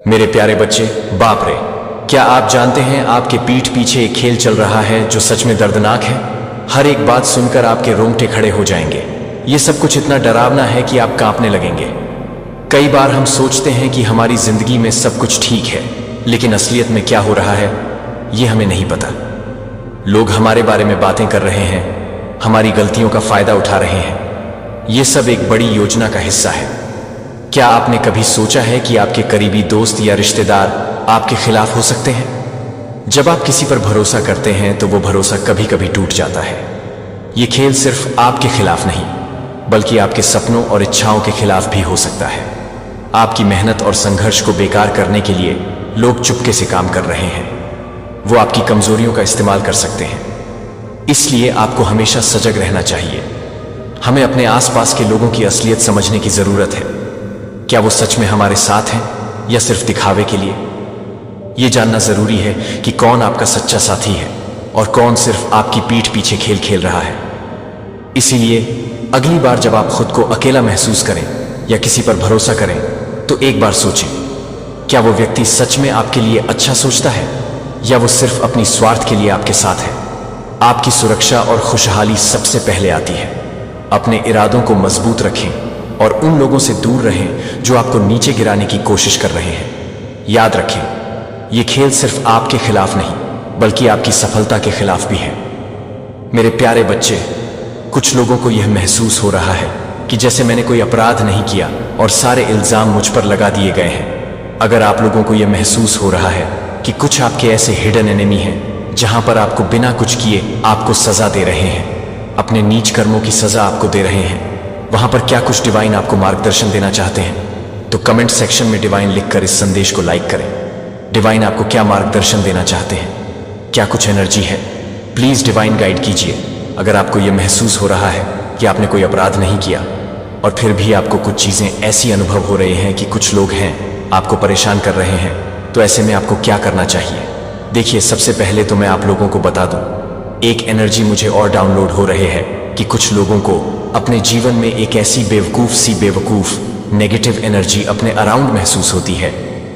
मेरे प्यारे बच्चे, बाप रे, क्या आप जानते हैं आपके पीठ पीछे एक खेल चल रहा है जो सच में दर्दनाक है। हर एक बात सुनकर आपके रोंगटे खड़े हो जाएंगे। ये सब कुछ इतना डरावना है कि आप कांपने लगेंगे। कई बार हम सोचते हैं कि हमारी जिंदगी में सब कुछ ठीक है, लेकिन असलियत में क्या हो रहा है ये हमें नहीं पता। लोग हमारे बारे में बातें कर रहे हैं, हमारी गलतियों का फायदा उठा रहे हैं। ये सब एक बड़ी योजना का हिस्सा है। क्या आपने कभी सोचा है कि आपके करीबी दोस्त या रिश्तेदार आपके खिलाफ हो सकते हैं? जब आप किसी पर भरोसा करते हैं तो वो भरोसा कभी कभी टूट जाता है। ये खेल सिर्फ आपके खिलाफ नहीं, बल्कि आपके सपनों और इच्छाओं के खिलाफ भी हो सकता है। आपकी मेहनत और संघर्ष को बेकार करने के लिए लोग चुपके से काम कर रहे हैं। वो आपकी कमजोरियों का इस्तेमाल कर सकते हैं। इसलिए आपको हमेशा सजग रहना चाहिए। हमें अपने आसपास के लोगों की असलियत समझने की जरूरत है। क्या वो सच में हमारे साथ हैं या सिर्फ दिखावे के लिए? ये जानना जरूरी है कि कौन आपका सच्चा साथी है और कौन सिर्फ आपकी पीठ पीछे खेल खेल रहा है। इसीलिए अगली बार जब आप खुद को अकेला महसूस करें या किसी पर भरोसा करें तो एक बार सोचें, क्या वो व्यक्ति सच में आपके लिए अच्छा सोचता है या वो सिर्फ अपनी स्वार्थ के लिए आपके साथ है। आपकी सुरक्षा और खुशहाली सबसे पहले आती है। अपने इरादों को मजबूत रखें और उन लोगों से दूर रहें जो आपको नीचे गिराने की कोशिश कर रहे हैं। याद रखें, यह खेल सिर्फ आपके खिलाफ नहीं, बल्कि आपकी सफलता के खिलाफ भी है। मेरे प्यारे बच्चे, कुछ लोगों को यह महसूस हो रहा है कि जैसे मैंने कोई अपराध नहीं किया और सारे इल्जाम मुझ पर लगा दिए गए हैं। अगर आप लोगों को यह महसूस हो रहा है कि कुछ आपके ऐसे हिडन एनिमी हैं जहां पर आपको बिना कुछ किए आपको सजा दे रहे हैं, अपने नीच कर्मों की सजा आपको दे रहे हैं, वहां पर क्या कुछ डिवाइन आपको मार्गदर्शन देना चाहते हैं, तो कमेंट सेक्शन में डिवाइन लिखकर इस संदेश को लाइक करें। डिवाइन आपको क्या मार्गदर्शन देना चाहते हैं, क्या कुछ एनर्जी है, प्लीज डिवाइन गाइड कीजिए। अगर आपको यह महसूस हो रहा है कि आपने कोई अपराध नहीं किया और फिर भी आपको कुछ चीजें ऐसी अनुभव हो रही हैं कि कुछ लोग हैं आपको परेशान कर रहे हैं, तो ऐसे में आपको क्या करना चाहिए? देखिए, सबसे पहले तो मैं आप लोगों को बता दूं, एक एनर्जी मुझे और डाउनलोड हो रहे है कि कुछ लोगों को अपने जीवन में एक ऐसी बेवकूफ नेगेटिव एनर्जी अपने अराउंड महसूस होती है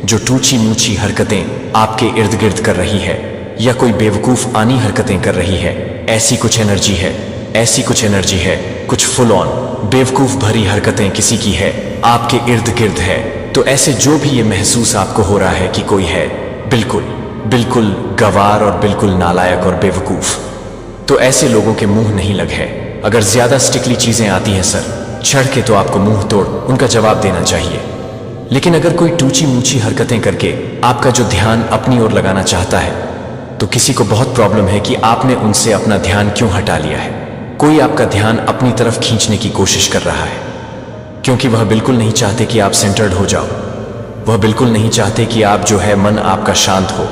जो टूची मूची हरकतें आपके इर्द गिर्द कर रही है या कोई बेवकूफ आनी हरकतें कर रही है। ऐसी कुछ एनर्जी है, ऐसी कुछ एनर्जी है, कुछ फुल ऑन बेवकूफ भरी हरकतें किसी की है, आपके इर्द गिर्द है। तो ऐसे जो भी ये महसूस आपको हो रहा है कि कोई है बिल्कुल गवार और बिल्कुल नालायक और बेवकूफ, तो ऐसे लोगों के मुंह नहीं लग है। अगर ज्यादा स्टिकली चीजें आती हैं सर चढ़ के, तो आपको मुंह तोड़ उनका जवाब देना चाहिए। लेकिन अगर कोई टूची मूची हरकतें करके आपका जो ध्यान अपनी ओर लगाना चाहता है, तो किसी को बहुत प्रॉब्लम है कि आपने उनसे अपना ध्यान क्यों हटा लिया है। कोई आपका ध्यान अपनी तरफ खींचने की कोशिश कर रहा है, क्योंकि वह बिल्कुल नहीं चाहते कि आप सेंटर्ड हो जाओ। वह बिल्कुल नहीं चाहते कि आप जो है मन आपका शांत हो।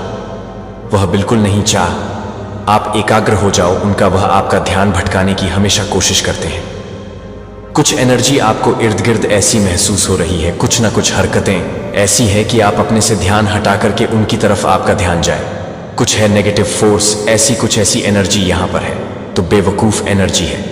वह बिल्कुल नहीं चाह आप एकाग्र हो जाओ। उनका वह आपका ध्यान भटकाने की हमेशा कोशिश करते हैं। कुछ एनर्जी आपको इर्द गिर्द ऐसी महसूस हो रही है, कुछ ना कुछ हरकतें ऐसी है कि आप अपने से ध्यान हटा करके उनकी तरफ आपका ध्यान जाए। कुछ है नेगेटिव फोर्स, कुछ ऐसी एनर्जी यहां पर है, तो बेवकूफ एनर्जी है।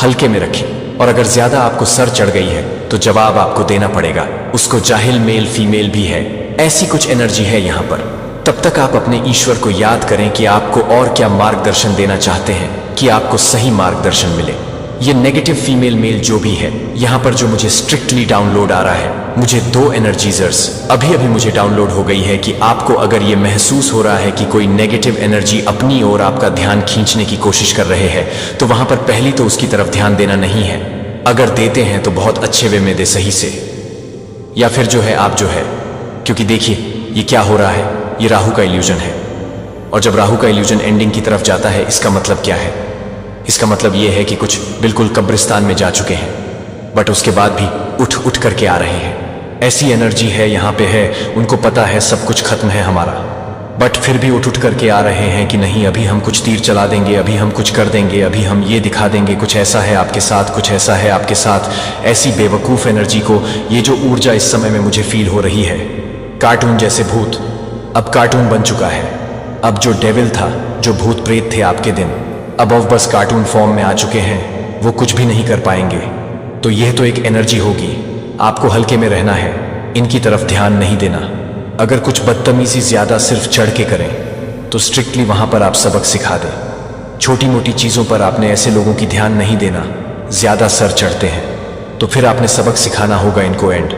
हल्के में रखें, और अगर ज्यादा आपको सर चढ़ गई है तो जवाब आपको देना पड़ेगा। उसको जाहिल मेल फीमेल भी है, ऐसी कुछ एनर्जी है यहां पर। तब तक आप अपने ईश्वर को याद करें कि आपको और क्या मार्गदर्शन देना चाहते हैं कि आपको सही मार्गदर्शन मिले। ये नेगेटिव फीमेल मेल जो भी है यहां पर, जो मुझे स्ट्रिक्टली डाउनलोड आ रहा है, मुझे 2 एनर्जीजर्स अभी मुझे डाउनलोड हो गई है कि आपको अगर ये महसूस हो रहा है कि कोई नेगेटिव एनर्जी अपनी ओर आपका ध्यान खींचने की कोशिश कर रहे हैं, तो वहां पर पहली तो उसकी तरफ ध्यान देना नहीं है। अगर देते हैं तो बहुत अच्छे वे में दे, सही से, या फिर जो है आप जो है, क्योंकि देखिए ये क्या हो रहा है, ये राहु का इल्यूजन है। और जब राहु का इल्यूजन एंडिंग की तरफ जाता है, इसका मतलब क्या है? इसका मतलब यह है कि कुछ बिल्कुल कब्रिस्तान में जा चुके हैं, बट उसके बाद भी उठ करके आ रहे हैं। ऐसी एनर्जी है यहां पे है, उनको पता है सब कुछ खत्म है हमारा, बट फिर भी उठ करके आ रहे हैं कि नहीं, अभी हम कुछ तीर चला देंगे, अभी हम कुछ कर देंगे, अभी हम ये दिखा देंगे, कुछ ऐसा है आपके साथ, कुछ ऐसा है आपके साथ। ऐसी बेवकूफ एनर्जी को, ये जो ऊर्जा इस समय में मुझे फील हो रही है, कार्टून जैसे भूत अब कार्टून बन चुका है। अब जो डेविल था, जो भूत प्रेत थे आपके दिन, अब बस कार्टून फॉर्म में आ चुके हैं, वो कुछ भी नहीं कर पाएंगे। तो यह तो एक एनर्जी होगी। आपको हल्के में रहना है, इनकी तरफ ध्यान नहीं देना। अगर कुछ बदतमीजी ज़्यादा सिर्फ चढ़ के करें तो स्ट्रिक्टली वहाँ पर आप सबक सिखा दें। छोटी मोटी चीज़ों पर आपने ऐसे लोगों की ध्यान नहीं देना, ज़्यादा सर चढ़ते हैं तो फिर आपने सबक सिखाना होगा इनको एंड।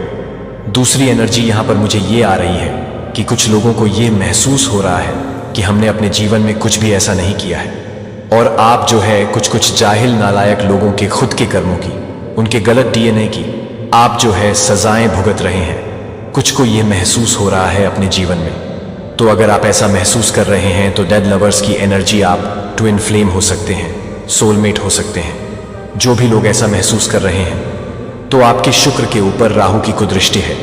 दूसरी एनर्जी यहाँ पर मुझे ये आ रही है कि कुछ लोगों को ये महसूस हो रहा है कि हमने अपने जीवन में कुछ भी ऐसा नहीं किया है और आप जो है कुछ जाहिल नालायक लोगों के खुद के कर्मों की, उनके गलत डीएनए की आप जो है सजाएं भुगत रहे हैं। कुछ को ये महसूस हो रहा है अपने जीवन में। तो अगर आप ऐसा महसूस कर रहे हैं तो डेड लवर्स की एनर्जी आप ट्विन फ्लेम हो सकते हैं, सोलमेट हो सकते हैं। जो भी लोग ऐसा महसूस कर रहे हैं तो आपके शुक्र के ऊपर राहु की कुदृष्टि है,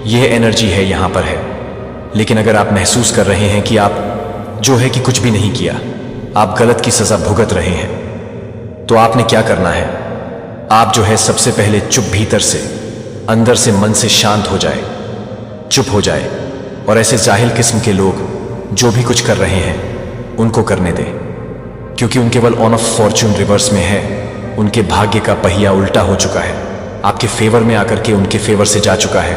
यह एनर्जी है यहाँ पर है। लेकिन अगर आप महसूस कर रहे हैं कि आप जो है कि कुछ भी नहीं किया, आप गलत की सजा भुगत रहे हैं, तो आपने क्या करना है, आप जो है सबसे पहले चुप भीतर से अंदर से मन से शांत हो जाए, चुप हो जाए और ऐसे जाहिल किस्म के लोग जो भी कुछ कर रहे हैं उनको करने दें, क्योंकि उन केवल ऑन ऑफ फॉर्च्यून रिवर्स में है। उनके भाग्य का पहिया उल्टा हो चुका है, आपके फेवर में आकर के उनके फेवर से जा चुका है।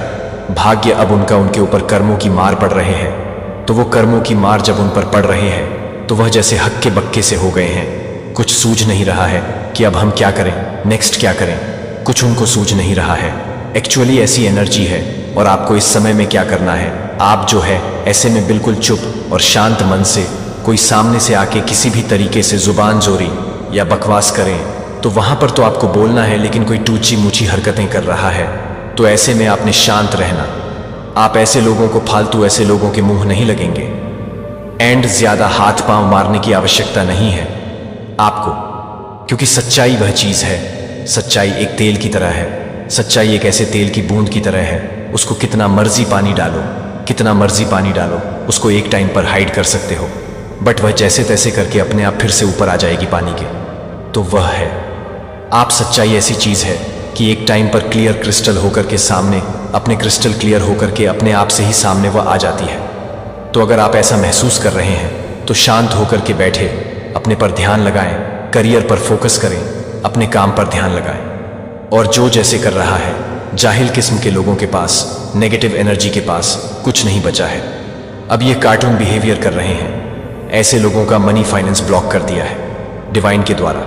भाग्य अब उनका उनके ऊपर कर्मों की मार पड़ रहे हैं, तो वो कर्मों की मार जब उन पर पड़ रहे हैं तो वह जैसे हक्के बक्के से हो गए हैं। कुछ सूझ नहीं रहा है कि अब हम क्या करें, नेक्स्ट क्या करें, कुछ उनको सूझ नहीं रहा है। एक्चुअली ऐसी एनर्जी है और आपको इस समय में क्या करना है, आप जो है ऐसे में बिल्कुल चुप और शांत मन से कोई सामने से आके किसी भी तरीके से जुबान जोरी या बकवास करें तो वहां पर तो आपको बोलना है, लेकिन कोई टूची मूची हरकतें कर रहा है तो ऐसे में आपने शांत रहना। आप ऐसे लोगों को फालतू ऐसे लोगों के मुंह नहीं लगेंगे एंड ज्यादा हाथ पांव मारने की आवश्यकता नहीं है आपको, क्योंकि सच्चाई वह चीज है, सच्चाई एक तेल की तरह है। सच्चाई एक ऐसे तेल की बूंद की तरह है, उसको कितना मर्जी पानी डालो, कितना मर्जी पानी डालो, उसको एक टाइम पर हाइड कर सकते हो, बट वह जैसे तैसे करके अपने आप फिर से ऊपर आ जाएगी पानी के। तो वह है आप। सच्चाई ऐसी चीज है कि एक टाइम पर क्लियर क्रिस्टल होकर के सामने, अपने क्रिस्टल क्लियर होकर के अपने आप से ही सामने वह आ जाती है। तो अगर आप ऐसा महसूस कर रहे हैं तो शांत होकर के बैठे, अपने पर ध्यान लगाएं, करियर पर फोकस करें, अपने काम पर ध्यान लगाएं। और जो जैसे कर रहा है, जाहिल किस्म के लोगों के पास, नेगेटिव एनर्जी के पास कुछ नहीं बचा है। अब ये कार्टून बिहेवियर कर रहे हैं। ऐसे लोगों का मनी फाइनेंस ब्लॉक कर दिया है डिवाइन के द्वारा।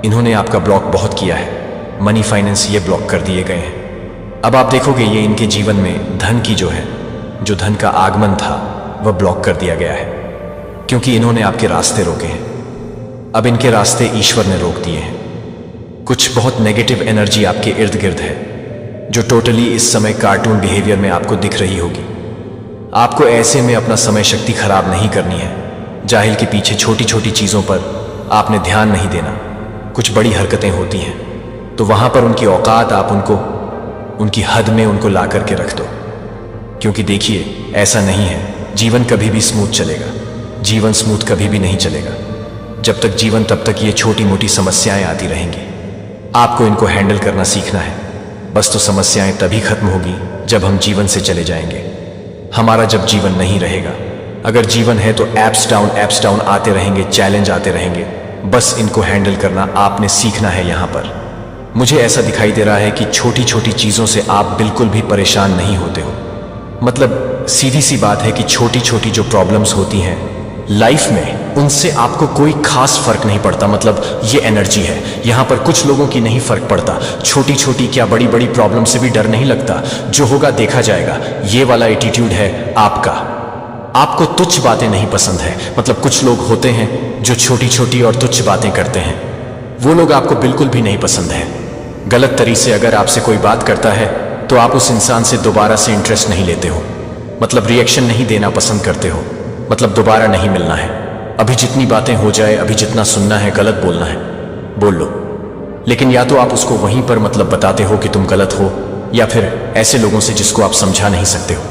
इन्होंने आपका ब्लॉक बहुत किया है, मनी फाइनेंस ये ब्लॉक कर दिए गए हैं। अब आप देखोगे ये इनके जीवन में धन की जो है, जो धन का आगमन था वह ब्लॉक कर दिया गया है, क्योंकि इन्होंने आपके रास्ते रोके हैं। अब इनके रास्ते ईश्वर ने रोक दिए हैं। कुछ बहुत नेगेटिव एनर्जी आपके इर्द गिर्द है जो टोटली इस समय कार्टून बिहेवियर में आपको दिख रही होगी। आपको ऐसे में अपना समय शक्ति खराब नहीं करनी है। जाहिल के पीछे छोटी छोटी चीजों पर आपने ध्यान नहीं देना। कुछ बड़ी हरकतें होती हैं तो वहां पर उनकी औकात आप उनको उनकी हद में उनको ला करके रख दो, क्योंकि देखिए ऐसा नहीं है जीवन कभी भी स्मूथ चलेगा। जीवन स्मूथ कभी भी नहीं चलेगा। जब तक जीवन तब तक ये छोटी मोटी समस्याएं आती रहेंगी। आपको इनको हैंडल करना सीखना है। बस तो समस्याएं तभी खत्म होगी जब हम जीवन से चले जाएंगे। हमारा जब जीवन नहीं रहेगा, अगर जीवन है तो एप्स डाउन आते रहेंगे, चैलेंज आते रहेंगे। बस इनको हैंडल करना आपने सीखना है। यहाँ पर मुझे ऐसा दिखाई दे रहा है कि छोटी छोटी चीजों से आप बिल्कुल भी परेशान नहीं होते हो। मतलब सीधी सी बात है कि छोटी छोटी जो प्रॉब्लम्स होती हैं लाइफ में, उनसे आपको कोई खास फर्क नहीं पड़ता। मतलब ये एनर्जी है यहाँ पर, कुछ लोगों की नहीं फर्क पड़ता। छोटी छोटी क्या बड़ी बड़ी प्रॉब्लम से भी डर नहीं लगता। जो होगा देखा जाएगा, ये वाला एटीट्यूड है आपका। आपको तुच्छ बातें नहीं पसंद है। मतलब कुछ लोग होते हैं जो छोटी छोटी और तुच्छ बातें करते हैं, वो लोग आपको बिल्कुल भी नहीं पसंद है। गलत तरीके से अगर आपसे कोई बात करता है तो आप उस इंसान से दोबारा से इंटरेस्ट नहीं लेते हो। मतलब रिएक्शन नहीं देना पसंद करते हो। मतलब दोबारा नहीं मिलना है। अभी जितनी बातें हो जाए, अभी जितना सुनना है, गलत बोलना है, बोल लो। लेकिन या तो आप उसको वहीं पर मतलब बताते हो कि तुम गलत हो, या फिर ऐसे लोगों से जिसको आप समझा नहीं सकते हो,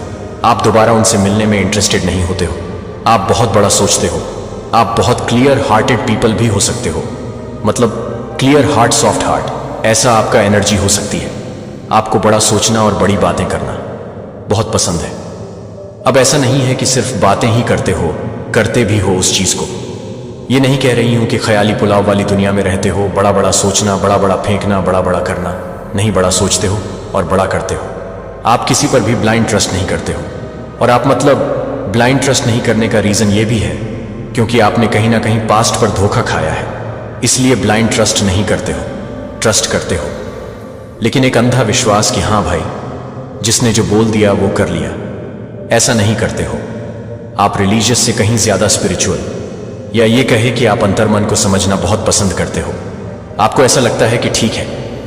आप दोबारा उनसे मिलने में इंटरेस्टेड नहीं होते हो। आप बहुत बड़ा सोचते हो। आप बहुत क्लियर हार्टेड पीपल भी हो सकते हो। मतलब क्लियर हार्ट, सॉफ्ट हार्ट, ऐसा आपका एनर्जी हो सकती है। आपको बड़ा सोचना और बड़ी बातें करना बहुत पसंद है। अब ऐसा नहीं है कि सिर्फ बातें ही करते हो, करते भी हो उस चीज को। ये नहीं कह रही हूं कि ख्याली पुलाव वाली दुनिया में रहते हो, बड़ा बड़ा सोचना, बड़ा बड़ा फेंकना, बड़ा बड़ा करना। नहीं, बड़ा सोचते हो और बड़ा करते हो। आप किसी पर भी ब्लाइंड ट्रस्ट नहीं करते हो। और आप मतलब ब्लाइंड ट्रस्ट नहीं करने का रीज़न ये भी है क्योंकि आपने कहीं ना कहीं पास्ट पर धोखा खाया है, इसलिए ब्लाइंड ट्रस्ट नहीं करते हो, ट्रस्ट करते हो। लेकिन एक अंधा विश्वास कि हाँ भाई जिसने जो बोल दिया वो कर लिया, ऐसा नहीं करते हो। आप रिलीजियस से कहीं ज़्यादा स्पिरिचुअल, या ये कहे कि आप अंतर्मन को समझना बहुत पसंद करते हो। आपको ऐसा लगता है कि ठीक है,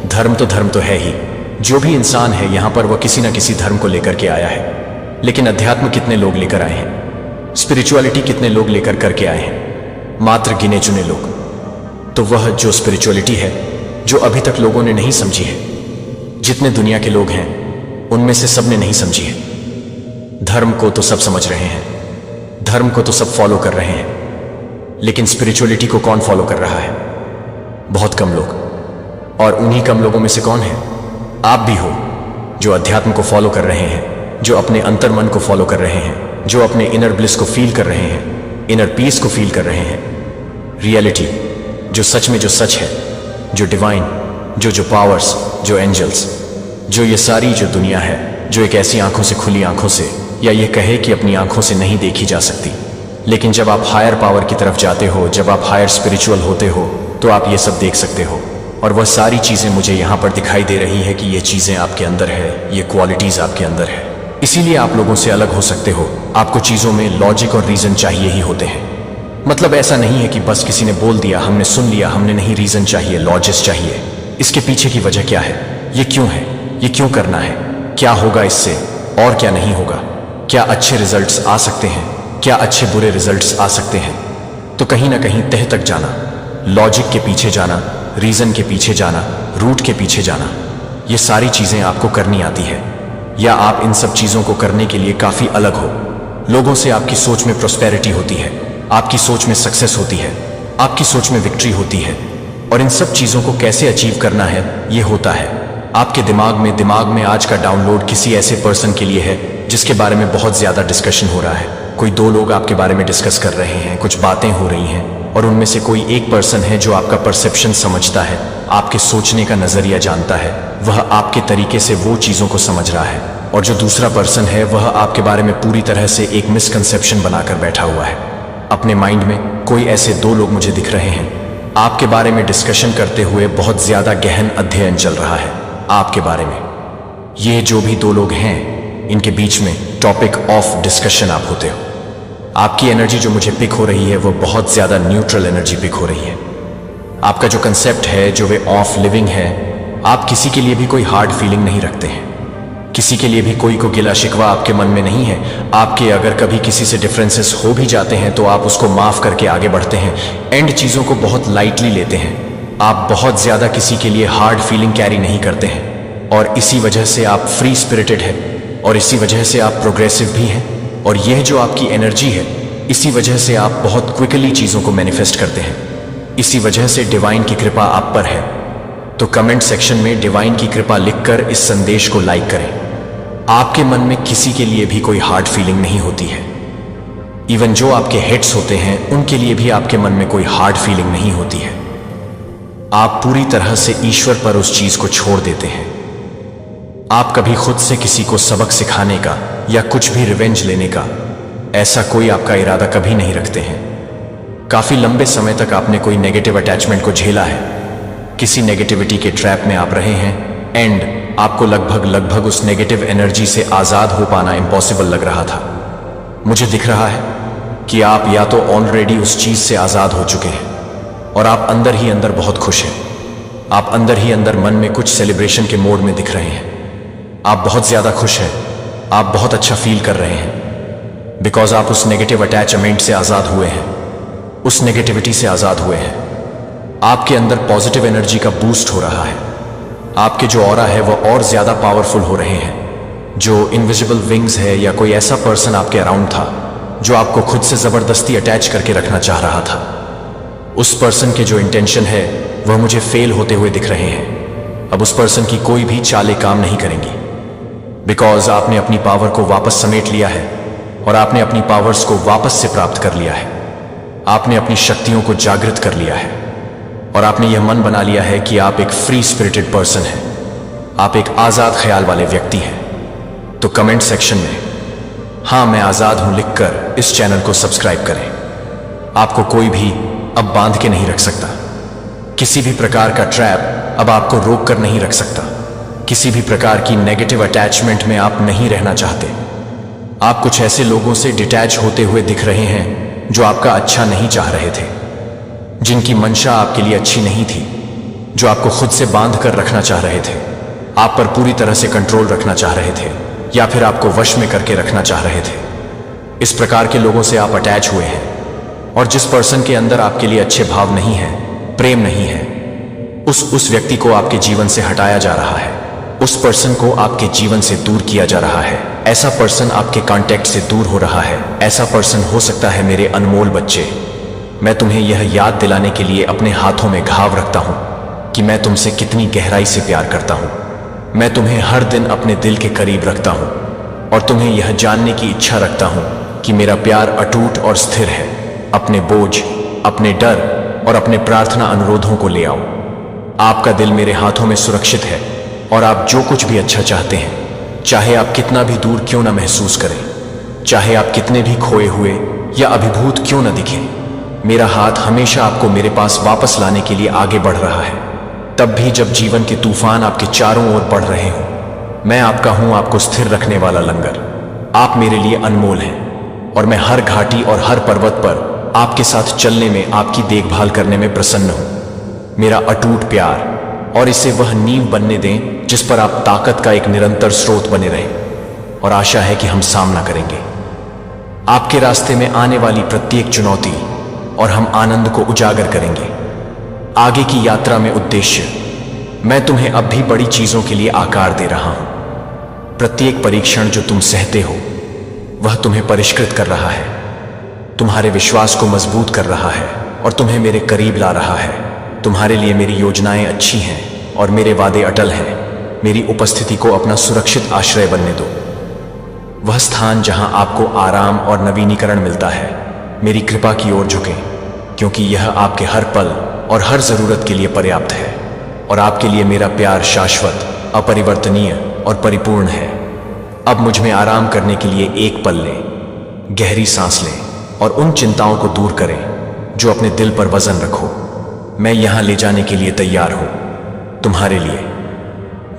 धर्म तो है ही, जो भी इंसान है यहाँ पर वह किसी न किसी धर्म को लेकर के आया है। लेकिन अध्यात्म कितने लोग लेकर आए हैं, स्पिरिचुअलिटी कितने लोग लेकर करके आए हैं? मात्र गिने चुने लोग। तो वह जो स्पिरिचुअलिटी है जो अभी तक लोगों ने नहीं समझी है, जितने दुनिया के लोग हैं उनमें से सब ने नहीं समझी है। धर्म को तो सब समझ रहे हैं, धर्म को तो सब फॉलो कर रहे हैं, लेकिन स्पिरिचुअलिटी को कौन फॉलो कर रहा है? बहुत कम लोग। और उन्हीं कम लोगों में से कौन है? आप भी हो, जो अध्यात्म को फॉलो कर रहे हैं, जो अपने अंतर्मन को फॉलो कर रहे हैं, जो अपने इनर ब्लिस को फील कर रहे हैं, इनर पीस को फील कर रहे हैं। रियलिटी, जो सच में जो सच है, जो डिवाइन, जो पावर्स, जो एंजल्स, जो ये सारी जो दुनिया है, जो एक ऐसी आंखों से खुली आंखों से, या ये कहे कि अपनी आंखों से नहीं देखी जा सकती। लेकिन जब आप हायर पावर की तरफ जाते हो, जब आप हायर स्पिरिचुअल होते हो, तो आप ये सब देख सकते हो। और वह सारी चीज़ें मुझे यहाँ पर दिखाई दे रही है कि ये चीज़ें आपके अंदर है, ये क्वालिटीज़ आपके अंदर है। इसीलिए आप लोगों से अलग हो सकते हो। आपको चीज़ों में लॉजिक और रीज़न चाहिए ही होते हैं। मतलब ऐसा नहीं है कि बस किसी ने बोल दिया, हमने सुन लिया, हमने नहीं, रीज़न चाहिए, लॉजिक चाहिए। इसके पीछे की वजह क्या है, ये क्यों है, ये क्यों करना है, क्या होगा इससे और क्या नहीं होगा, क्या अच्छे रिजल्ट्स आ सकते हैं, क्या अच्छे बुरे रिजल्ट्स आ सकते हैं। तो कहीं ना कहीं तह तक जाना, लॉजिक के पीछे जाना, रीज़न के पीछे जाना, रूट के पीछे जाना, ये सारी चीज़ें आपको करनी आती है। या आप इन सब चीज़ों को करने के लिए काफ़ी अलग हो लोगों से। आपकी सोच में प्रॉस्पेरिटी होती है, आपकी सोच में सक्सेस होती है, आपकी सोच में विक्ट्री होती है। और इन सब चीज़ों को कैसे अचीव करना है, ये होता है आपके दिमाग में। दिमाग में आज का डाउनलोड किसी ऐसे पर्सन के लिए है जिसके बारे में बहुत ज़्यादा डिस्कशन हो रहा है। कोई दो लोग आपके बारे में डिस्कस कर रहे हैं, कुछ बातें हो रही हैं, और उनमें से कोई एक पर्सन है जो आपका परसेप्शन समझता है, आपके सोचने का नज़रिया जानता है, वह आपके तरीके से वो चीज़ों को समझ रहा है। और जो दूसरा पर्सन है वह आपके बारे में पूरी तरह से एक मिसकंसेप्शन बनाकर बैठा हुआ है अपने माइंड में। कोई ऐसे दो लोग मुझे दिख रहे हैं आपके बारे में डिस्कशन करते हुए, बहुत ज़्यादा गहन अध्ययन चल रहा है आपके बारे में। ये जो भी दो लोग हैं, इनके बीच में टॉपिक ऑफ डिस्कशन आप होते हो। आपकी एनर्जी जो मुझे पिक हो रही है वो बहुत ज़्यादा न्यूट्रल एनर्जी पिक हो रही है। आपका जो कंसेप्ट है, जो वे ऑफ लिविंग है, आप किसी के लिए भी कोई हार्ड फीलिंग नहीं रखते हैं, किसी के लिए भी कोई को गिला शिकवा आपके मन में नहीं है। आपके अगर कभी किसी से डिफरेंसेस हो भी जाते हैं तो आप उसको माफ़ करके आगे बढ़ते हैं, एंड चीज़ों को बहुत लाइटली लेते हैं। आप बहुत ज़्यादा किसी के लिए हार्ड फीलिंग कैरी नहीं करते हैं, और इसी वजह से आप फ्री स्पिरिटेड है, और इसी वजह से आप प्रोग्रेसिव भी हैं। और यह जो आपकी एनर्जी है, इसी वजह से आप बहुत क्विकली चीज़ों को मैनिफेस्ट करते हैं। इसी वजह से डिवाइन की कृपा आप पर है। तो कमेंट सेक्शन में डिवाइन की कृपा लिखकर इस संदेश को लाइक करें। आपके मन में किसी के लिए भी कोई हार्ड फीलिंग नहीं होती है। इवन जो आपके हेड्स होते हैं उनके लिए भी आपके मन में कोई हार्ड फीलिंग नहीं होती है। आप पूरी तरह से ईश्वर पर उस चीज को छोड़ देते हैं। आप कभी खुद से किसी को सबक सिखाने का या कुछ भी रिवेंज लेने का ऐसा कोई आपका इरादा कभी नहीं रखते हैं। काफी लंबे समय तक आपने कोई नेगेटिव अटैचमेंट को झेला है, किसी नेगेटिविटी के ट्रैप में आप रहे हैं, एंड आपको लगभग उस नेगेटिव एनर्जी से आज़ाद हो पाना इम्पॉसिबल लग रहा था। मुझे दिख रहा है कि आप या तो ऑलरेडी उस चीज़ से आज़ाद हो चुके हैं और आप अंदर ही अंदर बहुत खुश हैं। आप अंदर ही अंदर मन में कुछ सेलिब्रेशन के मोड में दिख रहे हैं। आप बहुत ज़्यादा खुश हैं, आप बहुत अच्छा फील कर रहे हैं, बिकॉज आप उस नेगेटिव अटैचमेंट से आज़ाद हुए हैं, उस नेगेटिविटी से आज़ाद हुए हैं। आपके अंदर पॉजिटिव एनर्जी का बूस्ट हो रहा है। आपके जो ऑरा है वो और ज़्यादा पावरफुल हो रहे हैं। जो इनविजिबल विंग्स है या कोई ऐसा पर्सन आपके अराउंड था जो आपको खुद से ज़बरदस्ती अटैच करके रखना चाह रहा था, उस पर्सन के जो इंटेंशन है वह मुझे फेल होते हुए दिख रहे हैं। अब उस पर्सन की कोई भी चालें काम नहीं करेंगी, बिकॉज आपने अपनी पावर को वापस समेट लिया है और आपने अपनी पावर्स को वापस से प्राप्त कर लिया है। आपने अपनी शक्तियों को जागृत कर लिया है और आपने यह मन बना लिया है कि आप एक फ्री स्पिरिटेड पर्सन हैं, आप एक आज़ाद ख्याल वाले व्यक्ति हैं। तो कमेंट सेक्शन में हाँ, मैं आज़ाद हूं लिखकर इस चैनल को सब्सक्राइब करें। आपको कोई भी अब बांध के नहीं रख सकता। किसी भी प्रकार का ट्रैप अब आपको रोक कर नहीं रख सकता। किसी भी प्रकार की नेगेटिव अटैचमेंट में आप नहीं रहना चाहते। आप कुछ ऐसे लोगों से डिटैच होते हुए दिख रहे हैं जो आपका अच्छा नहीं चाह रहे थे, जिनकी मंशा आपके लिए अच्छी नहीं थी, जो आपको खुद से बांध कर रखना चाह रहे थे, आप पर पूरी तरह से कंट्रोल रखना चाह रहे थे, या फिर आपको वश में करके रखना चाह रहे थे। इस प्रकार के लोगों से आप अटैच हुए हैं, और जिस पर्सन के अंदर आपके लिए अच्छे भाव नहीं है, प्रेम नहीं है, उस व्यक्ति को आपके जीवन से हटाया जा रहा है। उस पर्सन को आपके जीवन से दूर किया जा रहा है। ऐसा पर्सन आपके कांटेक्ट से दूर हो रहा है। ऐसा पर्सन हो सकता है मेरे अनमोल बच्चे। मैं तुम्हें यह याद दिलाने के लिए अपने हाथों में घाव रखता हूं कि मैं तुमसे कितनी गहराई से प्यार करता हूं। मैं तुम्हें हर दिन अपने दिल के करीब रखता हूं, और तुम्हें यह जानने की इच्छा रखता हूं कि मेरा प्यार अटूट और स्थिर है। अपने बोझ, अपने डर और अपने प्रार्थना अनुरोधों को ले आओ। आपका दिल मेरे हाथों में सुरक्षित है, और आप जो कुछ भी अच्छा चाहते हैं, चाहे आप कितना भी दूर क्यों ना महसूस करें, चाहे आप कितने भी खोए हुए या अभिभूत क्यों ना दिखें, मेरा हाथ हमेशा आपको मेरे पास वापस लाने के लिए आगे बढ़ रहा है। तब भी जब जीवन के तूफान आपके चारों ओर बढ़ रहे हों, मैं आपका हूं, आपको स्थिर रखने वाला लंगर। आप मेरे लिए अनमोल हैं, और मैं हर घाटी और हर पर्वत पर आपके साथ चलने में, आपकी देखभाल करने में प्रसन्न हूं। मेरा अटूट प्यार, और इसे वह नींव बनने दें जिस पर आप ताकत का एक निरंतर स्रोत बने रहें, और आशा है कि हम सामना करेंगे आपके रास्ते में आने वाली प्रत्येक चुनौती, और हम आनंद को उजागर करेंगे। आगे की यात्रा में उद्देश्य, मैं तुम्हें अब भी बड़ी चीजों के लिए आकार दे रहा हूं। प्रत्येक परीक्षण जो तुम सहते हो, वह तुम्हें परिष्कृत कर रहा है, तुम्हारे विश्वास को मजबूत कर रहा है, और तुम्हें मेरे करीब ला रहा है। तुम्हारे लिए मेरी योजनाएं अच्छी हैं, और मेरे वादे अटल हैं। मेरी उपस्थिति को अपना सुरक्षित आश्रय बनने दो, वह स्थान जहां आपको आराम और नवीनीकरण मिलता है। मेरी कृपा की ओर झुकें, क्योंकि यह आपके हर पल और हर जरूरत के लिए पर्याप्त है, और आपके लिए मेरा प्यार शाश्वत, अपरिवर्तनीय और परिपूर्ण है। अब मुझ में आराम करने के लिए एक पल लें, गहरी सांस लें, और उन चिंताओं को दूर करें जो अपने दिल पर वजन रखो। मैं यहां ले जाने के लिए तैयार हूं, तुम्हारे लिए।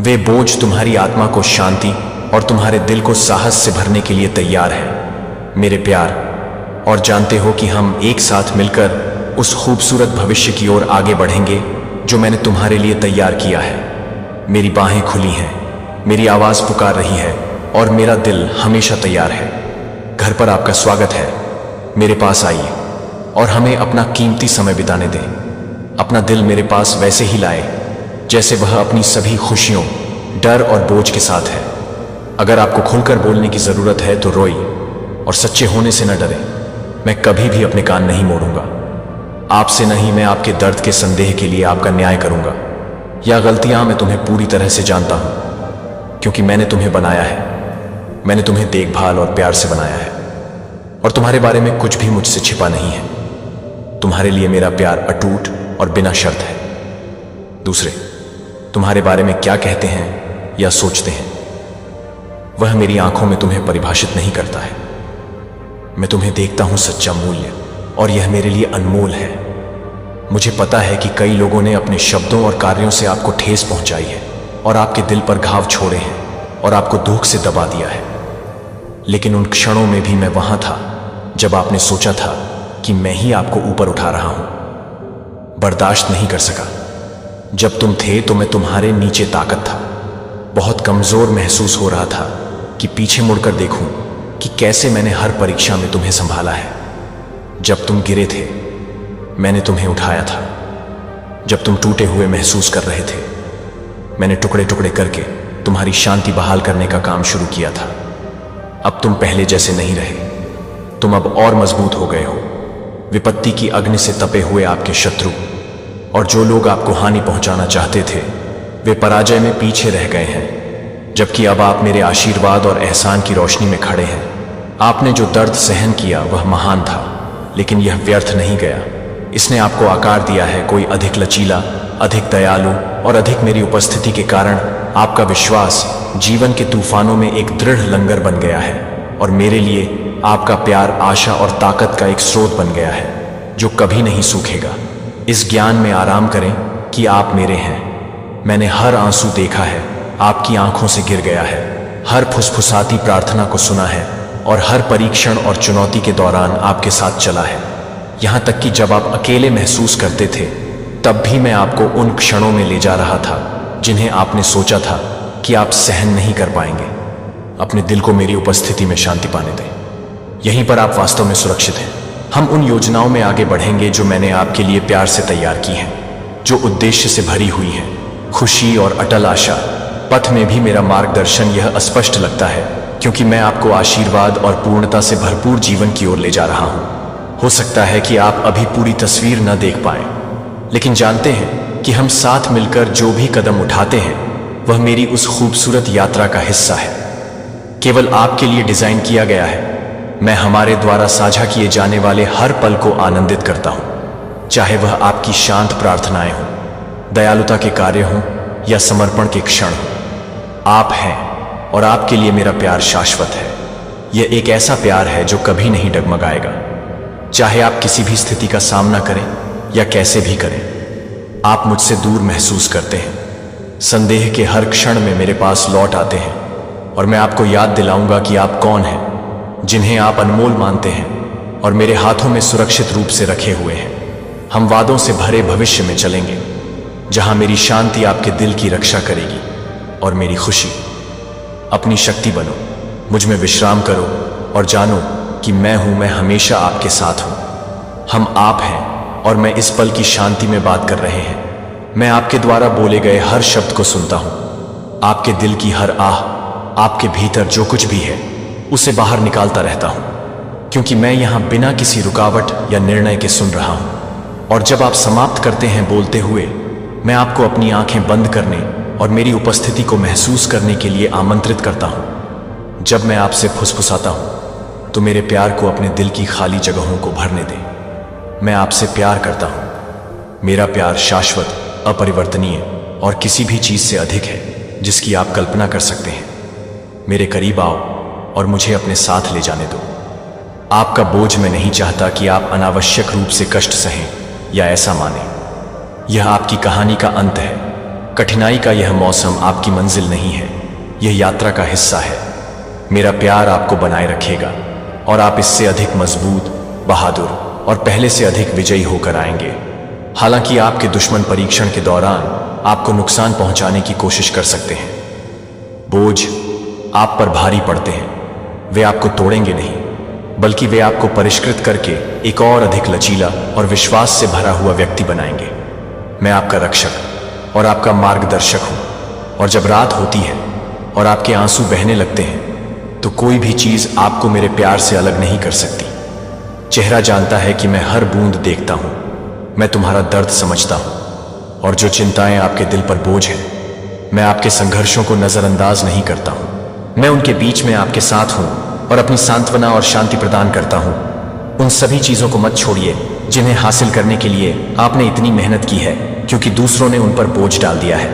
वे बोझ तुम्हारी आत्मा को शांति और तुम्हारे दिल को साहस से भरने के लिए तैयार हैं, मेरे प्यार। और जानते हो कि हम एक साथ मिलकर उस खूबसूरत भविष्य की ओर आगे बढ़ेंगे जो मैंने तुम्हारे लिए तैयार किया है। मेरी बाहें खुली हैं, मेरी आवाज पुकार रही है, और मेरा दिल हमेशा तैयार है। घर पर आपका स्वागत है। मेरे पास आइए, और हमें अपना कीमती समय बिताने दें। अपना दिल मेरे पास वैसे ही लाए जैसे वह अपनी सभी खुशियों, डर और बोझ के साथ है। अगर आपको खुलकर बोलने की जरूरत है तो रोइए, और सच्चे होने से न डरें। मैं कभी भी अपने कान नहीं मोड़ूंगा। आपसे नहीं, मैं आपके दर्द के संदेह के लिए आपका न्याय करूंगा। या गलतियां, मैं तुम्हें पूरी तरह से जानता हूं, क्योंकि मैंने तुम्हें बनाया है। मैंने तुम्हें देखभाल और प्यार से बनाया है, और तुम्हारे बारे में कुछ भी मुझसे छिपा नहीं है। तुम्हारे लिए मेरा प्यार अटूट और बिना शर्त है। दूसरे तुम्हारे बारे में क्या कहते हैं या सोचते हैं, वह मेरी आंखों में तुम्हें परिभाषित नहीं करता है। मैं तुम्हें देखता हूं सच्चा मूल्य, और यह मेरे लिए अनमोल है। मुझे पता है कि कई लोगों ने अपने शब्दों और कार्यों से आपको ठेस पहुंचाई है, और आपके दिल पर घाव छोड़े हैं, और आपको दुख से दबा दिया है। लेकिन उन क्षणों में भी मैं वहां था जब आपने सोचा था कि मैं ही आपको ऊपर उठा रहा हूं। बर्दाश्त नहीं कर सका। जब तुम थे तो मैं तुम्हारे नीचे ताकत था। बहुत कमजोर महसूस हो रहा था कि पीछे मुड़कर देखूं कि कैसे मैंने हर परीक्षा में तुम्हें संभाला है। जब तुम गिरे थे, मैंने तुम्हें उठाया था। जब तुम टूटे हुए महसूस कर रहे थे, मैंने टुकड़े टुकड़े करके तुम्हारी शांति बहाल करने का काम शुरू किया था। अब तुम पहले जैसे नहीं रहे। तुम अब और मजबूत हो गए हो। विपत्ति की अग्नि से तपे हुए आपके शत्रु और जो लोग आपको हानि पहुंचाना चाहते थे, वे पराजय में पीछे रह गए हैं, जबकि अब आप मेरे आशीर्वाद और एहसान की रोशनी में खड़े हैं। आपने जो दर्द सहन किया वह महान था, लेकिन यह व्यर्थ नहीं गया। इसने आपको आकार दिया है। कोई अधिक लचीला, अधिक दयालु और अधिक मेरी उपस्थिति के कारण आपका विश्वास जीवन के तूफानों में एक दृढ़ लंगर बन गया है, और मेरे लिए आपका प्यार आशा और ताकत का एक स्रोत बन गया है जो कभी नहीं सूखेगा। इस ज्ञान में आराम करें कि आप मेरे हैं। मैंने हर आंसू देखा है, आपकी आंखों से गिर गया है, हर फुसफुसाती प्रार्थना को सुना है और हर परीक्षण और चुनौती के दौरान आपके साथ चला है। यहाँ तक कि जब आप अकेले महसूस करते थे तब भी मैं आपको उन क्षणों में ले जा रहा था जिन्हें आपने सोचा था कि आप सहन नहीं कर पाएंगे। अपने दिल को मेरी उपस्थिति में शांति पाने दें। यहीं पर आप वास्तव में सुरक्षित हैं। हम उन योजनाओं में आगे बढ़ेंगे जो मैंने आपके लिए प्यार से तैयार की हैं, जो उद्देश्य से भरी हुई हैं, खुशी और अटल आशा। पथ में भी मेरा मार्गदर्शन यह अस्पष्ट लगता है क्योंकि मैं आपको आशीर्वाद और पूर्णता से भरपूर जीवन की ओर ले जा रहा हूं। हो सकता है कि आप अभी पूरी तस्वीर न देख पाएं, लेकिन जानते हैं कि हम साथ मिलकर जो भी कदम उठाते हैं वह मेरी उस खूबसूरत यात्रा का हिस्सा है, केवल आपके लिए डिजाइन किया गया है। मैं हमारे द्वारा साझा किए जाने वाले हर पल को आनंदित करता हूं, चाहे वह आपकी शांत प्रार्थनाएं हों, दयालुता के कार्य हों या समर्पण के क्षण हों। आप हैं और आपके लिए मेरा प्यार शाश्वत है। यह एक ऐसा प्यार है जो कभी नहीं डगमगाएगा, चाहे आप किसी भी स्थिति का सामना करें या कैसे भी करें। आप मुझसे दूर महसूस करते हैं, संदेह के हर क्षण में मेरे पास लौट आते हैं और मैं आपको याद दिलाऊंगा कि आप कौन हैं, जिन्हें आप अनमोल मानते हैं और मेरे हाथों में सुरक्षित रूप से रखे हुए हैं। हम वादों से भरे भविष्य में चलेंगे जहां मेरी शांति आपके दिल की रक्षा करेगी और मेरी खुशी। अपनी शक्ति बनो, मुझ में विश्राम करो और जानो कि मैं हमेशा आपके साथ हूं। हम आप हैं और मैं इस पल की शांति में बात कर रहे हैं। मैं आपके द्वारा बोले गए हर शब्द को सुनता हूं, आपके दिल की हर आह, आपके भीतर जो कुछ भी है उसे बाहर निकालता रहता हूं, क्योंकि मैं यहां बिना किसी रुकावट या निर्णय के सुन रहा हूं। और जब आप समाप्त करते हैं बोलते हुए, मैं आपको अपनी आंखें बंद करने और मेरी उपस्थिति को महसूस करने के लिए आमंत्रित करता हूं। जब मैं आपसे फुसफुसाता हूं तो मेरे प्यार को अपने दिल की खाली जगहों को भरने दें। मैं आपसे प्यार करता हूं। मेरा प्यार शाश्वत, अपरिवर्तनीय और किसी भी चीज से अधिक है जिसकी आप कल्पना कर सकते हैं। मेरे करीब आओ और मुझे अपने साथ ले जाने दो। आपका बोझ मैं नहीं चाहता कि आप अनावश्यक रूप से कष्ट सहें या ऐसा माने। यह आपकी कहानी का अंत है। कठिनाई का यह मौसम आपकी मंजिल नहीं है, यह यात्रा का हिस्सा है। मेरा प्यार आपको बनाए रखेगा और आप इससे अधिक मजबूत, बहादुर और पहले से अधिक विजयी होकर आएंगे। हालांकि आपके दुश्मन परीक्षण के दौरान आपको नुकसान पहुंचाने की कोशिश कर सकते हैं। बोझ आप पर भारी पड़ते हैं, वे आपको तोड़ेंगे नहीं, बल्कि वे आपको परिष्कृत करके एक और अधिक लचीला और विश्वास से भरा हुआ व्यक्ति बनाएंगे। मैं आपका रक्षक और आपका मार्गदर्शक हूं, और जब रात होती है और आपके आंसू बहने लगते हैं तो कोई भी चीज आपको मेरे प्यार से अलग नहीं कर सकती। चेहरा जानता है कि मैं हर बूंद देखता हूं, मैं तुम्हारा दर्द समझता हूं, और जो चिंताएं आपके दिल पर बोझ हैं, मैं आपके संघर्षों को नजरअंदाज नहीं करता हूं। मैं उनके बीच में आपके साथ हूं और अपनी सांत्वना और शांति प्रदान करता हूं। उन सभी चीजों को मत छोड़िए जिन्हें हासिल करने के लिए आपने इतनी मेहनत की है, क्योंकि दूसरों ने उन पर बोझ डाल दिया है।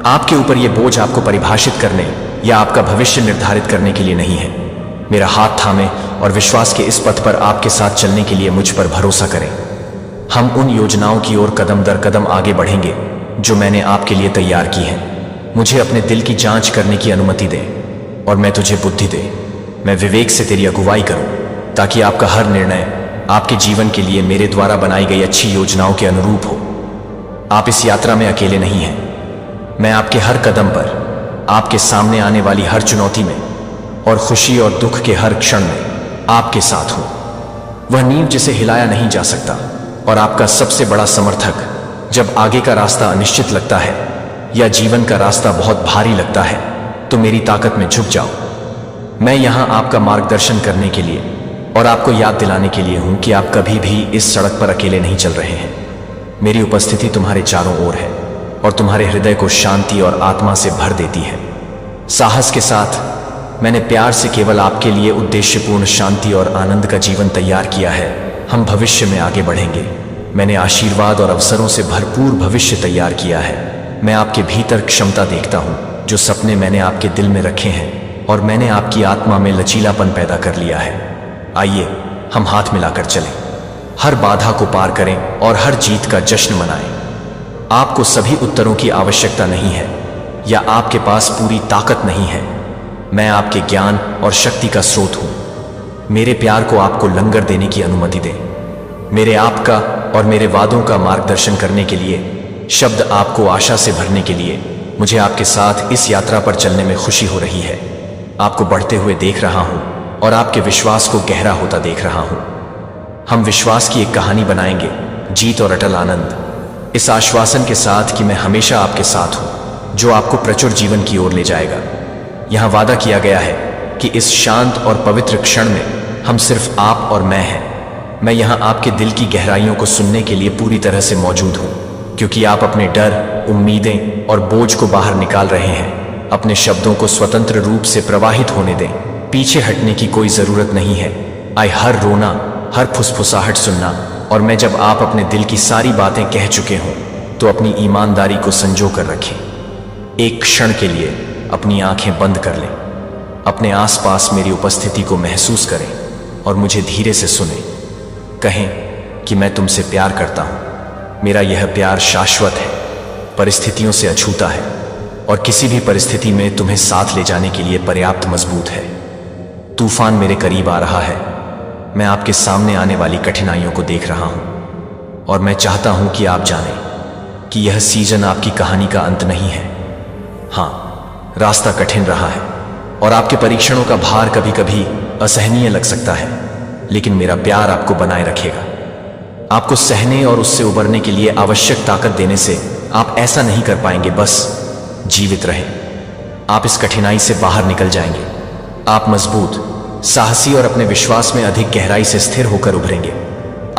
आपके ऊपर यह बोझ आपको परिभाषित करने या आपका भविष्य निर्धारित करने के लिए नहीं है। मेरा हाथ थामे और विश्वास के इस पथ पर आपके साथ चलने के लिए मुझ पर भरोसा करें। हम उन योजनाओं की ओर कदम दर कदम आगे बढ़ेंगे जो मैंने आपके लिए तैयार की हैं। मुझे अपने दिल की जांच करने की अनुमति दे और मैं तुझे बुद्धि दे। मैं विवेक से तेरी अगुवाई करूं ताकि आपका हर निर्णय आपके जीवन के लिए मेरे द्वारा बनाई गई अच्छी योजनाओं के अनुरूप हो। आप इस यात्रा में अकेले नहीं हैं। मैं आपके हर कदम पर, आपके सामने आने वाली हर चुनौती में और खुशी और दुख के हर क्षण में आपके साथ हूं। वह नींव जिसे हिलाया नहीं जा सकता और आपका सबसे बड़ा समर्थक। जब आगे का रास्ता अनिश्चित लगता है या जीवन का रास्ता बहुत भारी लगता है तो मेरी ताकत में झुक जाओ। मैं यहां आपका मार्गदर्शन करने के लिए और आपको याद दिलाने के लिए हूं कि आप कभी भी इस सड़क पर अकेले नहीं चल रहे हैं। मेरी उपस्थिति तुम्हारे चारों ओर है और तुम्हारे हृदय को शांति और आत्मा से भर देती है। साहस के साथ मैंने प्यार से केवल आपके लिए उद्देश्यपूर्ण शांति और आनंद का जीवन तैयार किया है। हम भविष्य में आगे बढ़ेंगे। मैंने आशीर्वाद और अवसरों से भरपूर भविष्य तैयार किया है। मैं आपके भीतर क्षमता देखता हूं, जो सपने मैंने आपके दिल में रखे हैं और मैंने आपकी आत्मा में लचीलापन पैदा कर लिया है। आइए हम हाथ मिलाकर चलें, हर बाधा को पार करें और हर जीत का जश्न मनाएं। आपको सभी उत्तरों की आवश्यकता नहीं है या आपके पास पूरी ताकत नहीं है। मैं आपके ज्ञान और शक्ति का स्रोत हूं। मेरे प्यार को आपको लंगर देने की अनुमति दें। मेरे आपका और मेरे वादों का मार्गदर्शन करने के लिए, शब्द आपको आशा से भरने के लिए मुझे आपके साथ इस यात्रा पर चलने में खुशी हो रही है। आपको बढ़ते हुए देख रहा हूं और आपके विश्वास को गहरा होता देख रहा हूं। हम विश्वास की एक कहानी बनाएंगे, जीत और अटल आनंद, इस आश्वासन के साथ कि मैं हमेशा आपके साथ हूं, जो आपको प्रचुर जीवन की ओर ले जाएगा। यहां वादा किया गया है कि इस शांत और पवित्र क्षण में हम सिर्फ आप और मैं हैं। मैं यहां आपके दिल की गहराइयों को सुनने के लिए पूरी तरह से मौजूद हूं, क्योंकि आप अपने डर, उम्मीदें और बोझ को बाहर निकाल रहे हैं। अपने शब्दों को स्वतंत्र रूप से प्रवाहित होने दें, पीछे हटने की कोई जरूरत नहीं है। आए हर रोना, हर फुसफुसाहट सुनना, और मैं जब आप अपने दिल की सारी बातें कह चुके हों तो अपनी ईमानदारी को संजो कर रखें। एक क्षण के लिए अपनी आंखें बंद कर लें, अपने आसपास मेरी उपस्थिति को महसूस करें और मुझे धीरे से सुनें। कहें कि मैं तुमसे प्यार करता हूं। मेरा यह प्यार शाश्वत है, परिस्थितियों से अछूता है और किसी भी परिस्थिति में तुम्हें साथ ले जाने के लिए पर्याप्त मजबूत है। तूफान मेरे करीब आ रहा है, मैं आपके सामने आने वाली कठिनाइयों को देख रहा हूं और मैं चाहता हूं कि आप जानें कि यह सीजन आपकी कहानी का अंत नहीं है। हाँ, रास्ता कठिन रहा है और आपके परीक्षणों का भार कभी कभी असहनीय लग सकता है, लेकिन मेरा प्यार आपको बनाए रखेगा। आपको सहने और उससे उबरने के लिए आवश्यक ताकत देने से आप ऐसा नहीं कर पाएंगे। बस जीवित रहें, आप इस कठिनाई से बाहर निकल जाएंगे। आप मजबूत, साहसी और अपने विश्वास में अधिक गहराई से स्थिर होकर उभरेंगे।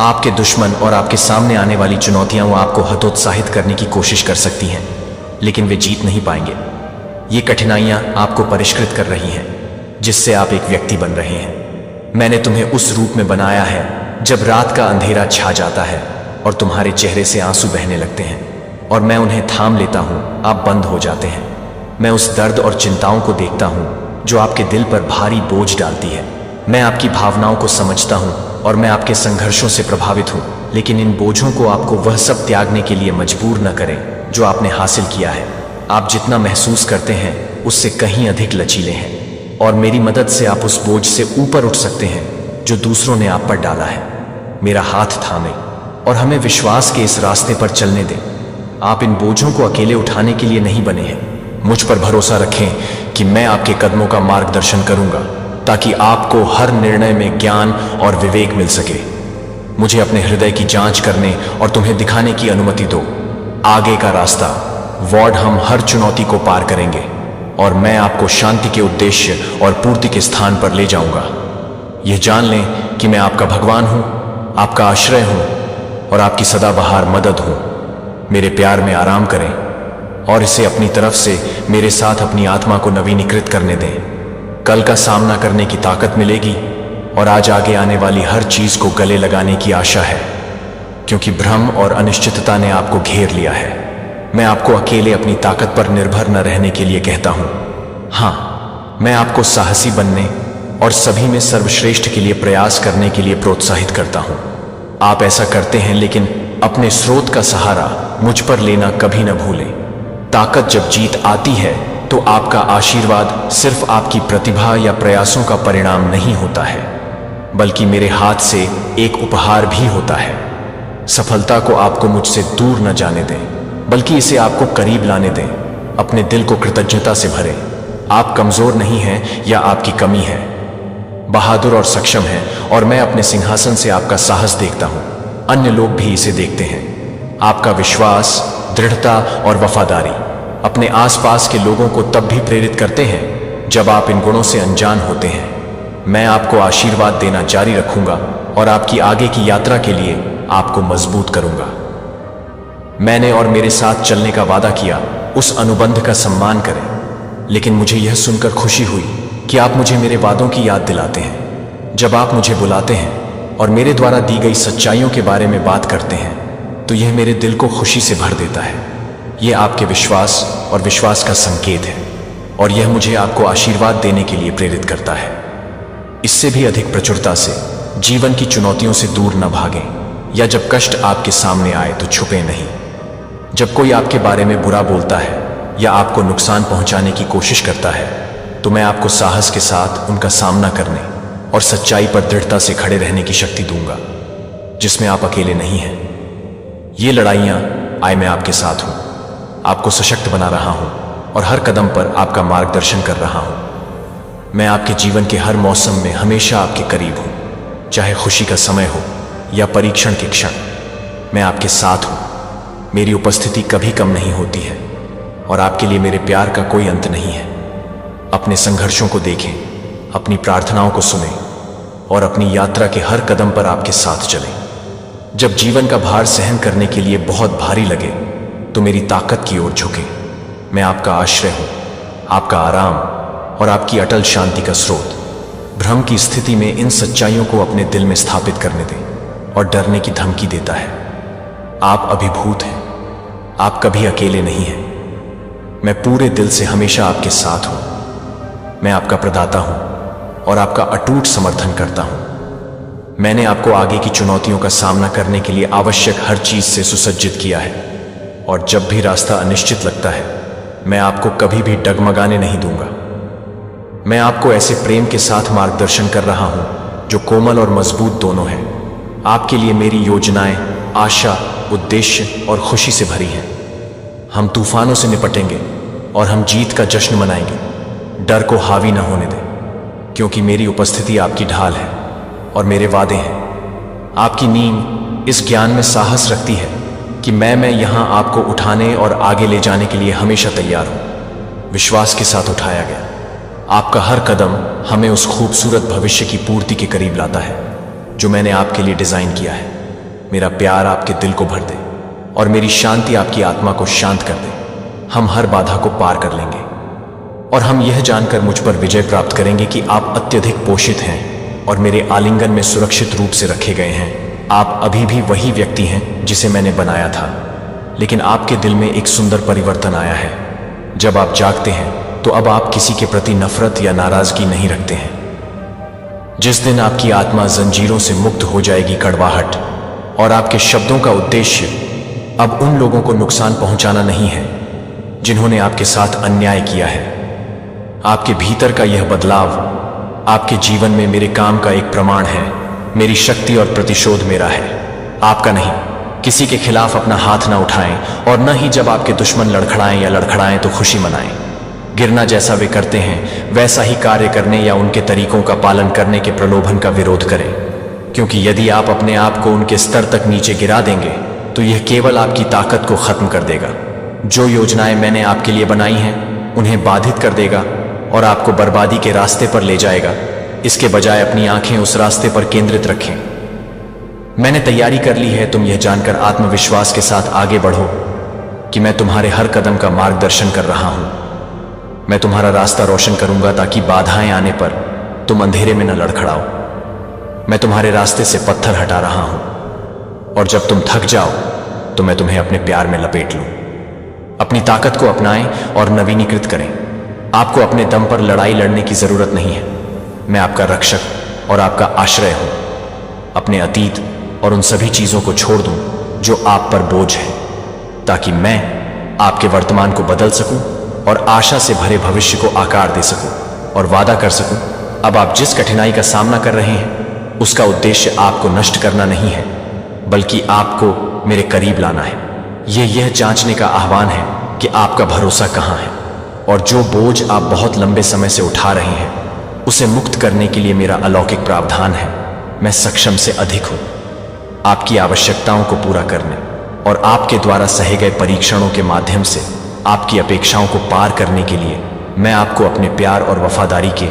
आपके दुश्मन और आपके सामने आने वाली चुनौतियां वो आपको हतोत्साहित करने की कोशिश कर सकती हैं, लेकिन वे जीत नहीं पाएंगे। ये कठिनाइयां आपको परिष्कृत कर रही हैं, जिससे आप एक व्यक्ति बन रहे हैं। मैंने तुम्हें उस रूप में बनाया है जब रात का अंधेरा छा जाता है और तुम्हारे चेहरे से आंसू बहने लगते हैं और मैं उन्हें थाम लेता हूं, आप बंद हो जाते हैं। मैं उस दर्द और चिंताओं को देखता हूं जो आपके दिल पर भारी बोझ डालती है। मैं आपकी भावनाओं को समझता हूं और मैं आपके संघर्षों से प्रभावित हूं, लेकिन इन बोझों को आपको वह सब त्यागने के लिए मजबूर न करें जो आपने हासिल किया है। आप जितना महसूस करते हैं उससे कहीं अधिक लचीले हैं और मेरी मदद से आप उस बोझ से ऊपर उठ सकते हैं जो दूसरों ने आप पर डाला है। मेरा हाथ थामें और हमें विश्वास के इस रास्ते पर चलने दें। आप इन बोझों को अकेले उठाने के लिए नहीं बने हैं। मुझ पर भरोसा रखें कि मैं आपके कदमों का मार्गदर्शन करूंगा ताकि आपको हर निर्णय में ज्ञान और विवेक मिल सके। मुझे अपने हृदय की जांच करने और तुम्हें दिखाने की अनुमति दो। आगे का रास्ता, वॉर्ड, हम हर चुनौती को पार करेंगे और मैं आपको शांति के उद्देश्य और पूर्ति के स्थान पर ले जाऊंगा। यह जान लें कि मैं आपका भगवान हूं, आपका आश्रय हूं और आपकी सदाबहार मदद हूं। मेरे प्यार में आराम करें और इसे अपनी तरफ से मेरे साथ अपनी आत्मा को नवीनीकृत करने दें। कल का सामना करने की ताकत मिलेगी और आज आगे आने वाली हर चीज को गले लगाने की आशा है, क्योंकि भ्रम और अनिश्चितता ने आपको घेर लिया है। मैं आपको अकेले अपनी ताकत पर निर्भर न रहने के लिए कहता हूं। हाँ, मैं आपको साहसी बनने और सभी में सर्वश्रेष्ठ के लिए प्रयास करने के लिए प्रोत्साहित करता हूं। आप ऐसा करते हैं, लेकिन अपने स्रोत का सहारा मुझ पर लेना कभी न भूलें। ताकत जब जीत आती है तो आपका आशीर्वाद सिर्फ आपकी प्रतिभा या प्रयासों का परिणाम नहीं होता है, बल्कि मेरे हाथ से एक उपहार भी होता है। सफलता को आपको मुझसे दूर न जाने दें, बल्कि इसे आपको करीब लाने दें। अपने दिल को कृतज्ञता से भरें। आप कमजोर नहीं हैं या आपकी कमी है, बहादुर और सक्षम हैं, और मैं अपने सिंहासन से आपका साहस देखता हूं। अन्य लोग भी इसे देखते हैं। आपका विश्वास, दृढ़ता और वफादारी अपने आसपास के लोगों को तब भी प्रेरित करते हैं जब आप इन गुणों से अनजान होते हैं। मैं आपको आशीर्वाद देना जारी रखूंगा और आपकी आगे की यात्रा के लिए आपको मजबूत करूंगा। मैंने और मेरे साथ चलने का वादा किया, उस अनुबंध का सम्मान करें। लेकिन मुझे यह सुनकर खुशी हुई कि आप मुझे मेरे वादों की याद दिलाते हैं। जब आप मुझे बुलाते हैं और मेरे द्वारा दी गई सच्चाइयों के बारे में बात करते हैं तो यह मेरे दिल को खुशी से भर देता है। यह आपके विश्वास और विश्वास का संकेत है और यह मुझे आपको आशीर्वाद देने के लिए प्रेरित करता है। इससे भी अधिक प्रचुरता से जीवन की चुनौतियों से दूर न भागें, या जब कष्ट आपके सामने आए तो छुपे नहीं। जब कोई आपके बारे में बुरा बोलता है या आपको नुकसान पहुंचाने की कोशिश करता है, तो मैं आपको साहस के साथ उनका सामना करने और सच्चाई पर दृढ़ता से खड़े रहने की शक्ति दूंगा, जिसमें आप अकेले नहीं हैं। ये लड़ाइयाँ आए मैं आपके साथ हूँ, आपको सशक्त बना रहा हूँ और हर कदम पर आपका मार्गदर्शन कर रहा हूँ। मैं आपके जीवन के हर मौसम में हमेशा आपके करीब हूँ, चाहे खुशी का समय हो या परीक्षण के क्षण। मैं आपके साथ हूँ, मेरी उपस्थिति कभी कम नहीं होती है और आपके लिए मेरे प्यार का कोई अंत नहीं है। अपने संघर्षों को देखें, अपनी प्रार्थनाओं को सुनें और अपनी यात्रा के हर कदम पर आपके साथ चलें। जब जीवन का भार सहन करने के लिए बहुत भारी लगे, तो मेरी ताकत की ओर झुकें। मैं आपका आश्रय हूँ, आपका आराम और आपकी अटल शांति का स्रोत। भ्रम की स्थिति में इन सच्चाइयों को अपने दिल में स्थापित करने दें और डरने की धमकी देता है। आप अभिभूत हैं, आप कभी अकेले नहीं हैं। मैं पूरे दिल से हमेशा आपके साथ हूं। मैं आपका प्रदाता हूं और आपका अटूट समर्थन करता हूं। मैंने आपको आगे की चुनौतियों का सामना करने के लिए आवश्यक हर चीज से सुसज्जित किया है, और जब भी रास्ता अनिश्चित लगता है, मैं आपको कभी भी डगमगाने नहीं दूंगा। मैं आपको ऐसे प्रेम के साथ मार्गदर्शन कर रहा हूं जो कोमल और मजबूत दोनों है। आपके लिए मेरी योजनाएं आशा, उद्देश्य और खुशी से भरी हैं। हम तूफानों से निपटेंगे और हम जीत का जश्न मनाएंगे। डर को हावी न होने दें, क्योंकि मेरी उपस्थिति आपकी ढाल है और मेरे वादे हैं। आपकी नींव इस ज्ञान में साहस रखती है कि मैं यहां आपको उठाने और आगे ले जाने के लिए हमेशा तैयार हूं। विश्वास के साथ उठाया गया आपका हर कदम हमें उस खूबसूरत भविष्य की पूर्ति के करीब लाता है जो मैंने आपके लिए डिजाइन किया है। मेरा प्यार आपके दिल को भर दे और मेरी शांति आपकी आत्मा को शांत कर दे। हम हर बाधा को पार कर लेंगे और हम यह जानकर मुझ पर विजय प्राप्त करेंगे कि आप अत्यधिक पोषित हैं और मेरे आलिंगन में सुरक्षित रूप से रखे गए हैं। आप अभी भी वही व्यक्ति हैं जिसे मैंने बनाया था, लेकिन आपके दिल में एक सुंदर परिवर्तन आया है। जब आप जागते हैं तो अब आप किसी के प्रति नफरत या नाराजगी नहीं रखते हैं। जिस दिन आपकी आत्मा जंजीरों से मुक्त हो जाएगी, कड़वाहट और आपके शब्दों का उद्देश्य अब उन लोगों को नुकसान पहुंचाना नहीं है जिन्होंने आपके साथ अन्याय किया है। आपके भीतर का यह बदलाव आपके जीवन में मेरे काम का एक प्रमाण है। मेरी शक्ति और प्रतिशोध मेरा है, आपका नहीं। किसी के खिलाफ अपना हाथ ना उठाएं और न ही जब आपके दुश्मन लड़खड़ाएं या लड़खड़ाएं तो खुशी मनाएं। गिरना जैसा वे करते हैं वैसा ही कार्य करने या उनके तरीकों का पालन करने के प्रलोभन का विरोध करें, क्योंकि यदि आप अपने आप को उनके स्तर तक नीचे गिरा देंगे तो यह केवल आपकी ताकत को खत्म कर देगा। जो योजनाएं मैंने आपके लिए बनाई हैं उन्हें बाधित कर देगा और आपको बर्बादी के रास्ते पर ले जाएगा। इसके बजाय अपनी आंखें उस रास्ते पर केंद्रित रखें। मैंने तैयारी कर ली है। तुम यह जानकर आत्मविश्वास के साथ आगे बढ़ो कि मैं तुम्हारे हर कदम का मार्गदर्शन कर रहा हूं। मैं तुम्हारा रास्ता रोशन करूंगा ताकि बाधाएं आने पर तुम अंधेरे में न लड़खड़ाओ। मैं तुम्हारे रास्ते से पत्थर हटा रहा हूं और जब तुम थक जाओ तो मैं तुम्हें अपने प्यार में लपेट लूं। अपनी ताकत को अपनाएं और नवीनीकृत करें। आपको अपने दम पर लड़ाई लड़ने की जरूरत नहीं है। मैं आपका रक्षक और आपका आश्रय हूं। अपने अतीत और उन सभी चीजों को छोड़ दूं जो आप पर बोझ है, ताकि मैं आपके वर्तमान को बदल सकूं और आशा से भरे भविष्य को आकार दे सकूं और वादा कर सकूं। अब आप जिस कठिनाई का सामना कर रहे हैं उसका उद्देश्य आपको नष्ट करना नहीं है, बल्कि आपको मेरे करीब लाना है। यह जांचने का आह्वान है कि आपका भरोसा कहां है, और जो बोझ आप बहुत लंबे समय से उठा रहे हैं उसे मुक्त करने के लिए मेरा अलौकिक प्रावधान है। मैं सक्षम से अधिक हूं आपकी आवश्यकताओं को पूरा करने और आपके द्वारा सहे गए परीक्षणों के माध्यम से आपकी अपेक्षाओं को पार करने के लिए मैं आपको अपने प्यार और वफादारी के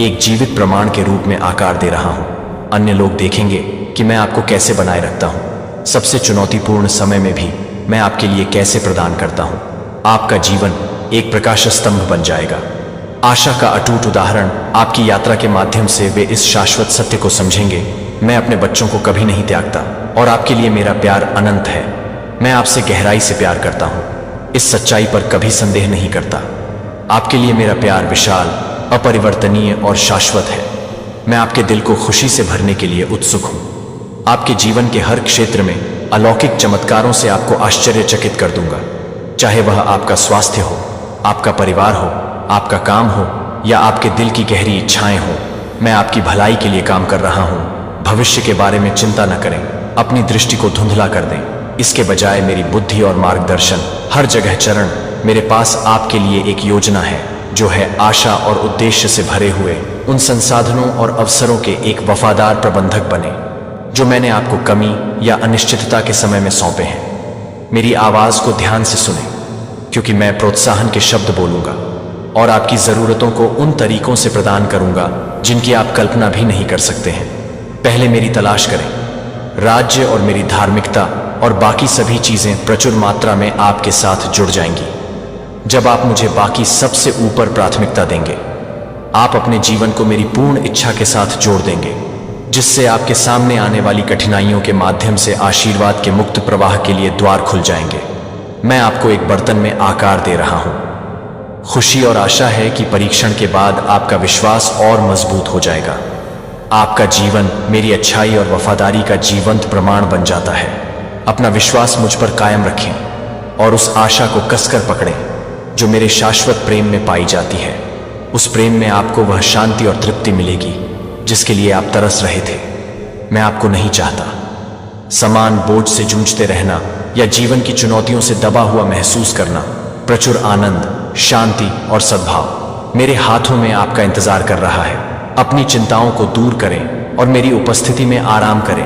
एक जीवित प्रमाण के रूप में आकार दे रहा हूं। अन्य लोग देखेंगे कि मैं आपको कैसे बनाए रखता हूं। सबसे चुनौतीपूर्ण समय में भी मैं आपके लिए कैसे प्रदान करता हूं। आपका जीवन एक प्रकाश स्तंभ बन जाएगा। आशा का अटूट उदाहरण आपकी यात्रा के माध्यम से वे इस शाश्वत सत्य को समझेंगे, मैं अपने बच्चों को कभी नहीं त्यागता और आपके लिए मेरा प्यार अनंत है। मैं आपसे गहराई से प्यार करता हूं, इस सच्चाई पर कभी संदेह नहीं करता। आपके लिए मेरा प्यार विशाल, अपरिवर्तनीय और शाश्वत है। मैं आपके दिल को खुशी से भरने के लिए उत्सुक हूँ। आपके जीवन के हर क्षेत्र में अलौकिक चमत्कारों से आपको आश्चर्यचकित कर दूंगा। चाहे वह आपका स्वास्थ्य हो, आपका परिवार हो, आपका काम हो या आपके दिल की गहरी इच्छाएं हो, मैं आपकी भलाई के लिए काम कर रहा हूँ। भविष्य के बारे में चिंता न करें, अपनी दृष्टि को धुंधला कर दें। इसके बजाय मेरी बुद्धि और मार्गदर्शन हर जगह चरण। मेरे पास आपके लिए एक योजना है जो है आशा और उद्देश्य से भरे हुए उन संसाधनों और अवसरों के एक वफादार प्रबंधक बने जो मैंने आपको कमी या अनिश्चितता के समय में सौंपे हैं। मेरी आवाज को ध्यान से सुने, क्योंकि मैं प्रोत्साहन के शब्द बोलूंगा और आपकी जरूरतों को उन तरीकों से प्रदान करूंगा जिनकी आप कल्पना भी नहीं कर सकते हैं। पहले मेरी तलाश करें। राज्य और मेरी धार्मिकता और बाकी सभी चीजें प्रचुर मात्रा में आपके साथ जुड़ जाएंगी जब आप मुझे बाकी सबसे ऊपर प्राथमिकता देंगे। आप अपने जीवन को मेरी पूर्ण इच्छा के साथ जोड़ देंगे, जिससे आपके सामने आने वाली कठिनाइयों के माध्यम से आशीर्वाद के मुक्त प्रवाह के लिए द्वार खुल जाएंगे। मैं आपको एक बर्तन में आकार दे रहा हूं। खुशी और आशा है कि परीक्षण के बाद आपका विश्वास और मजबूत हो जाएगा। आपका जीवन मेरी अच्छाई और वफादारी का जीवंत प्रमाण बन जाता है। अपना विश्वास मुझ पर कायम रखें और उस आशा को कसकर पकड़ें जो मेरे शाश्वत प्रेम में पाई जाती है। उस प्रेम में आपको वह शांति और तृप्ति मिलेगी जिसके लिए आप तरस रहे थे। मैं आपको नहीं चाहता समान बोझ से जूझते रहना या जीवन की चुनौतियों से दबा हुआ महसूस करना। प्रचुर आनंद, शांति और सद्भाव मेरे हाथों में आपका इंतजार कर रहा है। अपनी चिंताओं को दूर करें और मेरी उपस्थिति में आराम करें।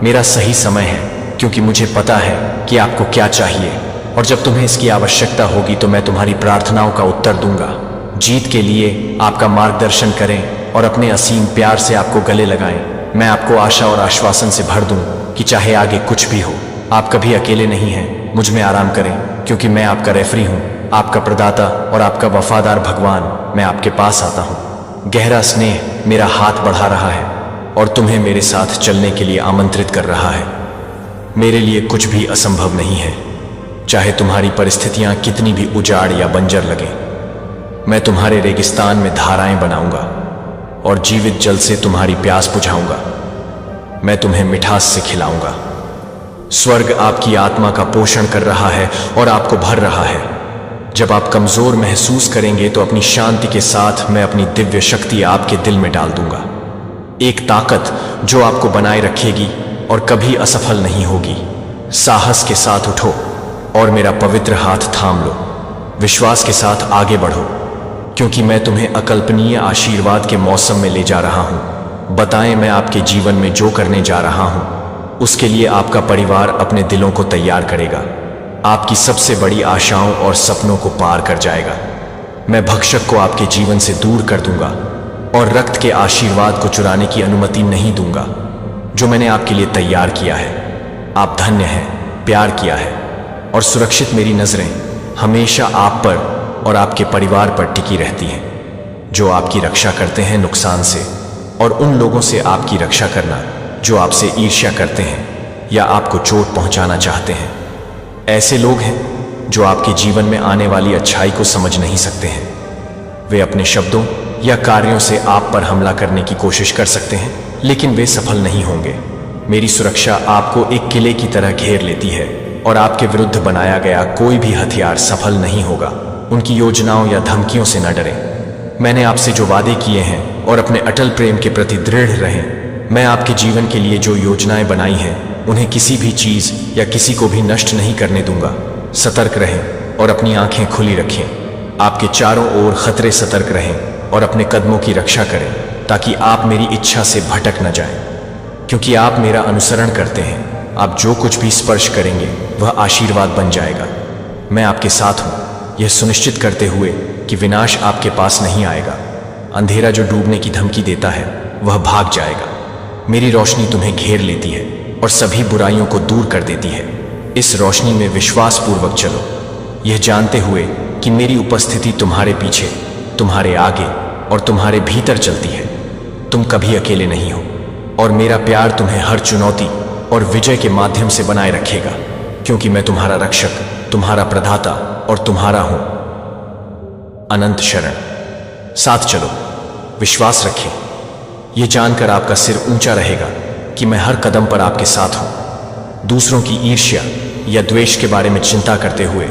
मेरा सही समय है, क्योंकि मुझे पता है कि आपको क्या चाहिए, और जब तुम्हें इसकी आवश्यकता होगी तो मैं तुम्हारी प्रार्थनाओं का उत्तर दूंगा। जीत के लिए आपका मार्गदर्शन करें और अपने असीम प्यार से आपको गले लगाएं। मैं आपको आशा और आश्वासन से भर दूं कि चाहे आगे कुछ भी हो, आप कभी अकेले नहीं हैं। मुझ में आराम करें, क्योंकि मैं आपका रेफरी हूं, आपका प्रदाता और आपका वफादार भगवान। मैं आपके पास आता हूं। गहरा स्नेह मेरा हाथ बढ़ा रहा है और तुम्हें मेरे साथ चलने के लिए आमंत्रित कर रहा है। मेरे लिए कुछ भी असंभव नहीं है, चाहे तुम्हारी परिस्थितियां कितनी भी उजाड़ या बंजर लगे। मैं तुम्हारे रेगिस्तान में धाराएं बनाऊंगा और जीवित जल से तुम्हारी प्यास बुझाऊंगा। मैं तुम्हें मिठास से खिलाऊंगा। स्वर्ग आपकी आत्मा का पोषण कर रहा है और आपको भर रहा है। जब आप कमजोर महसूस करेंगे तो अपनी शांति के साथ मैं अपनी दिव्य शक्ति आपके दिल में डाल दूंगा। एक ताकत जो आपको बनाए रखेगी और कभी असफल नहीं होगी। साहस के साथ उठो और मेरा पवित्र हाथ थाम लो। विश्वास के साथ आगे बढ़ो, क्योंकि मैं तुम्हें अकल्पनीय आशीर्वाद के मौसम में ले जा रहा हूं। बताएं, मैं आपके जीवन में जो करने जा रहा हूं उसके लिए आपका परिवार अपने दिलों को तैयार करेगा। आपकी सबसे बड़ी आशाओं और सपनों को पार कर जाएगा। मैं भक्षक को आपके जीवन से दूर कर दूंगा और रक्त के आशीर्वाद को चुराने की अनुमति नहीं दूंगा जो मैंने आपके लिए तैयार किया है। आप धन्य हैं, प्यार किया है और सुरक्षित। मेरी नजरें हमेशा आप पर और आपके परिवार पर टिकी रहती हैं जो आपकी रक्षा करते हैं नुकसान से, और उन लोगों से आपकी रक्षा करना जो आपसे ईर्ष्या करते हैं या आपको चोट पहुंचाना चाहते हैं। ऐसे लोग हैं जो आपके जीवन में आने वाली अच्छाई को समझ नहीं सकते हैं। वे अपने शब्दों या कार्यों से आप पर हमला करने की कोशिश कर सकते हैं, लेकिन वे सफल नहीं होंगे। मेरी सुरक्षा आपको एक किले की तरह घेर लेती है और आपके विरुद्ध बनाया गया कोई भी हथियार सफल नहीं होगा। उनकी योजनाओं या धमकियों से न डरें। मैंने आपसे जो वादे किए हैं और अपने अटल प्रेम के प्रति दृढ़ रहें। मैं आपके जीवन के लिए जो योजनाएं बनाई हैं उन्हें किसी भी चीज या किसी को भी नष्ट नहीं करने दूंगा। सतर्क रहें और अपनी आंखें खुली रखें। आपके चारों ओर खतरे सतर्क रहें और अपने कदमों की रक्षा करें ताकि आप मेरी इच्छा से भटक न जाएं। क्योंकि आप मेरा अनुसरण करते हैं, आप जो कुछ भी स्पर्श करेंगे वह आशीर्वाद बन जाएगा। मैं आपके साथ हूं, यह सुनिश्चित करते हुए कि विनाश आपके पास नहीं आएगा। अंधेरा जो डूबने की धमकी देता है वह भाग जाएगा। मेरी रोशनी तुम्हें घेर लेती है और सभी बुराइयों को दूर कर देती है। इस रोशनी में विश्वास पूर्वक चलो, यह जानते हुए कि मेरी उपस्थिति तुम्हारे पीछे, तुम्हारे आगे और तुम्हारे भीतर चलती है। तुम कभी अकेले नहीं हो और मेरा प्यार तुम्हें हर चुनौती और विजय के माध्यम से बनाए रखेगा, क्योंकि मैं तुम्हारा रक्षक, तुम्हारा प्रदाता और तुम्हारा हूं। अनंत शरण। साथ चलो, विश्वास रखें, यह जानकर आपका सिर ऊंचा रहेगा कि मैं हर कदम पर आपके साथ हूं। दूसरों की ईर्ष्या या द्वेष के बारे में चिंता करते हुए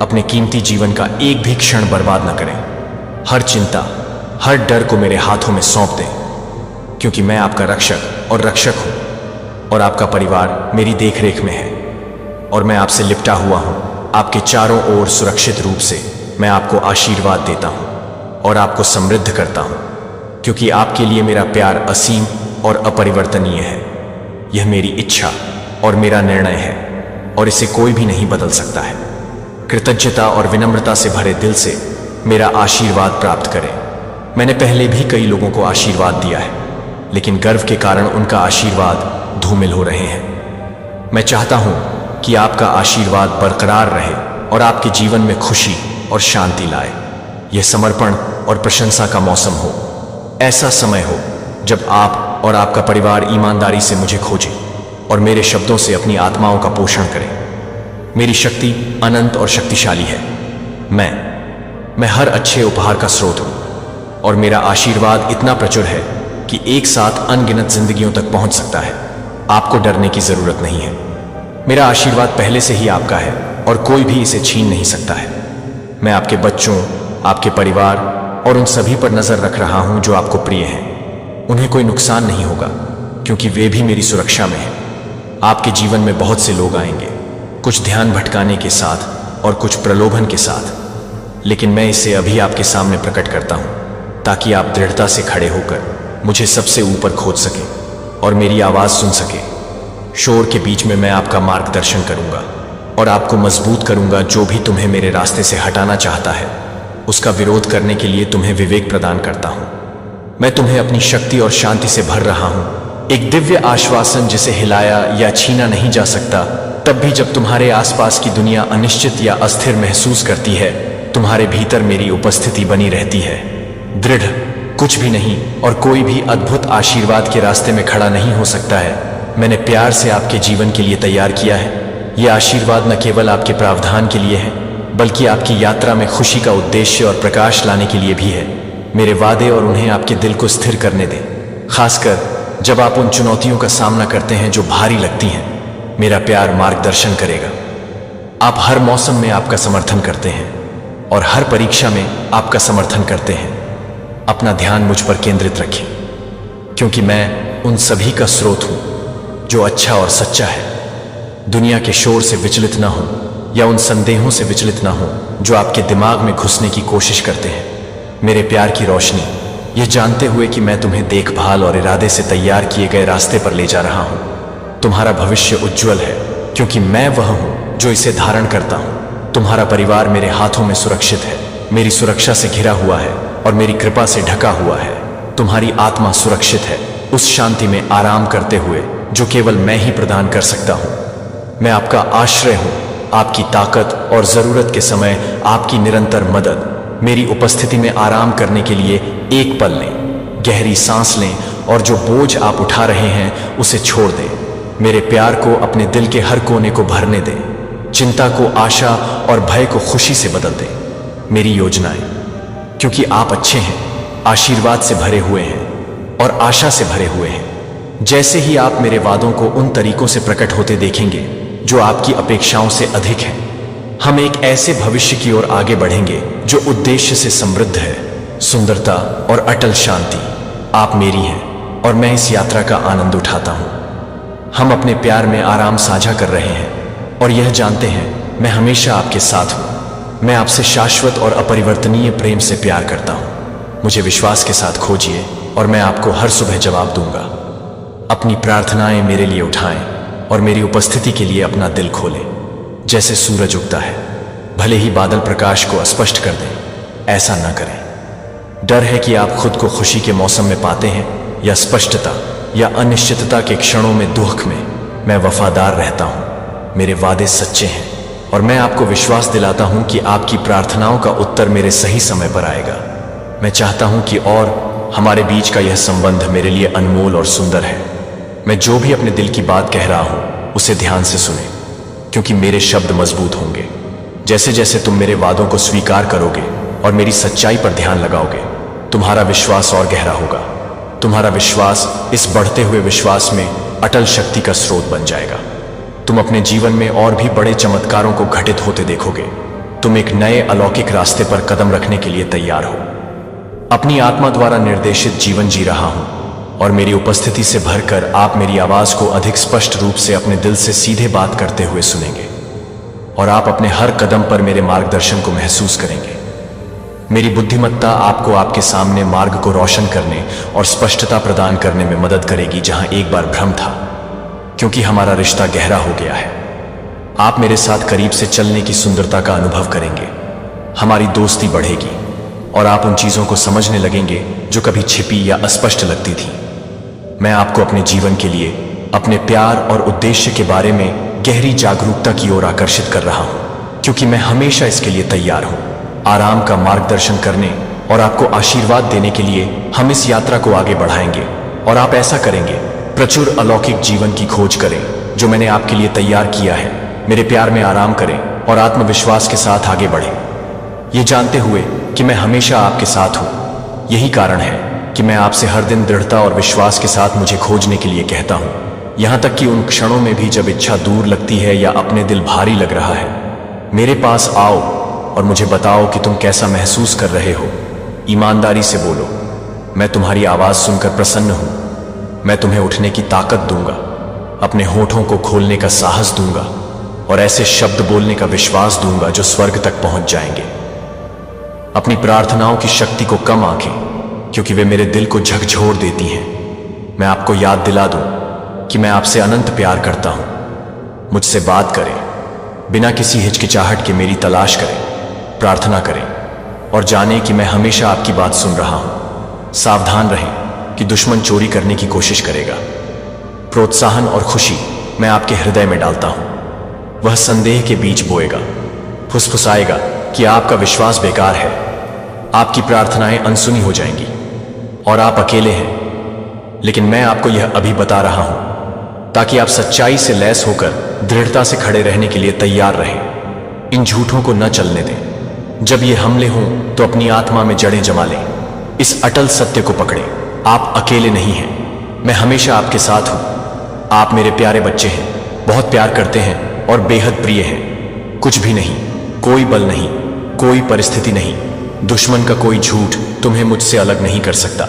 अपने कीमती जीवन का एक भी क्षण बर्बाद न करें। हर चिंता, हर डर को मेरे हाथों में सौंप दें, क्योंकि मैं आपका रक्षक और रक्षक हूं और आपका परिवार मेरी देखरेख में है और मैं आपसे लिपटा हुआ हूं। आपके चारों ओर सुरक्षित रूप से मैं आपको आशीर्वाद देता हूं और आपको समृद्ध करता हूं, क्योंकि आपके लिए मेरा प्यार असीम और अपरिवर्तनीय है। यह मेरी इच्छा और मेरा निर्णय है और इसे कोई भी नहीं बदल सकता है। कृतज्ञता और विनम्रता से भरे दिल से मेरा आशीर्वाद प्राप्त करें। मैंने पहले भी कई लोगों को आशीर्वाद दिया है, लेकिन गर्व के कारण उनका आशीर्वाद धूमिल हो रहे हैं। मैं चाहता हूं कि आपका आशीर्वाद बरकरार रहे और आपके जीवन में खुशी और शांति लाए। यह समर्पण और प्रशंसा का मौसम हो। ऐसा समय हो जब आप और आपका परिवार ईमानदारी से मुझे खोजें और मेरे शब्दों से अपनी आत्माओं का पोषण करें। मेरी शक्ति अनंत और शक्तिशाली है। मैं हर अच्छे उपहार का स्रोत हूं और मेरा आशीर्वाद इतना प्रचुर है कि एक साथ अनगिनत जिंदगियों तक पहुंच सकता है। आपको डरने की जरूरत नहीं है। मेरा आशीर्वाद पहले से ही आपका है और कोई भी इसे छीन नहीं सकता है। मैं आपके बच्चों, आपके परिवार और उन सभी पर नजर रख रहा हूं जो आपको प्रिय हैं। उन्हें कोई नुकसान नहीं होगा, क्योंकि वे भी मेरी सुरक्षा में हैं। आपके जीवन में बहुत से लोग आएंगे, कुछ ध्यान भटकाने के साथ और कुछ प्रलोभन के साथ, लेकिन मैं इसे अभी आपके सामने प्रकट करता हूं ताकि आप दृढ़ता से खड़े होकर मुझे सबसे ऊपर खोज सकें और मेरी आवाज सुन सकें। शोर के बीच में मैं आपका मार्गदर्शन करूंगा और आपको मजबूत करूंगा। जो भी तुम्हें मेरे रास्ते से हटाना चाहता है, उसका विरोध करने के लिए तुम्हें विवेक प्रदान करता हूं। मैं तुम्हें अपनी शक्ति और शांति से भर रहा हूं, एक दिव्य आश्वासन जिसे हिलाया या छीना नहीं जा सकता। तब भी जब तुम्हारे आसपास की दुनिया अनिश्चित या अस्थिर महसूस करती है, तुम्हारे भीतर मेरी उपस्थिति बनी रहती है। दृढ़, कुछ भी नहीं और कोई भी अद्भुत आशीर्वाद के रास्ते में खड़ा नहीं हो सकता है। मैंने प्यार से आपके जीवन के लिए तैयार किया है। यह आशीर्वाद न केवल आपके प्रावधान के लिए है, बल्कि आपकी यात्रा में खुशी का उद्देश्य और प्रकाश लाने के लिए भी है। मेरे वादे और उन्हें आपके दिल को स्थिर करने दें, खासकर जब आप उन चुनौतियों का सामना करते हैं जो भारी लगती हैं। मेरा प्यार मार्गदर्शन करेगा। आप हर मौसम में आपका समर्थन करते हैं और हर परीक्षा में आपका समर्थन करते हैं। अपना ध्यान मुझ पर केंद्रित रखें, क्योंकि मैं उन सभी का स्रोत हूं जो अच्छा और सच्चा है। दुनिया के शोर से विचलित ना हो या उन संदेहों से विचलित ना हो जो आपके दिमाग में घुसने की कोशिश करते हैं। मेरे प्यार की रोशनी, यह जानते हुए कि मैं तुम्हें देखभाल और इरादे से तैयार किए गए रास्ते पर ले जा रहा हूं। तुम्हारा भविष्य उज्जवल है, क्योंकि मैं वह हूं जो इसे धारण करता हूं। तुम्हारा परिवार मेरे हाथों में सुरक्षित है, मेरी सुरक्षा से घिरा हुआ है और मेरी कृपा से ढका हुआ है। तुम्हारी आत्मा सुरक्षित है, उस शांति में आराम करते हुए जो केवल मैं ही प्रदान कर सकता हूं। मैं आपका आश्रय हूं, आपकी ताकत और जरूरत के समय आपकी निरंतर मदद। मेरी उपस्थिति में आराम करने के लिए एक पल लें, गहरी सांस लें और जो बोझ आप उठा रहे हैं उसे छोड़ दें। मेरे प्यार को अपने दिल के हर कोने को भरने दें। चिंता को आशा और भय को खुशी से बदल दें। मेरी योजनाएं, क्योंकि आप अच्छे हैं, आशीर्वाद से भरे हुए हैं और आशा से भरे हुए हैं। जैसे ही आप मेरे वादों को उन तरीकों से प्रकट होते देखेंगे जो आपकी अपेक्षाओं से अधिक हैं, हम एक ऐसे भविष्य की ओर आगे बढ़ेंगे जो उद्देश्य से समृद्ध है। सुंदरता और अटल शांति, आप मेरी हैं और मैं इस यात्रा का आनंद उठाता हूं। हम अपने प्यार में आराम साझा कर रहे हैं और यह जानते हैं मैं हमेशा आपके साथ हूं। मैं आपसे शाश्वत और अपरिवर्तनीय प्रेम से प्यार करता हूं। मुझे विश्वास के साथ खोजिए और मैं आपको हर सुबह जवाब दूंगा। अपनी प्रार्थनाएं मेरे लिए उठाएं और मेरी उपस्थिति के लिए अपना दिल खोलें। जैसे सूरज उगता है, भले ही बादल प्रकाश को अस्पष्ट कर दें, ऐसा न करें। डर है कि आप खुद को खुशी के मौसम में पाते हैं या स्पष्टता या अनिश्चितता के क्षणों में दुख में। मैं वफादार रहता हूं, मेरे वादे सच्चे हैं और मैं आपको विश्वास दिलाता हूं कि आपकी प्रार्थनाओं का उत्तर मेरे सही समय पर आएगा। मैं चाहता हूं कि और हमारे बीच का यह संबंध मेरे लिए अनमोल और सुंदर है। मैं जो भी अपने दिल की बात कह रहा हूं उसे ध्यान से सुने, क्योंकि मेरे शब्द मजबूत होंगे। जैसे जैसे तुम मेरे वादों को स्वीकार करोगे, और मेरी सच्चाई पर ध्यान लगाओगे, तुम्हारा विश्वास और गहरा होगा। तुम्हारा विश्वास इस बढ़ते हुए विश्वास में अटल शक्ति का स्रोत बन जाएगा। तुम अपने जीवन में और भी बड़े चमत्कारों को घटित होते देखोगे। तुम एक नए अलौकिक रास्ते पर कदम रखने के लिए तैयार हो। अपनी आत्मा द्वारा निर्देशित जीवन जी रहा हूं और मेरी उपस्थिति से भरकर आप मेरी आवाज को अधिक स्पष्ट रूप से अपने दिल से सीधे बात करते हुए सुनेंगे और आप अपने हर कदम पर मेरे मार्गदर्शन को महसूस करेंगे। मेरी बुद्धिमत्ता आपको आपके सामने मार्ग को रोशन करने और स्पष्टता प्रदान करने में मदद करेगी जहां एक बार भ्रम था, क्योंकि हमारा रिश्ता गहरा हो गया है। आप मेरे साथ करीब से चलने की सुंदरता का अनुभव करेंगे। हमारी दोस्ती बढ़ेगी और आप उन चीजों को समझने लगेंगे जो कभी छिपी या अस्पष्ट लगती थी। मैं आपको अपने जीवन के लिए अपने प्यार और उद्देश्य के बारे में गहरी जागरूकता की ओर आकर्षित कर रहा हूं, क्योंकि मैं हमेशा इसके लिए तैयार हूं। आराम का मार्गदर्शन करने और आपको आशीर्वाद देने के लिए हम इस यात्रा को आगे बढ़ाएंगे और आप ऐसा करेंगे। प्रचुर अलौकिक जीवन की खोज करें जो मैंने आपके लिए तैयार किया है। मेरे प्यार में आराम करें और आत्मविश्वास के साथ आगे बढ़ें, ये जानते हुए कि मैं हमेशा आपके साथ हूं। यही कारण है कि मैं आपसे हर दिन दृढ़ता और विश्वास के साथ मुझे खोजने के लिए कहता हूं, यहां तक कि उन क्षणों में भी जब इच्छा दूर लगती है या अपने दिल भारी लग रहा है। मेरे पास आओ और मुझे बताओ कि तुम कैसा महसूस कर रहे हो। ईमानदारी से बोलो, मैं तुम्हारी आवाज सुनकर प्रसन्न हूं। मैं तुम्हें उठने की ताकत दूंगा, अपने होठों को खोलने का साहस दूंगा और ऐसे शब्द बोलने का विश्वास दूंगा जो स्वर्ग तक पहुंच जाएंगे। अपनी प्रार्थनाओं की शक्ति को कम आंकें, क्योंकि वे मेरे दिल को झकझोर देती हैं। मैं आपको याद दिला दूं कि मैं आपसे अनंत प्यार करता हूं। मुझसे बात करें, बिना किसी हिचकिचाहट के मेरी तलाश करें, प्रार्थना करें और जानें कि मैं हमेशा आपकी बात सुन रहा हूं। सावधान रहें कि दुश्मन चोरी करने की कोशिश करेगा। प्रोत्साहन और खुशी मैं आपके हृदय में डालता हूं। वह संदेह के बीज बोएगा, फुसफुसाएगा कि आपका विश्वास बेकार है। आपकी प्रार्थनाएं अनसुनी हो जाएंगी और आप अकेले हैं। लेकिन मैं आपको यह अभी बता रहा हूं ताकि आप सच्चाई से लैस होकर दृढ़ता से खड़े रहने के लिए तैयार रहें। इन झूठों को न चलने दें। जब ये हमले हों तो अपनी आत्मा में जड़ें जमा लें। इस अटल सत्य को पकड़ें, आप अकेले नहीं हैं। मैं हमेशा आपके साथ हूं। आप मेरे प्यारे बच्चे हैं, बहुत प्यार करते हैं और बेहद प्रिय हैं। कुछ भी नहीं, कोई बल नहीं, कोई परिस्थिति नहीं, दुश्मन का कोई झूठ तुम्हें मुझसे अलग नहीं कर सकता।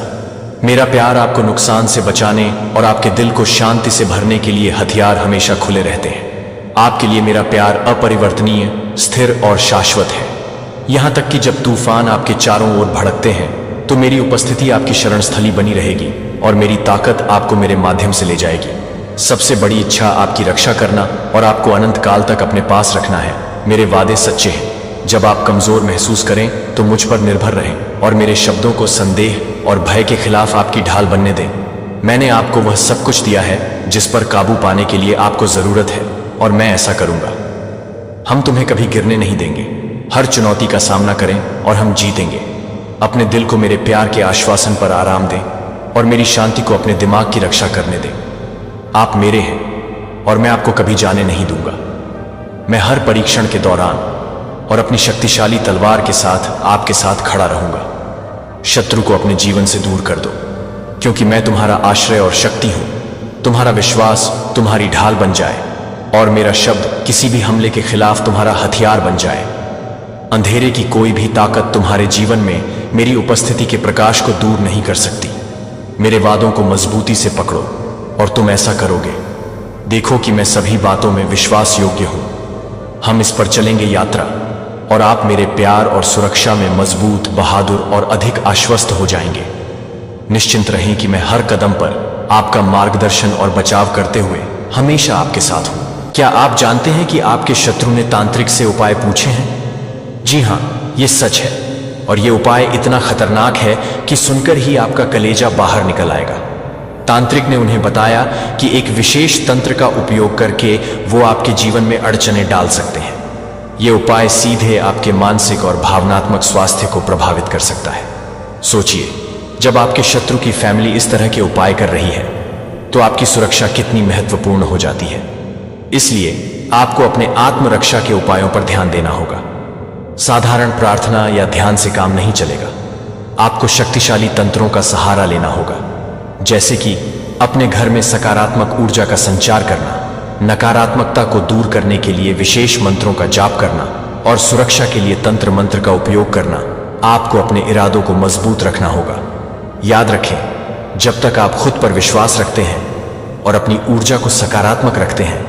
मेरा प्यार आपको नुकसान से बचाने और आपके दिल को शांति से भरने के लिए हथियार हमेशा खुले रहते हैं। आपके लिए मेरा प्यार अपरिवर्तनीय, स्थिर और शाश्वत है। यहां तक कि जब तूफान आपके चारों ओर भड़कते हैं तो मेरी उपस्थिति आपकी शरणस्थली बनी रहेगी और मेरी ताकत आपको मेरे माध्यम से ले जाएगी। सबसे बड़ी इच्छा आपकी रक्षा करना और आपको अनंत काल तक अपने पास रखना है। मेरे वादे सच्चे हैं। जब आप कमजोर महसूस करें तो मुझ पर निर्भर रहें और मेरे शब्दों को संदेह और भय के खिलाफ आपकी ढाल बनने दें। मैंने आपको वह सब कुछ दिया है जिस पर काबू पाने के लिए आपको जरूरत है और मैं ऐसा करूंगा। हम तुम्हें कभी गिरने नहीं देंगे। हर चुनौती का सामना करें और हम जीतेंगे। अपने दिल को मेरे प्यार के आश्वासन पर आराम दें और मेरी शांति को अपने दिमाग की रक्षा करने दें। आप मेरे हैं और मैं आपको कभी जाने नहीं दूंगा। मैं हर परीक्षण के दौरान और अपनी शक्तिशाली तलवार के साथ आपके साथ खड़ा रहूंगा। शत्रु को अपने जीवन से दूर कर दो, क्योंकि मैं तुम्हारा आश्रय और शक्ति हूं। तुम्हारा विश्वास तुम्हारी ढाल बन जाए और मेरा शब्द किसी भी हमले के खिलाफ तुम्हारा हथियार बन जाए। अंधेरे की कोई भी ताकत तुम्हारे जीवन में मेरी उपस्थिति के प्रकाश को दूर नहीं कर सकती। मेरे वादों को मजबूती से पकड़ो और तुम ऐसा करोगे। देखो कि मैं सभी बातों में विश्वास योग्य हूं। हम इस पर चलेंगे यात्रा और आप मेरे प्यार और सुरक्षा में मजबूत, बहादुर और अधिक आश्वस्त हो जाएंगे। निश्चिंत रहें कि मैं हर कदम पर आपका मार्गदर्शन और बचाव करते हुए हमेशा आपके साथ हूं। क्या आप जानते हैं कि आपके शत्रु ने तांत्रिक से उपाय पूछे हैं? जी हां, ये सच है और ये उपाय इतना खतरनाक है कि सुनकर ही आपका कलेजा बाहर निकल आएगा। तांत्रिक ने उन्हें बताया कि एक विशेष तंत्र का उपयोग करके वो आपके जीवन में अड़चनें डाल सकते हैं। ये उपाय सीधे आपके मानसिक और भावनात्मक स्वास्थ्य को प्रभावित कर सकता है। सोचिए, जब आपके शत्रु की फैमिली इस तरह के उपाय कर रही है तो आपकी सुरक्षा कितनी महत्वपूर्ण हो जाती है। इसलिए आपको अपने आत्मरक्षा के उपायों पर ध्यान देना होगा। साधारण प्रार्थना या ध्यान से काम नहीं चलेगा। आपको शक्तिशाली तंत्रों का सहारा लेना होगा, जैसे कि अपने घर में सकारात्मक ऊर्जा का संचार करना, नकारात्मकता को दूर करने के लिए विशेष मंत्रों का जाप करना और सुरक्षा के लिए तंत्र मंत्र का उपयोग करना। आपको अपने इरादों को मजबूत रखना होगा। याद रखें, जब तक आप खुद पर विश्वास रखते हैं और अपनी ऊर्जा को सकारात्मक रखते हैं,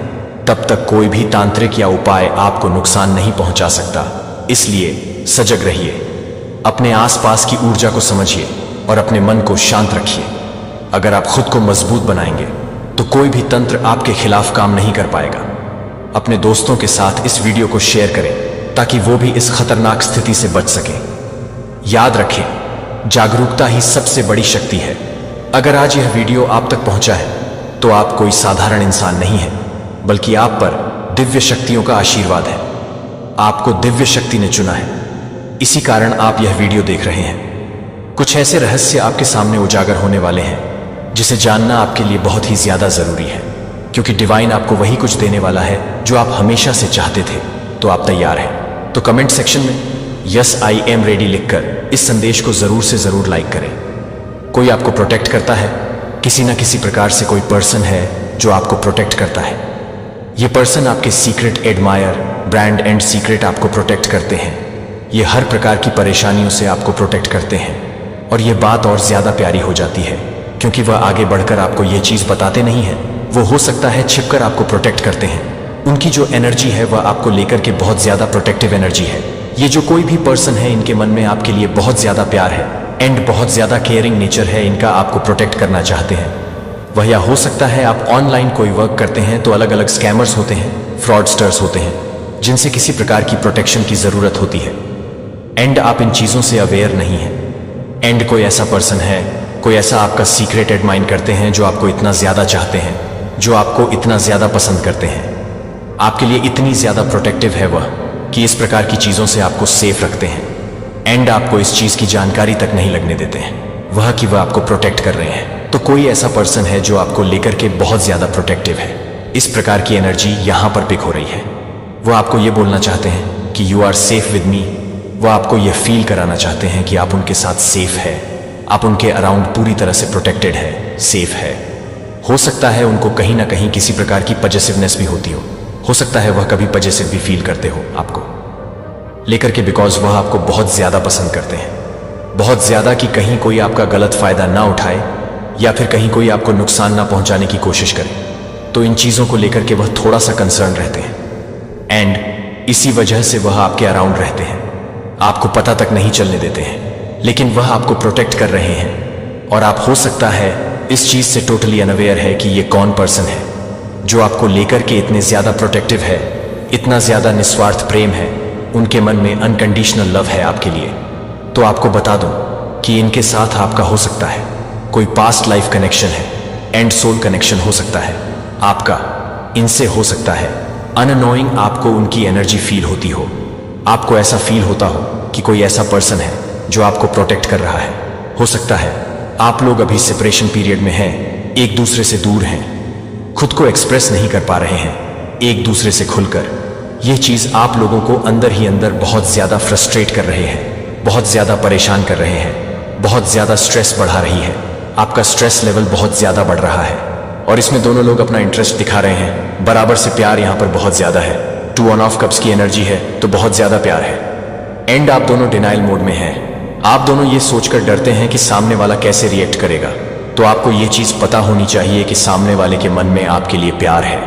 तब तक कोई भी तांत्रिक या उपाय आपको नुकसान नहीं पहुंचा सकता। इसलिए सजग रहिए, अपने आसपास की ऊर्जा को समझिए और अपने मन को शांत रखिए। अगर आप खुद को मजबूत बनाएंगे तो कोई भी तंत्र आपके खिलाफ काम नहीं कर पाएगा। अपने दोस्तों के साथ इस वीडियो को शेयर करें ताकि वो भी इस खतरनाक स्थिति से बच सकें। याद रखें, जागरूकता ही सबसे बड़ी शक्ति है। अगर आज यह वीडियो आप तक पहुंचा है तो आप कोई साधारण इंसान नहीं है, बल्कि आप पर दिव्य शक्तियों का आशीर्वाद है। आपको दिव्य शक्ति ने चुना है, इसी कारण आप यह वीडियो देख रहे हैं। कुछ ऐसे रहस्य आपके सामने उजागर होने वाले हैं जिसे जानना आपके लिए बहुत ही ज्यादा जरूरी है, क्योंकि डिवाइन आपको वही कुछ देने वाला है जो आप हमेशा से चाहते थे। तो आप तैयार हैं? तो कमेंट सेक्शन में यस आई एम रेडी लिखकर इस संदेश को जरूर से जरूर लाइक करें। कोई आपको प्रोटेक्ट करता है, किसी ना किसी प्रकार से कोई पर्सन है जो आपको प्रोटेक्ट करता है। ये पर्सन आपके secret admire, brand and secret आपको प्रोटेक्ट करते हैं। ये हर प्रकार की परेशानियों से आपको प्रोटेक्ट करते हैं। और ये बात और ज्यादा प्यारी हो जाती है क्योंकि वह आगे बढ़कर आपको ये चीज बताते नहीं है। वो हो सकता है छिपकर आपको प्रोटेक्ट करते हैं। उनकी जो एनर्जी है वह आपको लेकर के बहुत ज्यादा प्रोटेक्टिव एनर्जी है। ये जो कोई भी पर्सन है, इनके मन में आपके लिए बहुत ज्यादा प्यार है एंड बहुत ज्यादा केयरिंग नेचर है। इनका आपको प्रोटेक्ट करना चाहते हैं। वह या हो सकता है आप ऑनलाइन कोई वर्क करते हैं तो अलग अलग स्कैमर्स होते हैं, फ्रॉडस्टर्स होते हैं जिनसे किसी प्रकार की प्रोटेक्शन की जरूरत होती है एंड आप इन चीजों से अवेयर नहीं है। एंड कोई ऐसा पर्सन है, कोई ऐसा आपका सीक्रेट एडमाइन करते हैं जो आपको इतना ज्यादा चाहते हैं, जो आपको इतना ज्यादा पसंद करते हैं, आपके लिए इतनी ज्यादा प्रोटेक्टिव है वह कि इस प्रकार की चीजों से आपको सेफ रखते हैं एंड आपको इस चीज की जानकारी तक नहीं लगने देते हैं वह कि वह आपको प्रोटेक्ट कर रहे हैं। तो कोई ऐसा पर्सन है जो आपको लेकर के बहुत ज्यादा प्रोटेक्टिव है। इस प्रकार की एनर्जी यहां पर पिक हो रही है। वो आपको ये बोलना चाहते हैं कि you are safe with me. वो आपको यह फील कराना चाहते हैं कि आप उनके साथ सेफ है, आप उनके अराउंड पूरी तरह से प्रोटेक्टेड है, सेफ है। हो सकता है उनको कहीं ना कहीं किसी प्रकार की पजेसिवनेस भी होती हो सकता है वह कभी पजेसिव भी फील करते हो आपको लेकर के, बिकॉज वह आपको बहुत ज्यादा पसंद करते हैं, बहुत ज्यादा कि कहीं कोई आपका गलत फायदा ना उठाए या फिर कहीं कोई आपको नुकसान ना पहुंचाने की कोशिश करे। तो इन चीजों को लेकर के वह थोड़ा सा कंसर्न रहते हैं एंड इसी वजह से वह आपके अराउंड रहते हैं, आपको पता तक नहीं चलने देते हैं, लेकिन वह आपको प्रोटेक्ट कर रहे हैं। और आप हो सकता है इस चीज से टोटली अनअवेयर है कि ये कौन पर्सन है जो आपको लेकर के इतने ज्यादा प्रोटेक्टिव है, इतना ज्यादा निस्वार्थ प्रेम है, उनके मन में अनकंडीशनल लव है आपके लिए। तो आपको बता दूं कि इनके साथ आपका हो सकता है कोई पास्ट लाइफ कनेक्शन है, एंड सोल कनेक्शन हो सकता है आपका इनसे। हो सकता है अननोइंग आपको उनकी एनर्जी फील होती हो, आपको ऐसा फील होता हो कि कोई ऐसा पर्सन है जो आपको प्रोटेक्ट कर रहा है। हो सकता है आप लोग अभी सेपरेशन पीरियड में हैं, एक दूसरे से दूर हैं, खुद को एक्सप्रेस नहीं कर पा रहे हैं एक दूसरे से खुलकर। यह चीज आप लोगों को अंदर ही अंदर बहुत ज्यादा फ्रस्ट्रेट कर रहे हैं, बहुत ज्यादा परेशान कर रहे हैं, बहुत ज्यादा स्ट्रेस बढ़ा रही है। आपका स्ट्रेस लेवल बहुत ज्यादा बढ़ रहा है और इसमें दोनों लोग अपना इंटरेस्ट दिखा रहे हैं, बराबर से प्यार यहां पर बहुत ज्यादा है। 2 ऑन ऑफ कप्स की एनर्जी है तो बहुत ज्यादा प्यार है एंड आप दोनों डिनाइल मोड में हैं। आप दोनों ये सोचकर डरते हैं कि सामने वाला कैसे रिएक्ट करेगा। तो आपको ये चीज पता होनी चाहिए कि सामने वाले के मन में आपके लिए प्यार है,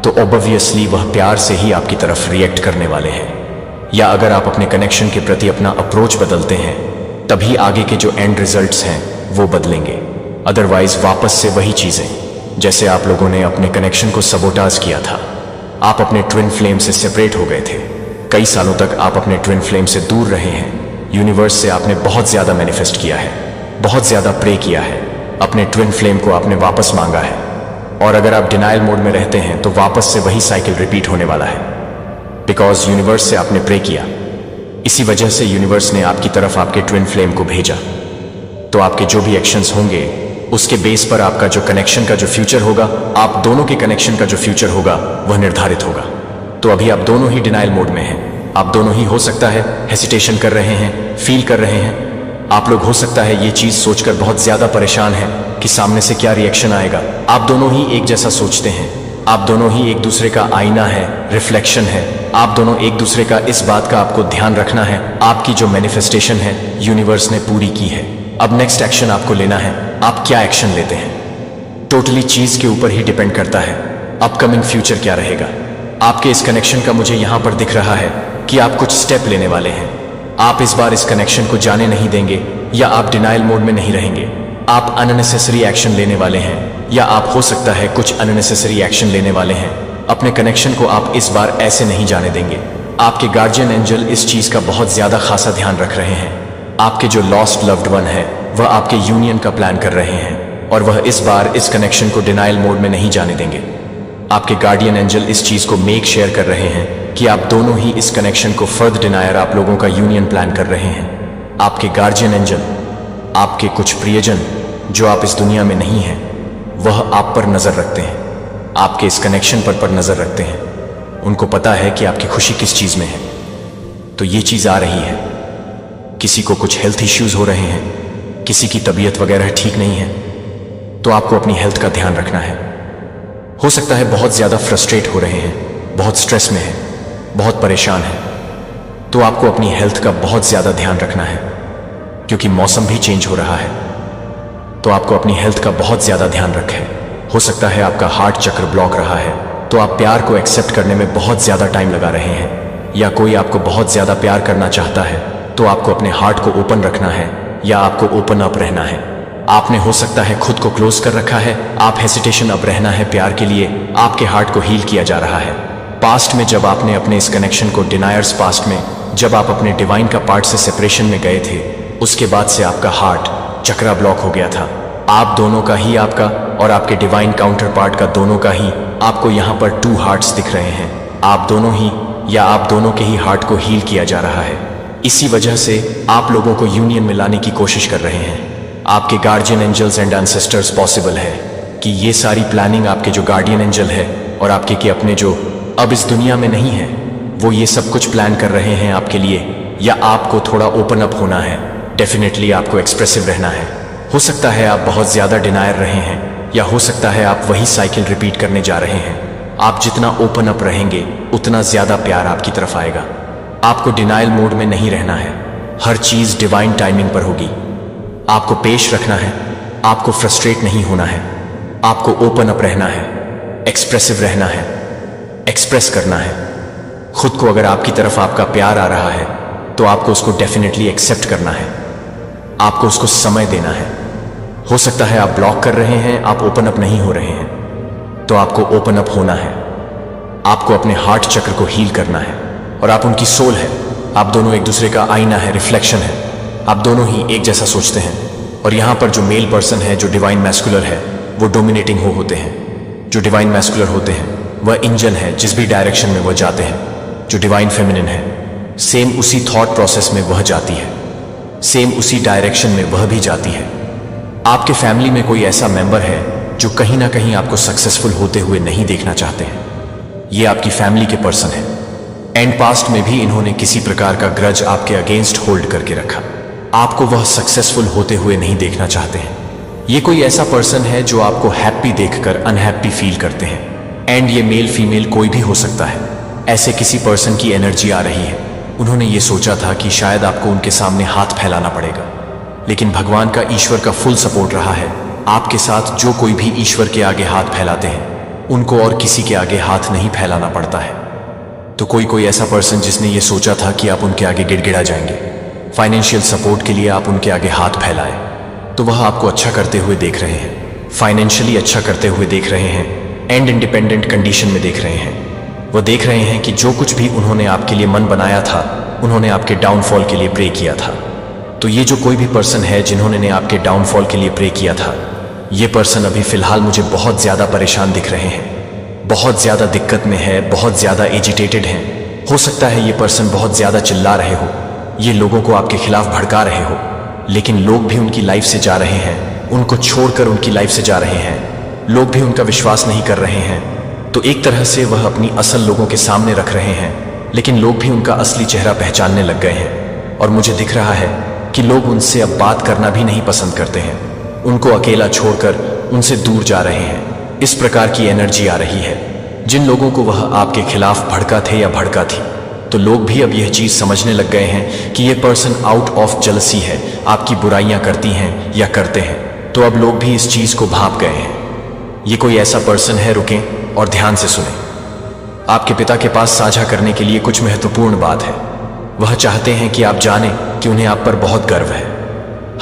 तो ऑब्वियसली वह प्यार से ही आपकी तरफ रिएक्ट करने वाले हैं। या अगर आप अपने कनेक्शन के प्रति अपना अप्रोच बदलते हैं तभी आगे के जो एंड रिजल्ट्स हैं वो बदलेंगे। अदरवाइज वापस से वही चीजें जैसे आप लोगों ने अपने कनेक्शन को सबोटाज किया था। आप अपने ट्विन फ्लेम से सेपरेट हो गए थे, कई सालों तक आप अपने ट्विन फ्लेम से दूर रहे हैं। यूनिवर्स से आपने बहुत ज्यादा मैनिफेस्ट किया है, बहुत ज्यादा प्रे किया है, अपने ट्विन फ्लेम को आपने वापस मांगा है। और अगर आप डिनाइल मोड में रहते हैं तो वापस से वही साइकिल रिपीट होने वाला है, बिकॉज यूनिवर्स से आपने प्रे किया। इसी वजह से यूनिवर्स ने आपकी तरफ आपके ट्विन फ्लेम को भेजा। तो आपके जो भी एक्शंस होंगे उसके बेस पर आपका जो कनेक्शन का जो फ्यूचर होगा, आप दोनों के कनेक्शन का जो फ्यूचर होगा वह निर्धारित होगा। तो अभी आप दोनों ही डिनाइल मोड में हैं, आप दोनों ही हो सकता है हेसिटेशन कर रहे हैं, फील कर रहे हैं। आप लोग हो सकता है ये चीज सोचकर बहुत ज्यादा परेशान हैं कि सामने से क्या रिएक्शन आएगा। आप दोनों ही एक जैसा सोचते हैं, आप दोनों ही एक दूसरे का आईना है, रिफ्लेक्शन है। आप दोनों एक दूसरे का इस बात का आपको ध्यान रखना है। आपकी जो मैनिफेस्टेशन है यूनिवर्स ने पूरी की है। अब नेक्स्ट एक्शन आपको लेना है। आप क्या एक्शन लेते हैं टोटली चीज के ऊपर ही डिपेंड करता है अपकमिंग फ्यूचर क्या रहेगा। आपके इस कनेक्शन का मुझे यहां पर दिख रहा है कि आप कुछ स्टेप लेने वाले हैं। आप इस बार इस कनेक्शन को जाने नहीं देंगे या आप डिनाइल मोड में नहीं रहेंगे। आप अननेसेसरी एक्शन लेने वाले हैं या आप हो सकता है कुछ अननेसेसरी एक्शन लेने वाले हैं। अपने कनेक्शन को आप इस बार ऐसे नहीं जाने देंगे। आपके गार्जियन एंजल इस चीज का बहुत ज्यादा खासा ध्यान रख रहे हैं। आपके जो लॉस्ट लव्ड वन है वह आपके यूनियन का प्लान कर रहे हैं और वह इस बार इस कनेक्शन को डिनाइल मोड में नहीं जाने देंगे। आपके गार्डियन एंजल इस चीज को मेक शेयर कर रहे हैं कि आप दोनों ही इस कनेक्शन को फर्द डिनायर आप लोगों का यूनियन प्लान कर रहे हैं। आपके गार्जियन एंजल, आपके कुछ प्रियजन जो आप इस दुनिया में नहीं हैं, वह आप पर नजर रखते हैं, आपके इस कनेक्शन पर नजर रखते हैं। उनको पता है कि आपकी खुशी किस चीज में है। तो ये चीज आ रही है। किसी को कुछ हेल्थ इश्यूज हो रहे हैं, किसी की तबीयत वगैरह ठीक नहीं है, तो आपको अपनी हेल्थ का ध्यान रखना है। हो सकता है बहुत ज्यादा फ्रस्ट्रेट हो रहे हैं, बहुत स्ट्रेस में है, बहुत परेशान है, तो आपको अपनी हेल्थ का बहुत ज्यादा ध्यान रखना है क्योंकि मौसम भी चेंज हो रहा है। तो आपको अपनी हेल्थ का बहुत ज्यादा ध्यान रखें। हो सकता है आपका हार्ट चक्र ब्लॉक रहा है, तो आप प्यार को एक्सेप्ट करने में बहुत ज्यादा टाइम लगा रहे हैं, या कोई आपको बहुत ज्यादा प्यार करना चाहता है तो आपको अपने हार्ट को ओपन रखना है या आपको ओपन अप रहना है। आपने हो सकता है खुद को क्लोज कर रखा है, आप हेसिटेशन अब रहना है प्यार के लिए। आपके हार्ट को हील किया जा रहा है। पास्ट में जब आपने अपने इस कनेक्शन को डिनायर्स पास्ट में जब आप अपने डिवाइन का पार्ट से सेपरेशन में गए थे, उसके बाद से आपका हार्ट चक्रा ब्लॉक हो गया था। आप दोनों का ही, आपका और आपके डिवाइन काउंटर पार्ट का दोनों का ही आपको यहाँ पर 2 हार्ट्स दिख रहे हैं। आप दोनों ही या आप दोनों के ही हार्ट को हील किया जा रहा है। इसी वजह से आप लोगों को यूनियन में लाने की कोशिश कर रहे हैं। आपके guardian angels and ancestors possible है कि ये सारी प्लानिंग आपके जो गार्डियन एंजल है और आपके के अपने जो अब इस दुनिया में नहीं है, वो ये सब कुछ प्लान कर रहे हैं आपके लिए। या आपको थोड़ा ओपन अप होना है, डेफिनेटली आपको एक्सप्रेसिव रहना है। हो सकता है आप बहुत ज्यादा डिनायर रहे हैं, या हो सकता है आप वही साइकिल रिपीट करने जा रहे हैं। आप जितना ओपन अप रहेंगे उतना ज्यादा प्यार आपकी तरफ आएगा। आपको डिनाइल मोड में नहीं रहना है। हर चीज डिवाइन टाइमिंग पर होगी। आपको पेश रखना है, आपको फ्रस्ट्रेट नहीं होना है, आपको ओपन अप रहना है, एक्सप्रेसिव रहना है, एक्सप्रेस करना है खुद को। अगर आपकी तरफ आपका प्यार आ रहा है तो आपको उसको डेफिनेटली एक्सेप्ट करना है, आपको उसको समय देना है। हो सकता है आप ब्लॉक कर रहे हैं, आप ओपन अप नहीं हो रहे हैं, तो आपको ओपन अप होना है। आपको अपने हार्ट चक्र को हील करना है और आप उनकी सोल है। आप दोनों एक दूसरे का आईना है, रिफ्लेक्शन है। आप दोनों ही एक जैसा सोचते हैं। और यहाँ पर जो मेल पर्सन है, जो डिवाइन मैस्कुलर है, वो डोमिनेटिंग होते हैं। जो डिवाइन मैस्कुलर होते हैं वह इंजन है, जिस भी डायरेक्शन में वह जाते हैं। जो डिवाइन फेमिनिन है, सेम उसी थॉट प्रोसेस में वह जाती है, सेम उसी डायरेक्शन में वह भी जाती है। आपके फैमिली में कोई ऐसा मेंबर है जो कहीं ना कहीं आपको सक्सेसफुल होते हुए नहीं देखना चाहते हैं। ये आपकी फैमिली के पर्सन है। एंड पास्ट में भी इन्होंने किसी प्रकार का ग्रज आपके अगेंस्ट होल्ड करके रखा। आपको वह सक्सेसफुल होते हुए नहीं देखना चाहते हैं। ये कोई ऐसा पर्सन है जो आपको हैप्पी देखकर अनहैप्पी फील करते हैं। एंड ये मेल फीमेल कोई भी हो सकता है। ऐसे किसी पर्सन की एनर्जी आ रही है। उन्होंने ये सोचा था कि शायद आपको उनके सामने हाथ फैलाना पड़ेगा, लेकिन भगवान का, ईश्वर का फुल सपोर्ट रहा है आपके साथ। जो कोई भी ईश्वर के आगे हाथ फैलाते हैं, उनको और किसी के आगे हाथ नहीं फैलाना पड़ता है। तो कोई ऐसा पर्सन जिसने ये सोचा था कि आप उनके आगे गिड़गिड़ा जाएंगे, फाइनेंशियल सपोर्ट के लिए आप उनके आगे हाथ फैलाए, तो वह आपको अच्छा करते हुए देख रहे हैं, फाइनेंशियली अच्छा करते हुए देख रहे हैं, एंड इंडिपेंडेंट कंडीशन में देख रहे हैं। वह देख रहे हैं कि जो कुछ भी उन्होंने आपके लिए मन बनाया था, उन्होंने आपके डाउनफॉल के लिए प्रे किया था। तो ये जो कोई भी पर्सन है जिन्होंने आपके डाउनफॉल के लिए प्रे किया था, ये पर्सन अभी फिलहाल मुझे बहुत ज्यादा परेशान दिख रहे हैं, बहुत ज्यादा दिक्कत में है, बहुत ज्यादा एजिटेटेड हैं। हो सकता है ये पर्सन बहुत ज्यादा चिल्ला रहे हो, ये लोगों को आपके खिलाफ भड़का रहे हो, लेकिन लोग भी उनकी लाइफ से जा रहे हैं, उनको छोड़कर उनकी लाइफ से जा रहे हैं। लोग भी उनका विश्वास नहीं कर रहे हैं। तो एक तरह से वह अपनी असल लोगों के सामने रख रहे हैं लेकिन लोग भी उनका असली चेहरा पहचानने लग गए हैं और मुझे दिख रहा है कि लोग उनसे अब बात करना भी नहीं पसंद करते हैं। उनको अकेला छोड़कर उनसे दूर जा रहे हैं। इस प्रकार की एनर्जी आ रही है। जिन लोगों को वह आपके खिलाफ भड़का थे या भड़का थी, तो लोग भी अब यह चीज समझने लग गए हैं कि यह पर्सन आउट ऑफ जेलसी है, आपकी बुराइयां करती हैं या करते हैं। तो अब लोग भी इस चीज को भांप गए हैं। ये कोई ऐसा पर्सन है, रुकें और ध्यान से सुनें। आपके पिता के पास साझा करने के लिए कुछ महत्वपूर्ण बात है। वह चाहते हैं कि आप जानें कि उन्हें आप पर बहुत गर्व है।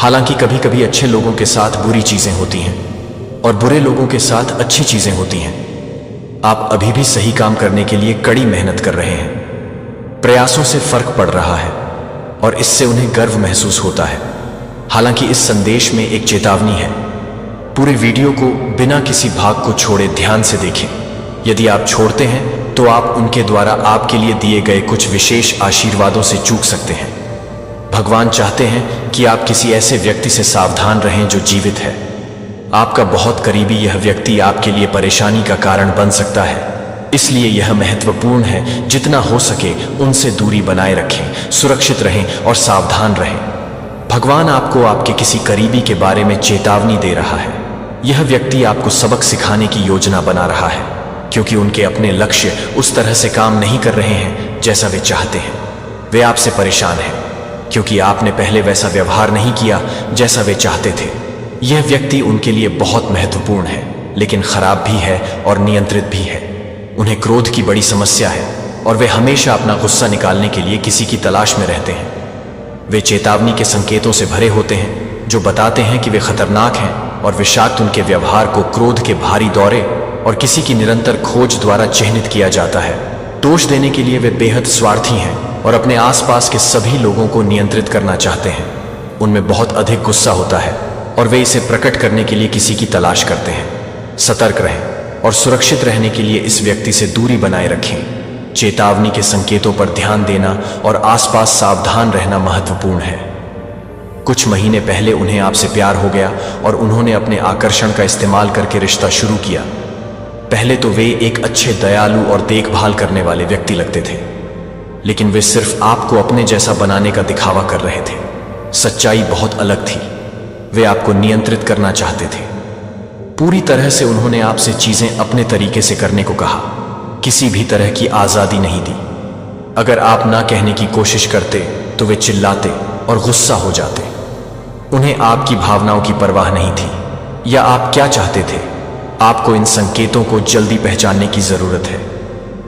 हालांकि कभी कभी अच्छे लोगों के साथ बुरी चीजें होती हैं और बुरे लोगों के साथ अच्छी चीजें होती हैं। आप अभी भी सही काम करने के लिए कड़ी मेहनत कर रहे हैं। प्रयासों से फर्क पड़ रहा है और इससे उन्हें गर्व महसूस होता है। हालांकि इस संदेश में एक चेतावनी है। पूरे वीडियो को बिना किसी भाग को छोड़े ध्यान से देखें। यदि आप छोड़ते हैं तो आप उनके द्वारा आपके लिए दिए गए कुछ विशेष आशीर्वादों से चूक सकते हैं। भगवान चाहते हैं कि आप किसी ऐसे व्यक्ति से सावधान रहें जो जीवित है। आपका बहुत करीबी यह व्यक्ति आपके लिए परेशानी का कारण बन सकता है। इसलिए यह महत्वपूर्ण है, जितना हो सके उनसे दूरी बनाए रखें, सुरक्षित रहें और सावधान रहें। भगवान आपको आपके किसी करीबी के बारे में चेतावनी दे रहा है। यह व्यक्ति आपको सबक सिखाने की योजना बना रहा है, क्योंकि उनके अपने लक्ष्य उस तरह से काम नहीं कर रहे हैं जैसा वे चाहते हैं। वे आपसे परेशान हैं क्योंकि आपने पहले वैसा व्यवहार नहीं किया जैसा वे चाहते थे। यह व्यक्ति उनके लिए बहुत महत्वपूर्ण है, लेकिन खराब भी है और नियंत्रित भी है। उन्हें क्रोध की बड़ी समस्या है और वे हमेशा अपना गुस्सा निकालने के लिए किसी की तलाश में रहते हैं। वे चेतावनी के संकेतों से भरे होते हैं जो बताते हैं कि वे खतरनाक हैं, और विषाक्त उनके व्यवहार को क्रोध के भारी दौरे और किसी की निरंतर खोज द्वारा चिह्नित किया जाता है। दोष देने के लिए वे बेहद स्वार्थी हैं और अपने आसपास के सभी लोगों को नियंत्रित करना चाहते हैं। उनमें बहुत अधिक गुस्सा होता है और वे इसे प्रकट करने के लिए किसी की तलाश करते हैं। सतर्क रहें और सुरक्षित रहने के लिए इस व्यक्ति से दूरी बनाए रखें। चेतावनी के संकेतों पर ध्यान देना और आसपास सावधान रहना महत्वपूर्ण है। कुछ महीने पहले उन्हें आपसे प्यार हो गया और उन्होंने अपने आकर्षण का इस्तेमाल करके रिश्ता शुरू किया। पहले तो वे एक अच्छे, दयालु और देखभाल करने वाले व्यक्ति लगते थे, लेकिन वे सिर्फ आपको अपने जैसा बनाने का दिखावा कर रहे थे। सच्चाई बहुत अलग थी। वे आपको नियंत्रित करना चाहते थे। पूरी तरह से उन्होंने आपसे चीजें अपने तरीके से करने को कहा, किसी भी तरह की आजादी नहीं दी। अगर आप ना कहने की कोशिश करते तो वे चिल्लाते और गुस्सा हो जाते। उन्हें आपकी भावनाओं की परवाह नहीं थी या आप क्या चाहते थे। आपको इन संकेतों को जल्दी पहचानने की जरूरत है।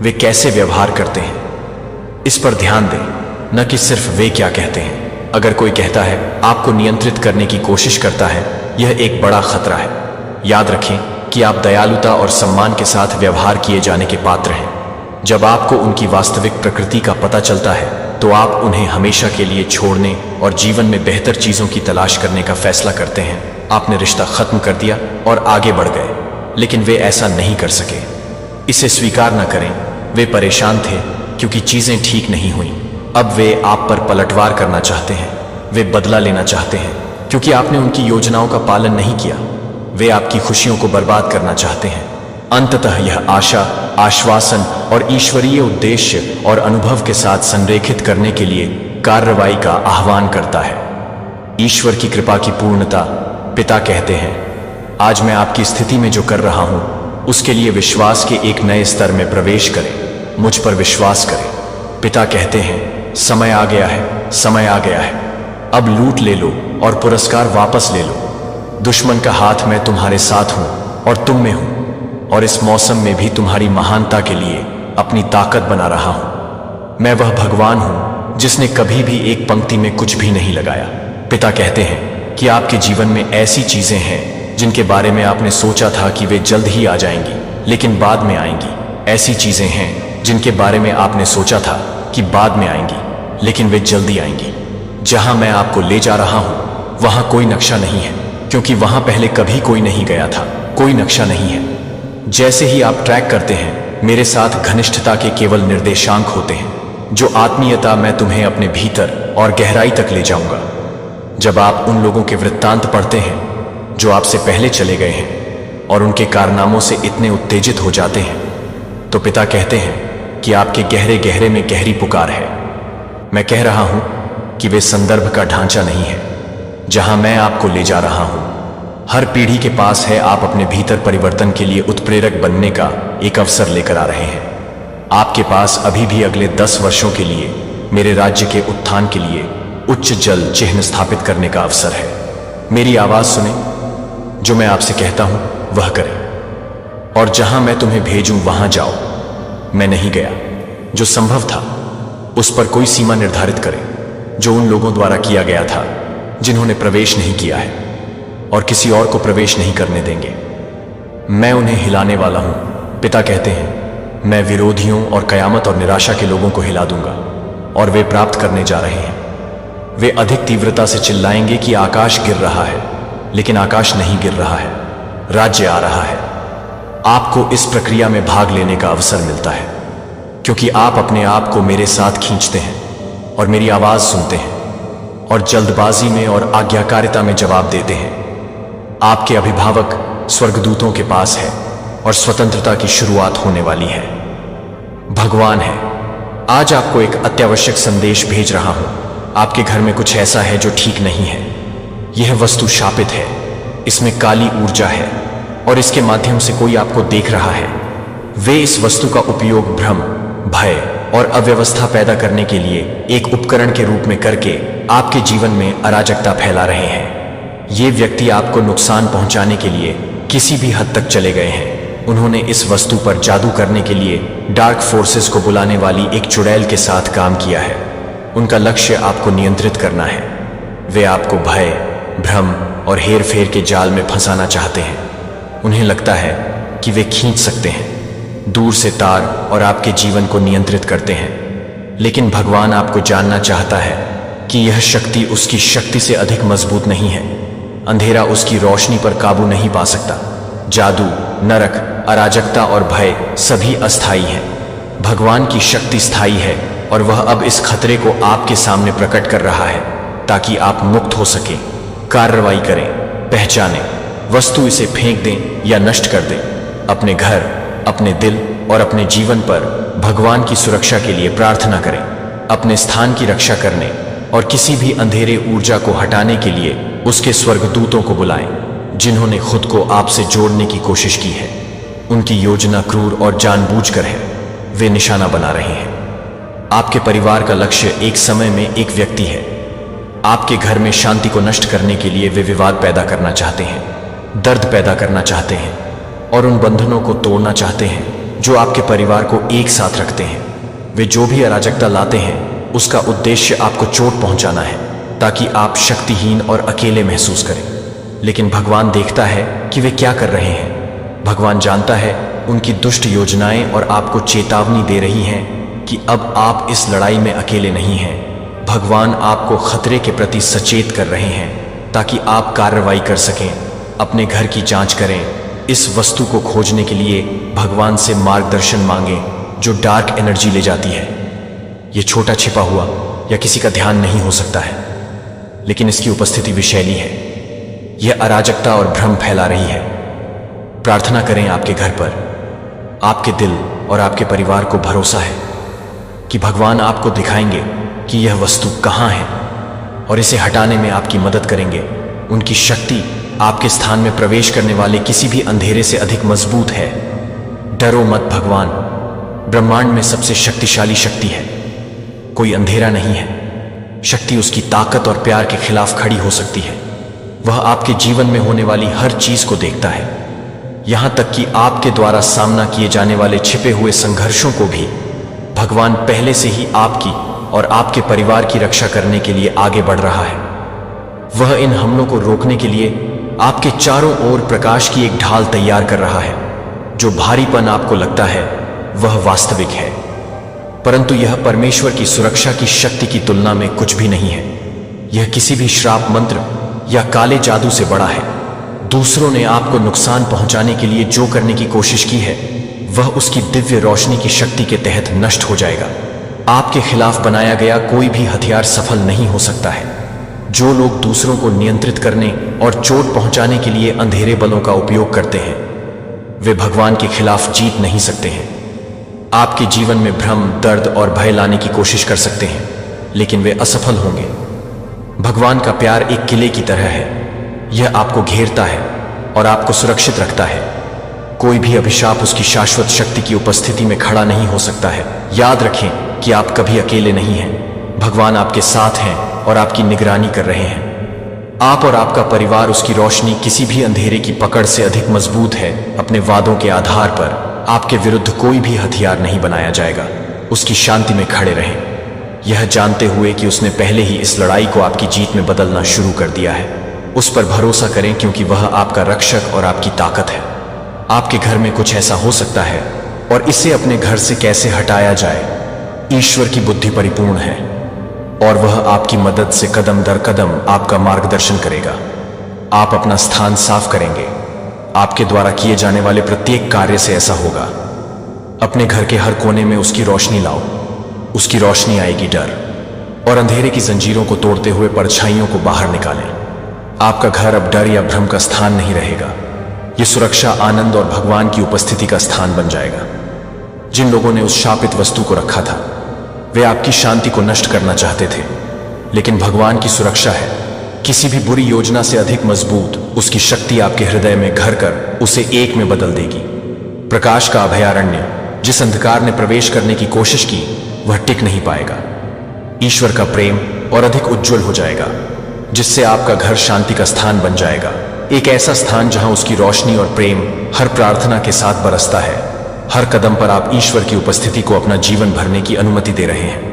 वे कैसे व्यवहार करते हैं, इस पर ध्यान दें, न कि सिर्फ वे क्या कहते हैं। अगर कोई कहता है आपको नियंत्रित करने की कोशिश करता है, यह एक बड़ा खतरा है। याद रखें कि आप दयालुता और सम्मान के साथ व्यवहार किए जाने के पात्र हैं। जब आपको उनकी वास्तविक प्रकृति का पता चलता है तो आप उन्हें हमेशा के लिए छोड़ने और जीवन में बेहतर चीजों की तलाश करने का फैसला करते हैं। आपने रिश्ता खत्म कर दिया और आगे बढ़ गए, लेकिन वे ऐसा नहीं कर सके। इसे स्वीकार न करें। वे परेशान थे क्योंकि चीजें ठीक नहीं हुई। अब वे आप पर पलटवार करना चाहते हैं। वे बदला लेना चाहते हैं क्योंकि आपने उनकी योजनाओं का पालन नहीं किया। वे आपकी खुशियों को बर्बाद करना चाहते हैं। अंततः यह आशा, आश्वासन और ईश्वरीय उद्देश्य और अनुभव के साथ संरेखित करने के लिए कार्रवाई का आह्वान करता है। ईश्वर की कृपा की पूर्णता। पिता कहते हैं, आज मैं आपकी स्थिति में जो कर रहा हूं उसके लिए विश्वास के एक नए स्तर में प्रवेश करें। मुझ पर विश्वास करें। पिता कहते हैं, समय आ गया है, समय आ गया है। अब लूट ले लो और पुरस्कार वापस ले लो। दुश्मन का हाथ मैं तुम्हारे साथ हूं और तुम में हूं, और इस मौसम में भी तुम्हारी महानता के लिए अपनी ताकत बना रहा हूं। मैं वह भगवान हूं जिसने कभी भी एक पंक्ति में कुछ भी नहीं लगाया। पिता कहते हैं कि आपके जीवन में ऐसी चीजें हैं जिनके बारे में आपने सोचा था कि वे जल्द ही आ जाएंगी, लेकिन बाद में आएंगी। ऐसी चीजें हैं जिनके बारे में आपने सोचा था कि बाद में आएंगी, लेकिन वे जल्दी आएंगी। जहां मैं आपको ले जा रहा हूं वहां कोई नक्शा नहीं है, क्योंकि वहां पहले कभी कोई नहीं गया था। कोई नक्शा नहीं है। जैसे ही आप ट्रैक करते हैं, मेरे साथ घनिष्ठता के केवल निर्देशांक होते हैं। जो आत्मीयता मैं तुम्हें अपने भीतर और गहराई तक ले जाऊंगा। जब आप उन लोगों के वृत्तांत पढ़ते हैं जो आपसे पहले चले गए हैं और उनके कारनामों से इतने उत्तेजित हो जाते हैं, तो पिता कहते हैं, कि आपके गहरे गहरे में गहरी पुकार है। मैं कह रहा हूं कि वे संदर्भ का ढांचा नहीं है जहां मैं आपको ले जा रहा हूं। हर पीढ़ी के पास है आप अपने भीतर परिवर्तन के लिए उत्प्रेरक बनने का एक अवसर लेकर आ रहे हैं। आपके पास अभी भी अगले 10 वर्षों के लिए मेरे राज्य के उत्थान के लिए उच्च जल चिह्न स्थापित करने का अवसर है। मेरी आवाज सुने, जो मैं आपसे कहता हूं वह करें, और जहां मैं तुम्हें भेजूं वहां जाओ। मैं नहीं गया, जो संभव था उस पर कोई सीमा निर्धारित करें जो उन लोगों द्वारा किया गया था जिन्होंने प्रवेश नहीं किया है और किसी और को प्रवेश नहीं करने देंगे। मैं उन्हें हिलाने वाला हूं। पिता कहते हैं, मैं विरोधियों और कयामत और निराशा के लोगों को हिला दूंगा, और वे प्राप्त करने जा रहे हैं। वे अधिक तीव्रता से चिल्लाएंगे कि आकाश गिर रहा है, लेकिन आकाश नहीं गिर रहा है, राज्य आ रहा है। आपको इस प्रक्रिया में भाग लेने का अवसर मिलता है क्योंकि आप अपने आप को मेरे साथ खींचते हैं और मेरी आवाज सुनते हैं और जल्दबाजी में और आज्ञाकारिता में जवाब देते हैं। आपके अभिभावक स्वर्गदूतों के पास है और स्वतंत्रता की शुरुआत होने वाली है। भगवान है। आज आपको एक अत्यावश्यक संदेश भेज रहा हूं। आपके घर में कुछ ऐसा है जो ठीक नहीं है। यह वस्तु शापित है, इसमें काली ऊर्जा है और इसके माध्यम से कोई आपको देख रहा है। वे इस वस्तु का उपयोग भ्रम, भय और अव्यवस्था पैदा करने के लिए एक उपकरण के रूप में करके आपके जीवन में अराजकता फैला रहे हैं। ये व्यक्ति आपको नुकसान पहुंचाने के लिए किसी भी हद तक चले गए हैं। उन्होंने इस वस्तु पर जादू करने के लिए डार्क फोर्सेस को बुलाने वाली एक चुड़ैल के साथ काम किया है। उनका लक्ष्य आपको नियंत्रित करना है। वे आपको भय, भ्रम और हेर फेर के जाल में फंसाना चाहते हैं। उन्हें लगता है कि वे खींच सकते हैं, दूर से तार और आपके जीवन को नियंत्रित करते हैं। लेकिन भगवान आपको जानना चाहता है कि यह शक्ति उसकी शक्ति से अधिक मजबूत नहीं है। अंधेरा उसकी रोशनी पर काबू नहीं पा सकता। जादू, नरक, अराजकता और भय सभी अस्थायी हैं। भगवान की शक्ति स्थायी है और वह अब इस खतरे को आपके सामने प्रकट कर रहा है ताकि आप मुक्त हो सकें। कार्रवाई करें, पहचानें, वस्तु इसे फेंक दें या नष्ट कर दें। अपने घर, अपने दिल और अपने जीवन पर भगवान की सुरक्षा के लिए प्रार्थना करें। अपने स्थान की रक्षा करने और किसी भी अंधेरे ऊर्जा को हटाने के लिए उसके स्वर्गदूतों को बुलाएं, जिन्होंने खुद को आपसे जोड़ने की कोशिश की है। उनकी योजना क्रूर और जानबूझकर है। वे निशाना बना रहे हैं। आपके परिवार का लक्ष्य एक समय में एक व्यक्ति है। आपके घर में शांति को नष्ट करने के लिए वे विवाद पैदा करना चाहते हैं, दर्द पैदा करना चाहते हैं और उन बंधनों को तोड़ना चाहते हैं जो आपके परिवार को एक साथ रखते हैं। वे जो भी अराजकता लाते हैं उसका उद्देश्य आपको चोट पहुंचाना है ताकि आप शक्तिहीन और अकेले महसूस करें। लेकिन भगवान देखता है कि वे क्या कर रहे हैं। भगवान जानता है उनकी दुष्ट योजनाएं और आपको चेतावनी दे रही हैं कि अब आप इस लड़ाई में अकेले नहीं हैं। भगवान आपको खतरे के प्रति सचेत कर रहे हैं ताकि आप कार्रवाई कर सकें। अपने घर की जांच करें। इस वस्तु को खोजने के लिए भगवान से मार्गदर्शन मांगें जो डार्क एनर्जी ले जाती है। यह छोटा छिपा हुआ या किसी का ध्यान नहीं हो सकता है, लेकिन इसकी उपस्थिति विषैली है। यह अराजकता और भ्रम फैला रही है। प्रार्थना करें आपके घर पर, आपके दिल और आपके परिवार को भरोसा है कि भगवान आपको दिखाएंगे कि यह वस्तु कहाँ है और इसे हटाने में आपकी मदद करेंगे। उनकी शक्ति आपके स्थान में प्रवेश करने वाले किसी भी अंधेरे से अधिक मजबूत है। डरो मत, भगवान ब्रह्मांड में सबसे शक्तिशाली शक्ति है। कोई अंधेरा नहीं है। शक्ति उसकी ताकत और प्यार के खिलाफ खड़ी हो सकती है। वह आपके जीवन में होने वाली हर चीज को देखता है, यहां तक कि आपके द्वारा सामना किए जाने वाले छिपे हुए संघर्षों को भी। भगवान पहले से ही आपकी और आपके परिवार की रक्षा करने के लिए आगे बढ़ रहा है। वह इन हमलों को रोकने के लिए आपके चारों ओर प्रकाश की एक ढाल तैयार कर रहा है। जो भारीपन आपको लगता है वह वास्तविक है, परंतु यह परमेश्वर की सुरक्षा की शक्ति की तुलना में कुछ भी नहीं है। यह किसी भी श्राप मंत्र या काले जादू से बड़ा है। दूसरों ने आपको नुकसान पहुंचाने के लिए जो करने की कोशिश की है वह उसकी दिव्य रोशनी की शक्ति के तहत नष्ट हो जाएगा। आपके खिलाफ बनाया गया कोई भी हथियार सफल नहीं हो सकता है। जो लोग दूसरों को नियंत्रित करने और चोट पहुंचाने के लिए अंधेरे बलों का उपयोग करते हैं वे भगवान के खिलाफ जीत नहीं सकते हैं। आपके जीवन में भ्रम, दर्द और भय लाने की कोशिश कर सकते हैं, लेकिन वे असफल होंगे। भगवान का प्यार एक किले की तरह है। यह आपको घेरता है और आपको सुरक्षित रखता है। कोई भी अभिशाप उसकी शाश्वत शक्ति की उपस्थिति में खड़ा नहीं हो सकता है। याद रखें कि आप कभी अकेले नहीं हैं। भगवान आपके साथ हैं और आपकी निगरानी कर रहे हैं। आप और आपका परिवार, उसकी रोशनी किसी भी अंधेरे की पकड़ से अधिक मजबूत है। अपने वादों के आधार पर आपके विरुद्ध कोई भी हथियार नहीं बनाया जाएगा। उसकी शांति में खड़े रहें, यह जानते हुए कि उसने पहले ही इस लड़ाई को आपकी जीत में बदलना शुरू कर दिया है। उस पर भरोसा करें, क्योंकि वह आपका रक्षक और आपकी ताकत है। आपके घर में कुछ ऐसा हो सकता है और इसे अपने घर से कैसे हटाया जाए, ईश्वर की बुद्धि परिपूर्ण है और वह आपकी मदद से कदम दर कदम आपका मार्गदर्शन करेगा। आप अपना स्थान साफ करेंगे। आपके द्वारा किए जाने वाले प्रत्येक कार्य से ऐसा होगा। अपने घर के हर कोने में उसकी रोशनी लाओ। उसकी रोशनी आएगी डर और अंधेरे की जंजीरों को तोड़ते हुए परछाइयों को बाहर निकालें। आपका घर अब डर या भ्रम का स्थान नहीं रहेगा। यह सुरक्षा, आनंद और भगवान की उपस्थिति का स्थान बन जाएगा। जिन लोगों ने उस शापित वस्तु को रखा था, वे आपकी शांति को नष्ट करना चाहते थे, लेकिन भगवान की सुरक्षा है किसी भी बुरी योजना से अधिक मजबूत। उसकी शक्ति आपके हृदय में घर कर उसे एक में बदल देगी। प्रकाश का अभयारण्य, जिस अंधकार ने प्रवेश करने की कोशिश की, वह टिक नहीं पाएगा। ईश्वर का प्रेम और अधिक उज्जवल हो जाएगा, जिससे आपका घर शांति का स्थान बन जाएगा। एक ऐसा स्थान जहां उसकी रोशनी और प्रेम हर प्रार्थना के साथ बरसता है। हर कदम पर आप ईश्वर की उपस्थिति को अपना जीवन भरने की अनुमति दे रहे हैं।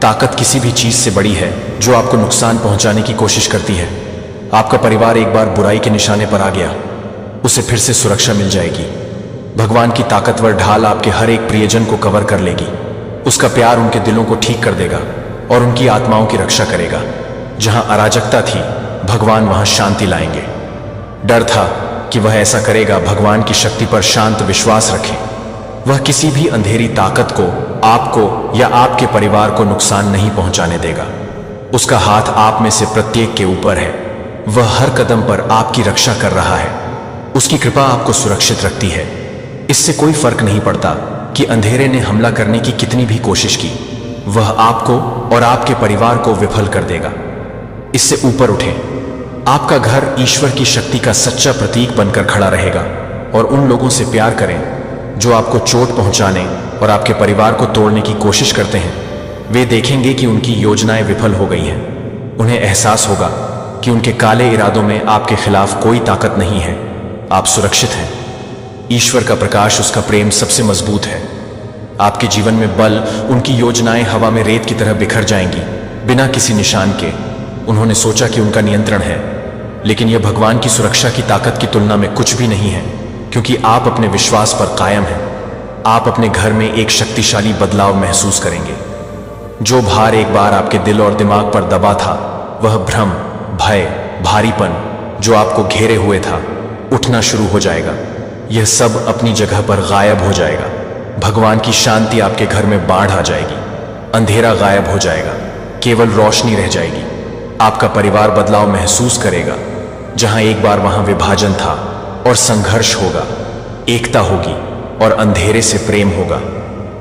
ताकत किसी भी चीज से बड़ी है जो आपको नुकसान पहुंचाने की कोशिश करती है। आपका परिवार एक बार बुराई के निशाने पर आ गया, उसे फिर से सुरक्षा मिल जाएगी। भगवान की ताकतवर ढाल आपके हर एक प्रियजन को कवर कर लेगी। उसका प्यार उनके दिलों को ठीक कर देगा और उनकी आत्माओं की रक्षा करेगा। जहां अराजकता थी, भगवान वहां शांति लाएंगे। डर था कि वह ऐसा करेगा। भगवान की शक्ति पर शांत विश्वास रखें। वह किसी भी अंधेरी ताकत को आपको या आपके परिवार को नुकसान नहीं पहुंचाने देगा। उसका हाथ आप में से प्रत्येक के ऊपर है। वह हर कदम पर आपकी रक्षा कर रहा है। उसकी कृपा आपको सुरक्षित रखती है। इससे कोई फर्क नहीं पड़ता कि अंधेरे ने हमला करने की कितनी भी कोशिश की, वह आपको और आपके परिवार को विफल कर देगा। इससे ऊपर उठें। आपका घर ईश्वर की शक्ति का सच्चा प्रतीक बनकर खड़ा रहेगा। और उन लोगों से प्यार करें जो आपको चोट पहुंचाने और आपके परिवार को तोड़ने की कोशिश करते हैं। वे देखेंगे कि उनकी योजनाएं विफल हो गई हैं। उन्हें एहसास होगा कि उनके काले इरादों में आपके खिलाफ कोई ताकत नहीं है। आप सुरक्षित हैं। ईश्वर का प्रकाश, उसका प्रेम सबसे मजबूत है। आपके जीवन में बल, उनकी योजनाएं हवा में रेत की तरह बिखर जाएंगी, बिना किसी निशान के। उन्होंने सोचा कि उनका नियंत्रण है, लेकिन यह भगवान की सुरक्षा की ताकत की तुलना में कुछ भी नहीं है, क्योंकि आप अपने विश्वास पर कायम हैं। आप अपने घर में एक शक्तिशाली बदलाव महसूस करेंगे। जो भार एक बार आपके दिल और दिमाग पर दबा था, वह भ्रम, भय, भारीपन जो आपको घेरे हुए था, उठना शुरू हो जाएगा। यह सब अपनी जगह पर गायब हो जाएगा। भगवान की शांति आपके घर में बाढ़ आ जाएगी। अंधेरा गायब हो जाएगा, केवल रोशनी रह जाएगी। आपका परिवार बदलाव महसूस करेगा। जहां एक बार वहां विभाजन था और संघर्ष होगा, एकता होगी और अंधेरे से प्रेम होगा।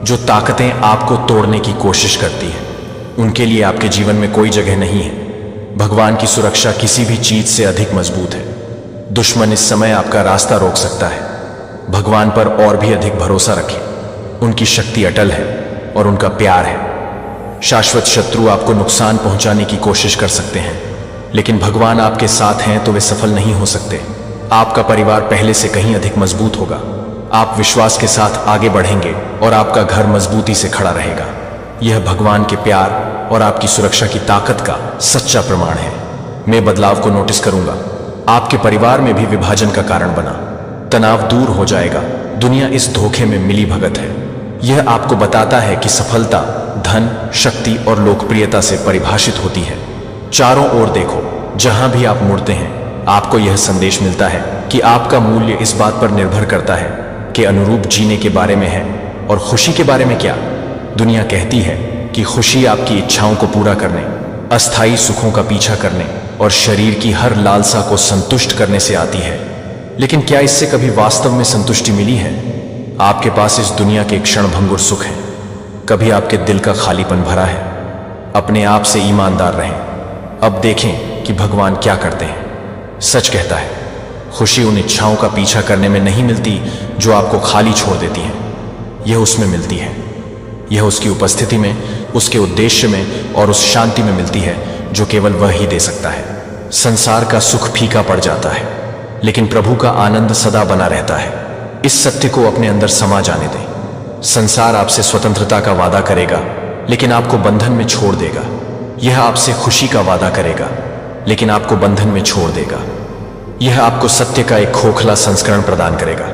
जो ताकतें आपको तोड़ने की कोशिश करती हैं, उनके लिए आपके जीवन में कोई जगह नहीं है। भगवान की सुरक्षा किसी भी चीज से अधिक मजबूत है। दुश्मन इस समय आपका रास्ता रोक सकता है। भगवान पर और भी अधिक भरोसा रखें। उनकी शक्ति अटल है और उनका प्यार है। शाश्वत शत्रु आपको नुकसान पहुंचाने की कोशिश कर सकते हैं, लेकिन भगवान आपके साथ हैं तो वे सफल नहीं हो सकते। आपका परिवार पहले से कहीं अधिक मजबूत होगा। आप विश्वास के साथ आगे बढ़ेंगे और आपका घर मजबूती से खड़ा रहेगा। यह भगवान के प्यार और आपकी सुरक्षा की ताकत का सच्चा प्रमाण है। मैं बदलाव को नोटिस करूंगा। आपके परिवार में भी विभाजन का कारण बना। तनाव दूर हो जाएगा। दुनिया इस धोखे में मिली भगत है। यह आपको बताता है कि सफलता धन, शक्ति और लोकप्रियता से परिभाषित होती है। चारों ओर देखो, जहां भी आप मुड़ते हैं, आपको यह संदेश मिलता है कि आपका मूल्य इस बात पर निर्भर करता है कि अनुरूप जीने के बारे में है और खुशी के बारे में क्या। दुनिया कहती है कि खुशी आपकी इच्छाओं को पूरा करने, अस्थायी सुखों का पीछा करने और शरीर की हर लालसा को संतुष्ट करने से आती है। लेकिन क्या इससे कभी वास्तव में संतुष्टि मिली है? आपके पास इस दुनिया के क्षणभंगुर सुख हैं। कभी आपके दिल का खालीपन भरा है। अपने आप से ईमानदार रहें। अब देखें कि भगवान क्या करते हैं। सच कहता है, खुशी उन इच्छाओं का पीछा करने में नहीं मिलती जो आपको खाली छोड़ देती हैं। यह उसमें मिलती है। यह उसकी उपस्थिति में, उसके उद्देश्य में और उस शांति में मिलती है जो केवल वह ही दे सकता है। संसार का सुख फीका पड़ जाता है, लेकिन प्रभु का आनंद सदा बना रहता है। इस सत्य को अपने अंदर समा जाने दें। संसार आपसे स्वतंत्रता का वादा करेगा, लेकिन आपको बंधन में छोड़ देगा। यह आपसे खुशी का वादा करेगा, लेकिन आपको बंधन में छोड़ देगा। यह आपको सत्य का एक खोखला संस्करण प्रदान करेगा,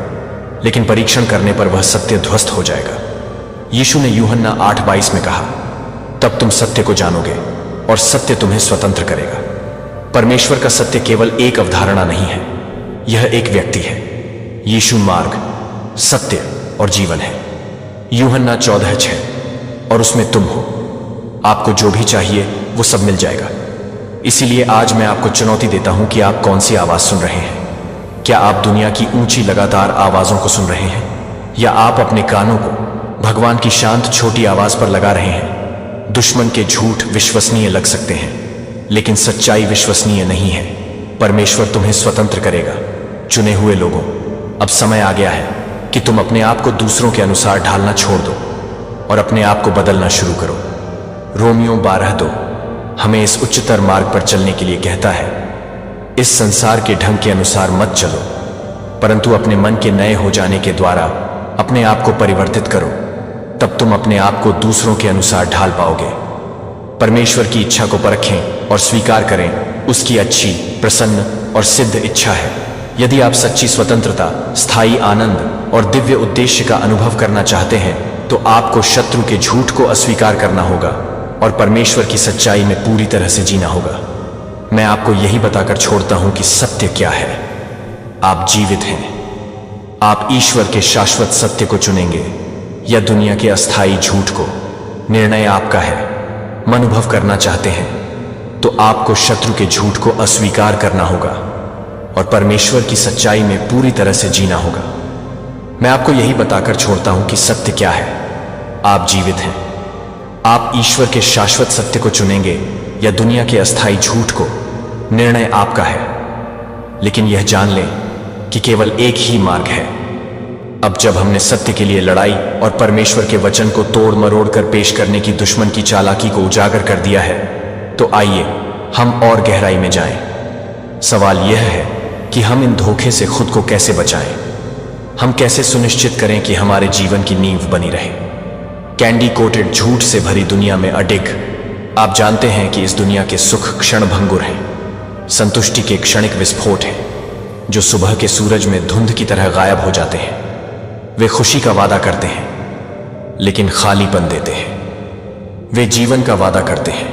लेकिन परीक्षण करने पर वह सत्य ध्वस्त हो जाएगा। यीशु ने यूहन्ना 8:22 में कहा, तब तुम सत्य को जानोगे और सत्य तुम्हें स्वतंत्र करेगा। परमेश्वर का सत्य केवल एक अवधारणा नहीं है, यह एक व्यक्ति है। यीशु मार्ग, सत्य और जीवन है। यूहन्ना 14:6, और उसमें तुम हो। आपको जो भी चाहिए वो सब मिल जाएगा। इसीलिए आज मैं आपको चुनौती देता हूं कि आप कौन सी आवाज सुन रहे हैं। क्या आप दुनिया की ऊंची लगातार आवाजों को सुन रहे हैं, या आप अपने कानों को भगवान की शांत छोटी आवाज पर लगा रहे हैं। दुश्मन के झूठ विश्वसनीय लग सकते हैं, लेकिन सच्चाई विश्वसनीय नहीं है। परमेश्वर तुम्हें स्वतंत्र करेगा। चुने हुए लोगों, अब समय आ गया है कि तुम अपने आप को दूसरों के अनुसार ढालना छोड़ दो और अपने आप को बदलना शुरू करो। रोमियो 12:2 हमें इस उच्चतर मार्ग पर चलने के लिए कहता है। इस संसार के ढंग के अनुसार मत चलो, परंतु अपने मन के नए हो जाने के द्वारा अपने आप को परिवर्तित करो। तब तुम अपने आप को दूसरों के अनुसार ढाल पाओगे। परमेश्वर की इच्छा को परखें और स्वीकार करें। उसकी अच्छी, प्रसन्न और सिद्ध इच्छा है। यदि आप सच्ची स्वतंत्रता, स्थायी आनंद और दिव्य उद्देश्य का अनुभव करना चाहते हैं, तो आपको शत्रु के झूठ को अस्वीकार करना होगा और परमेश्वर की सच्चाई में पूरी तरह से जीना होगा। मैं आपको यही बताकर छोड़ता हूं कि सत्य क्या है। आप जीवित हैं। आप ईश्वर के शाश्वत सत्य को चुनेंगे या दुनिया के अस्थायी झूठ को। निर्णय आपका है। अनुभव करना चाहते हैं तो आपको शत्रु के झूठ को अस्वीकार करना होगा और परमेश्वर की सच्चाई में पूरी तरह से जीना होगा। मैं आपको यही बताकर छोड़ता हूं कि सत्य क्या है। आप जीवित हैं। आप ईश्वर के शाश्वत सत्य को चुनेंगे या दुनिया के अस्थायी झूठ को। निर्णय आपका है, लेकिन यह जान लें कि केवल एक ही मार्ग है। अब जब हमने सत्य के लिए लड़ाई और परमेश्वर के वचन को तोड़ मरोड़ कर पेश करने की दुश्मन की चालाकी को उजागर कर दिया है, तो आइए हम और गहराई में जाएं। सवाल यह है कि हम इन धोखे से खुद को कैसे बचाएं। हम कैसे सुनिश्चित करें कि हमारे जीवन की नींव बनी रहे। कैंडी कोटेड झूठ से भरी दुनिया में अडिग। आप जानते हैं कि इस दुनिया के सुख क्षणभंगुर हैं। संतुष्टि के क्षणिक विस्फोट हैं जो सुबह के सूरज में धुंध की तरह गायब हो जाते हैं। वे खुशी का वादा करते हैं, लेकिन खालीपन देते हैं। वे जीवन का वादा करते हैं,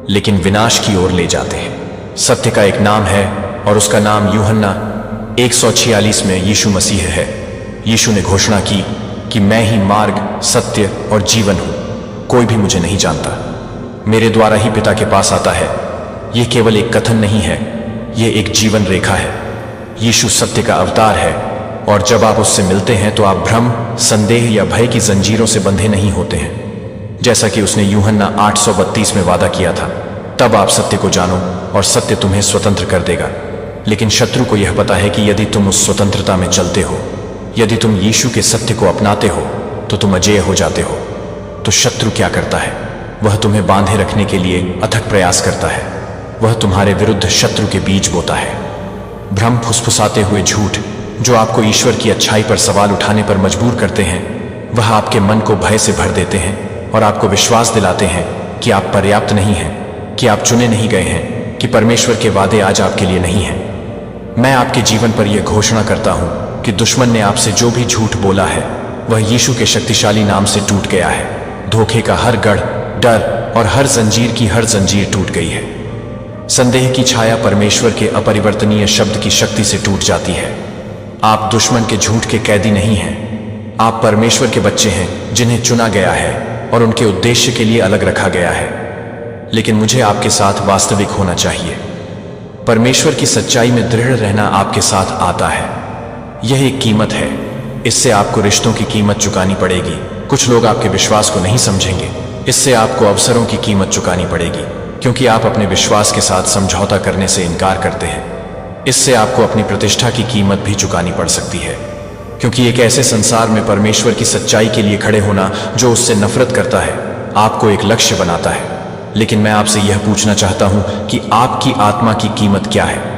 लेकिन विनाश की ओर ले जाते हैं। सत्य का एक नाम है और उसका नाम यूहन्ना 1:46 में यीशु मसीह है। यीशु ने घोषणा की कि मैं ही मार्ग, सत्य और जीवन हूं। कोई भी मुझे नहीं जानता, मेरे द्वारा ही पिता के पास आता है। यह केवल एक कथन नहीं है, यह एक जीवन रेखा है। यीशु सत्य का अवतार है, और जब आप उससे मिलते हैं तो आप भ्रम, संदेह या भय की जंजीरों से बंधे नहीं होते हैं। जैसा कि उसने यूहन्ना 8:32 में वादा किया था। तब आप सत्य को जानो और सत्य तुम्हें स्वतंत्र कर देगा। लेकिन शत्रु को यह पता है कि यदि तुम उस स्वतंत्रता में चलते हो, यदि तुम यीशु के सत्य को अपनाते हो, तो तुम अजेय हो जाते हो। तो शत्रु क्या करता है? वह तुम्हें बांधे रखने के लिए अथक प्रयास करता है। वह तुम्हारे विरुद्ध शत्रु के बीज बोता है। भ्रम, फुसफुसाते हुए झूठ जो आपको ईश्वर की अच्छाई पर सवाल उठाने पर मजबूर करते हैं, वह आपके मन को भय से भर देते हैं और आपको विश्वास दिलाते हैं कि आप पर्याप्त नहीं हैं, कि आप चुने नहीं गए हैं, कि परमेश्वर के वादे आज आपके लिए नहीं हैं। मैं आपके जीवन पर यह घोषणा करता हूं कि दुश्मन ने आपसे जो भी झूठ बोला है, वह यीशु के शक्तिशाली नाम से टूट गया है। धोखे का हर गढ़, डर और हर जंजीर की हर जंजीर टूट गई है। संदेह की छाया परमेश्वर के अपरिवर्तनीय शब्द की शक्ति से टूट जाती है। आप दुश्मन के झूठ के कैदी नहीं हैं। आप परमेश्वर के बच्चे हैं जिन्हें चुना गया है और उनके उद्देश्य के लिए अलग रखा गया है। लेकिन मुझे आपके साथ वास्तविक होना चाहिए। परमेश्वर की सच्चाई में दृढ़ रहना आपके साथ आता है। यह एक कीमत है। इससे आपको रिश्तों की कीमत चुकानी पड़ेगी। कुछ लोग आपके विश्वास को नहीं समझेंगे, इससे आपको अवसरों की कीमत चुकानी पड़ेगी, क्योंकि आप अपने विश्वास के साथ समझौता करने से इनकार करते हैं। इससे आपको अपनी प्रतिष्ठा की कीमत भी चुकानी पड़ सकती है, क्योंकि एक ऐसे संसार में परमेश्वर की सच्चाई के लिए खड़े होना जो उससे नफरत करता है आपको एक लक्ष्य बनाता है। लेकिन मैं आपसे यह पूछना चाहता हूं कि आपकी आत्मा की कीमत क्या है।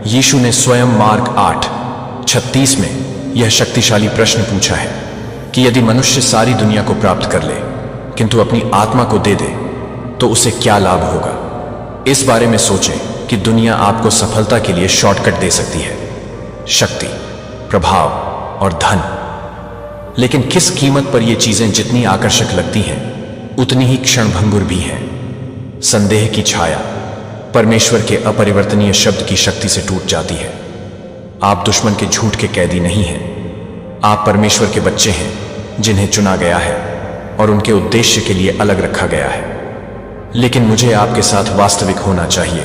यीशु ने स्वयं मार्क 8:36 में यह शक्तिशाली प्रश्न पूछा है कि यदि मनुष्य सारी दुनिया को प्राप्त कर ले किंतु अपनी आत्मा को दे दे तो उसे क्या लाभ होगा। इस बारे में सोचें कि दुनिया आपको सफलता के लिए शॉर्टकट दे सकती है, शक्ति, प्रभाव और धन, लेकिन किस कीमत पर ये चीजें जितनी आकर्षक लगती हैं उतनी ही क्षणभंगुर भी हैं। संदेह की छाया परमेश्वर के अपरिवर्तनीय शब्द की शक्ति से टूट जाती है। आप दुश्मन के झूठ के कैदी नहीं हैं, आप परमेश्वर के बच्चे हैं जिन्हें चुना गया है और उनके उद्देश्य के लिए अलग रखा गया है। लेकिन मुझे आपके साथ वास्तविक होना चाहिए।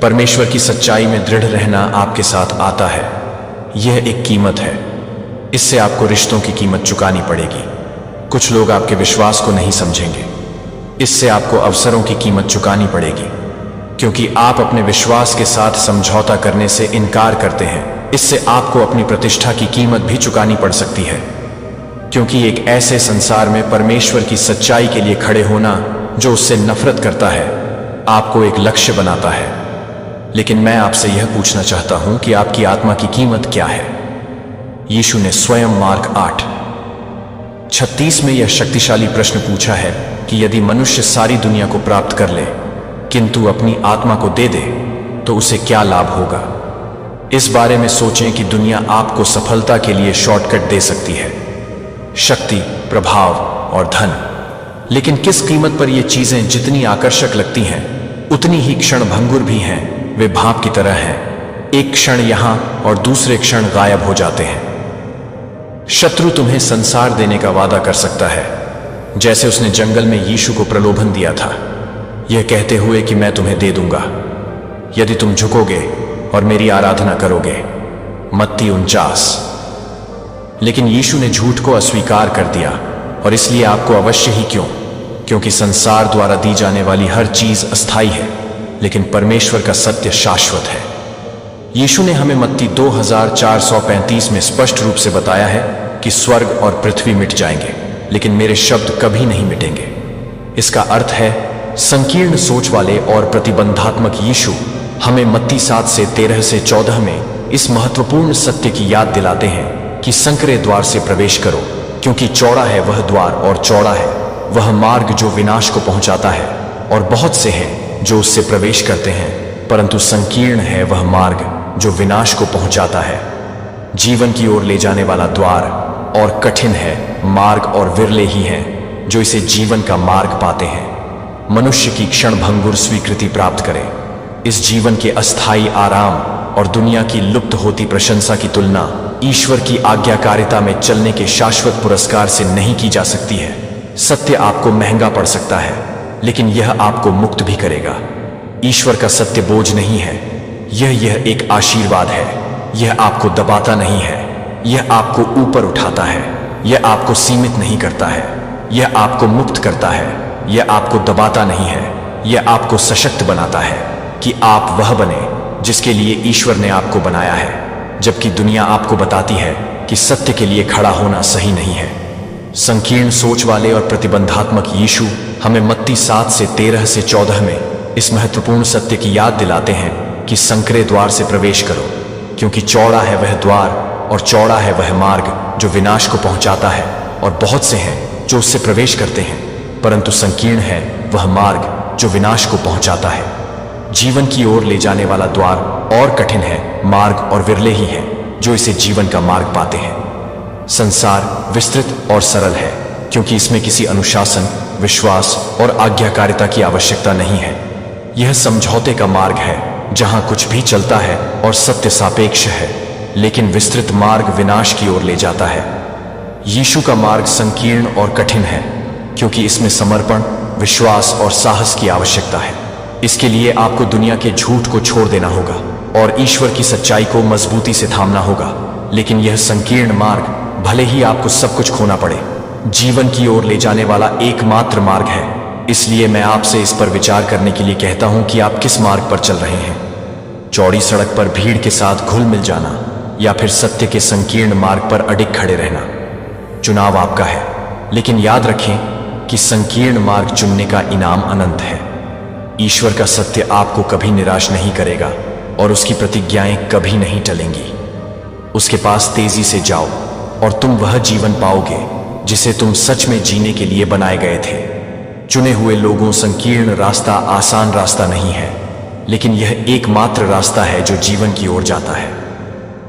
परमेश्वर की सच्चाई में दृढ़ रहना आपके साथ आता है। यह एक कीमत है, इससे आपको रिश्तों की कीमत चुकानी पड़ेगी। कुछ लोग आपके विश्वास को नहीं समझेंगे, इससे आपको अवसरों की कीमत चुकानी पड़ेगी, क्योंकि आप अपने विश्वास के साथ समझौता करने से इनकार करते हैं। इससे आपको अपनी प्रतिष्ठा की कीमत भी चुकानी पड़ सकती है, क्योंकि एक ऐसे संसार में परमेश्वर की सच्चाई के लिए खड़े होना जो उससे नफरत करता है आपको एक लक्ष्य बनाता है। लेकिन मैं आपसे यह पूछना चाहता हूं कि आपकी आत्मा की कीमत क्या है। यीशु ने स्वयं मार्क 8:36 में यह शक्तिशाली प्रश्न पूछा है कि यदि मनुष्य सारी दुनिया को प्राप्त कर ले किंतु अपनी आत्मा को दे दे तो उसे क्या लाभ होगा। इस बारे में सोचें कि दुनिया आपको सफलता के लिए शॉर्टकट दे सकती है, शक्ति, प्रभाव और धन, लेकिन किस कीमत पर ये चीजें जितनी आकर्षक लगती हैं उतनी ही क्षणभंगुर भी हैं। वे भाप की तरह हैं, एक क्षण यहां और दूसरे क्षण गायब हो जाते हैं। शत्रु तुम्हें संसार देने का वादा कर सकता है, जैसे उसने जंगल में यीशु को प्रलोभन दिया था, यह कहते हुए कि मैं तुम्हें दे दूंगा यदि तुम झुकोगे और मेरी आराधना करोगे। मत्ती 49। लेकिन यीशु ने झूठ को अस्वीकार कर दिया, और इसलिए आपको अवश्य ही क्यों, क्योंकि संसार द्वारा दी जाने वाली हर चीज अस्थायी है, लेकिन परमेश्वर का सत्य शाश्वत है। यीशु ने हमें मत्ती 2435 में स्पष्ट रूप से बताया है कि स्वर्ग और पृथ्वी मिट जाएंगे लेकिन मेरे शब्द कभी नहीं मिटेंगे। इसका अर्थ है संकीर्ण सोच वाले और प्रतिबंधात्मक यीशु हमें मत्ती 7:13-14 में इस महत्वपूर्ण सत्य की याद दिलाते हैं कि संकरे द्वार से प्रवेश करो, क्योंकि चौड़ा है वह द्वार और चौड़ा है वह मार्ग जो विनाश को पहुंचाता है, और बहुत से हैं जो उससे प्रवेश करते हैं, परंतु संकीर्ण है वह मार्ग जो विनाश को पहुंचाता है, जीवन की ओर ले जाने वाला द्वार, और कठिन है मार्ग और विरले ही हैं जो इसे जीवन का मार्ग पाते हैं। मनुष्य की क्षणभंगुर स्वीकृति प्राप्त करे, इस जीवन के अस्थायी आराम और दुनिया की लुप्त होती प्रशंसा की तुलना ईश्वर की आज्ञाकारिता में चलने के शाश्वत पुरस्कार से नहीं की जा सकती है। सत्य आपको महंगा पड़ सकता है, लेकिन यह आपको मुक्त भी करेगा। ईश्वर का सत्य बोझ नहीं है, यह एक आशीर्वाद है। यह आपको दबाता नहीं है, यह आपको ऊपर उठाता है। यह आपको सीमित नहीं करता है, यह आपको मुक्त करता है। यह आपको दबाता नहीं है, यह आपको सशक्त बनाता है कि आप वह बने जिसके लिए ईश्वर ने आपको बनाया है, जबकि दुनिया आपको बताती है कि सत्य के लिए खड़ा होना सही नहीं है। संकीर्ण सोच वाले और प्रतिबंधात्मक यीशु हमें मत्ती 7:13-14 में इस महत्वपूर्ण सत्य की याद दिलाते हैं कि संकरे द्वार से प्रवेश करो, क्योंकि चौड़ा है वह द्वार और चौड़ा है वह मार्ग जो विनाश को पहुंचाता है, और बहुत से हैं जो उससे प्रवेश करते हैं, परंतु संकीर्ण है वह मार्ग जो विनाश को पहुंचाता है। जीवन की ओर ले जाने वाला द्वार और कठिन है मार्ग और विरले ही हैं जो इसे जीवन का मार्ग पाते हैं। संसार विस्तृत और सरल है, क्योंकि इसमें किसी अनुशासन, विश्वास और आज्ञाकारिता की आवश्यकता नहीं है। यह समझौते का मार्ग है जहां कुछ भी चलता है और सत्य सापेक्ष है, लेकिन विस्तृत मार्ग विनाश की ओर ले जाता है। यीशु का मार्ग संकीर्ण और कठिन है, क्योंकि इसमें समर्पण, विश्वास और साहस की आवश्यकता है। इसके लिए आपको दुनिया के झूठ को छोड़ देना होगा और ईश्वर की सच्चाई को मजबूती से थामना होगा। लेकिन यह संकीर्ण मार्ग भले ही आपको सब कुछ खोना पड़े। जीवन की ओर ले जाने वाला एकमात्र मार्ग है। इसलिए मैं आपसे इस पर विचार करने के लिए कहता हूं कि आप किस मार्ग पर चल रहे हैं। चौड़ी सड़क पर भीड़ के साथ घुल मिल जाना या फिर सत्य के संकीर्ण मार्ग पर अडिग खड़े रहना। चुनाव आपका है, लेकिन याद रखें कि संकीर्ण मार्ग चुनने का इनाम अनंत है। ईश्वर का सत्य आपको कभी निराश नहीं करेगा और उसकी प्रतिज्ञाएं कभी नहीं टलेंगी। उसके पास तेजी से जाओ और तुम वह जीवन पाओगे जिसे तुम सच में जीने के लिए बनाए गए थे। चुने हुए लोगों, संकीर्ण रास्ता आसान रास्ता नहीं है, लेकिन यह एकमात्र रास्ता है जो जीवन की ओर जाता है।